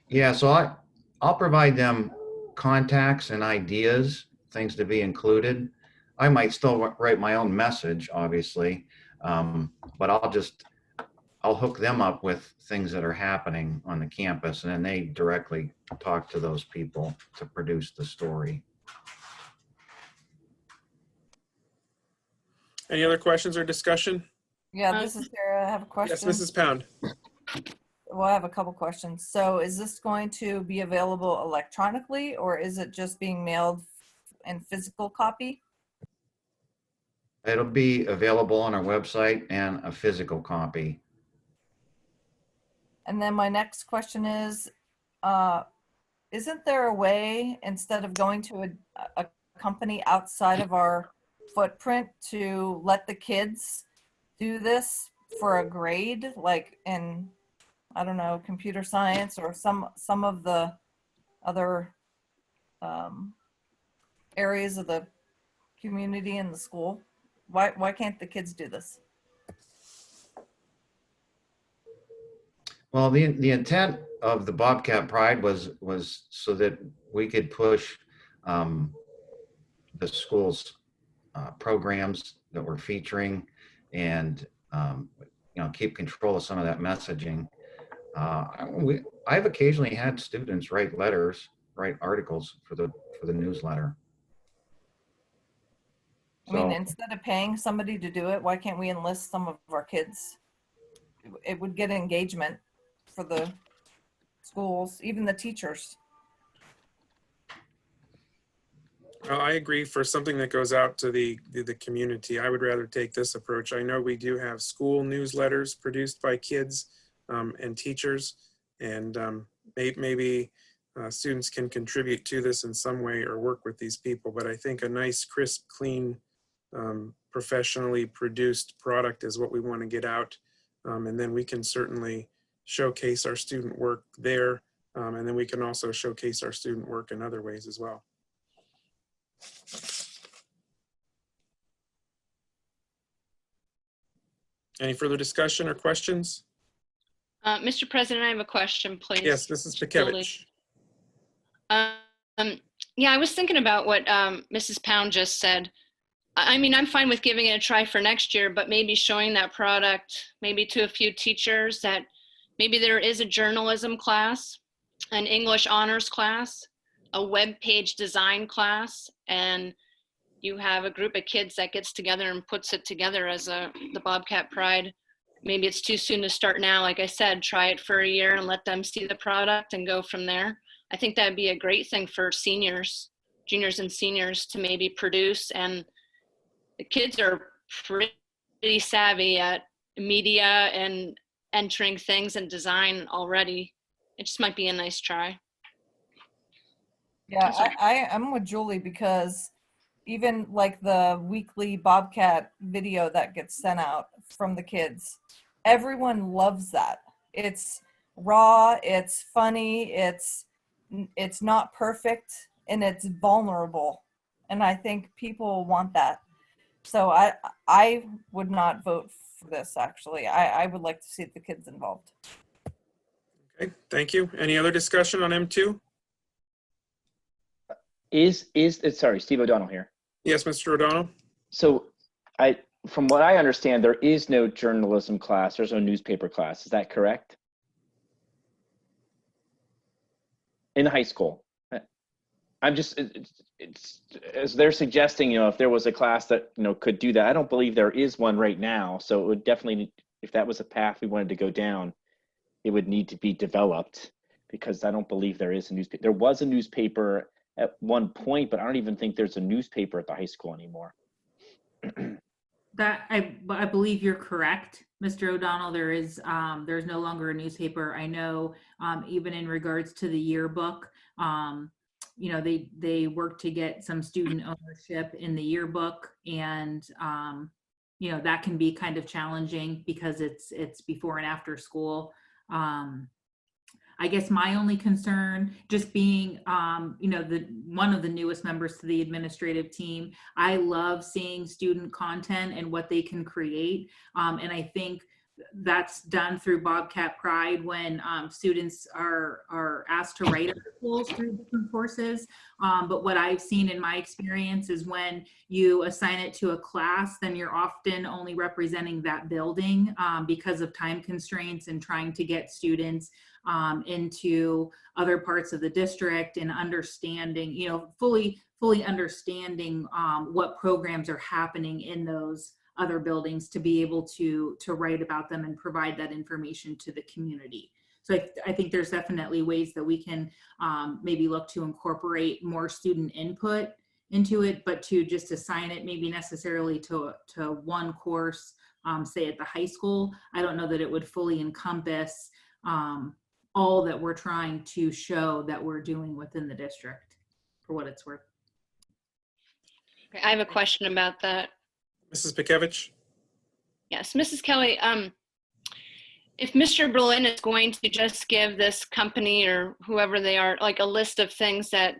Yeah, so I'll provide them contacts and ideas, things to be included. I might still write my own message, obviously, but I'll hook them up with things that are happening on the campus, and then they directly talk to those people to produce the story. Any other questions or discussion? Yeah, this is Sarah. I have a question. Yes, Mrs. Pound. Well, I have a couple questions. So is this going to be available electronically or is it just being mailed in physical copy? It'll be available on our website and a physical copy. And then my next question is, isn't there a way, instead of going to a company outside of our footprint, to let the kids do this for a grade, like in, I don't know, computer science or some of the other areas of the community and the school? Why can't the kids do this? Well, the intent of the Bobcat Pride was so that we could push the school's programs that we're featuring and keep control of some of that messaging. I've occasionally had students write articles for the newsletter. I mean, instead of paying somebody to do it, why can't we enlist some of our kids? It would get engagement for the schools, even the teachers. Well, I agree. For something that goes out to the community, I would rather take this approach. I know we do have school newsletters produced by kids and teachers, and maybe students can contribute to this in some way or work with these people. But I think a nice, crisp, clean, professionally produced product is what we want to get out. And then we can certainly showcase our student work there. And then we can also showcase our student work in other ways as well. Any further discussion or questions? Mr. President, I have a question, please. Yes, Mrs. Pikevich. Yeah, I was thinking about what Mrs. Pound just said. I mean, I'm fine with giving it a try for next year, but maybe showing that product maybe to a few teachers that maybe there is a journalism class, an English honors class, a web page design class, and you have a group of kids that gets together and puts it together as the Bobcat Pride. Maybe it's too soon to start now. Like I said, try it for a year and let them see the product and go from there. I think that'd be a great thing for seniors, juniors and seniors to maybe produce. And the kids are pretty savvy at media and entering things and design already. It just might be a nice try. Yeah, I'm with Julie, because even like the weekly Bobcat video that gets sent out from the kids, everyone loves that. It's raw, it's funny, it's not perfect, and it's vulnerable. And I think people want that. So I would not vote for this, actually. I would like to see the kids involved. Okay, thank you. Any other discussion on M2? Sorry, Steve O'Donnell here. Yes, Mr. O'Donnell. So from what I understand, there is no journalism class. There's no newspaper class. Is that correct? In high school. I'm just, it's as they're suggesting, if there was a class that, could do that. I don't believe there is one right now. So it would definitely, if that was a path we wanted to go down, it would need to be developed, because I don't believe there is a newspaper. There was a newspaper at one point, but I don't even think there's a newspaper at the high school anymore. That I believe you're correct, Mr. O'Donnell. There's no longer a newspaper. I know even in regards to the yearbook, they work to get some student ownership in the yearbook, and that can be kind of challenging because it's before and after school. I guess my only concern, just being, one of the newest members to the administrative team, I love seeing student content and what they can create. And I think that's done through Bobcat Pride when students are asked to write articles through different courses. But what I've seen in my experience is when you assign it to a class, then you're often only representing that building because of time constraints and trying to get students into other parts of the district and understanding, fully understanding what programs are happening in those other buildings to be able to write about them and provide that information to the community. So I think there's definitely ways that we can maybe look to incorporate more student input into it, but to just assign it maybe necessarily to one course, say at the high school. I don't know that it would fully encompass all that we're trying to show that we're doing within the district, for what it's worth. Okay, I have a question about that. Mrs. Pikevich. Yes, Mrs. Kelly, if Mr. Berlin is going to just give this company or whoever they are, like a list of things that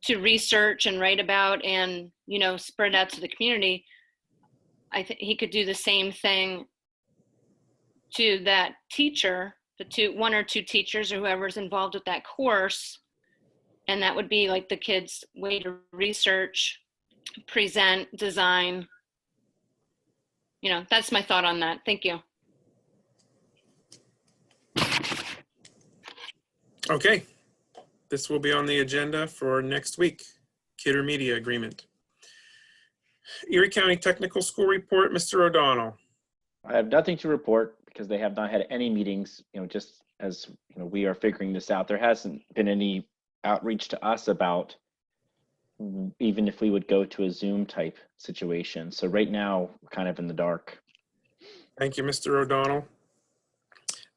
to research and write about and, spread out to the community, I think he could do the same thing to that teacher, one or two teachers or whoever's involved with that course. And that would be like the kids' way to research, present, design. That's my thought on that. Thank you. Okay. This will be on the agenda for next week. Kidder Media Agreement. Erie County Technical School Report, Mr. O'Donnell. I have nothing to report because they have not had any meetings, just as we are figuring this out. There hasn't been any outreach to us about even if we would go to a Zoom type situation. So right now, we're kind of in the dark. Thank you, Mr. O'Donnell.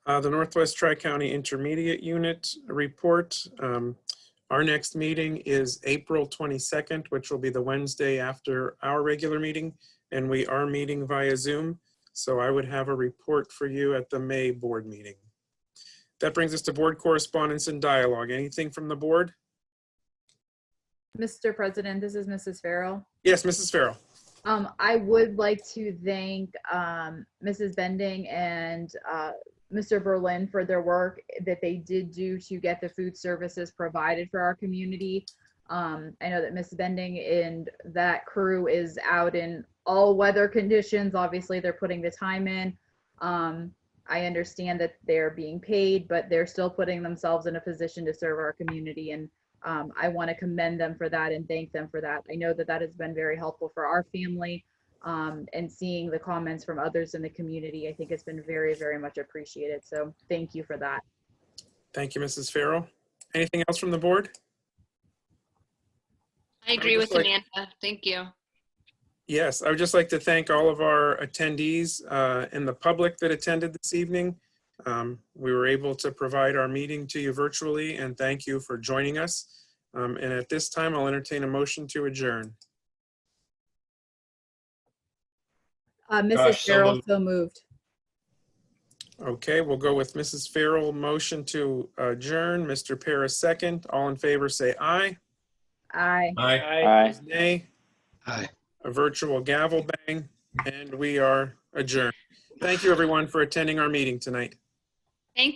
The Northwest Tri-County Intermediate Unit report. Our next meeting is April 22nd, which will be the Wednesday after our regular meeting, and we are meeting via Zoom. So I would have a report for you at the May board meeting. That brings us to board correspondence and dialogue. Anything from the board? Mr. President, this is Mrs. Farrell. Yes, Mrs. Farrell. I would like to thank Mrs. Bending and Mr. Berlin for their work that they did do to get the food services provided for our community. I know that Ms. Bending and that crew is out in all weather conditions. Obviously, they're putting the time in. I understand that they're being paid, but they're still putting themselves in a position to serve our community. And I want to commend them for that and thank them for that. I know that that has been very helpful for our family, and seeing the comments from others in the community. I think it's been very, very much appreciated. So thank you for that. Thank you, Mrs. Farrell. Anything else from the board? I agree with like- Amanda. Thank you. Yes, I would just like to thank all of our attendees and the public that attended this evening. We were able to provide our meeting to you virtually, and thank you for joining us. And at this time, I'll entertain a motion to adjourn. Mrs. So Farrell, moved. so moved. Okay, we'll go with Mrs. Farrell, motion to adjourn. Mr. Paris, second. All in favor, say aye. Aye. Aye. Aye. Nay. Aye. A virtual gavel bang, and we are adjourned. Thank you, everyone, for attending our meeting tonight.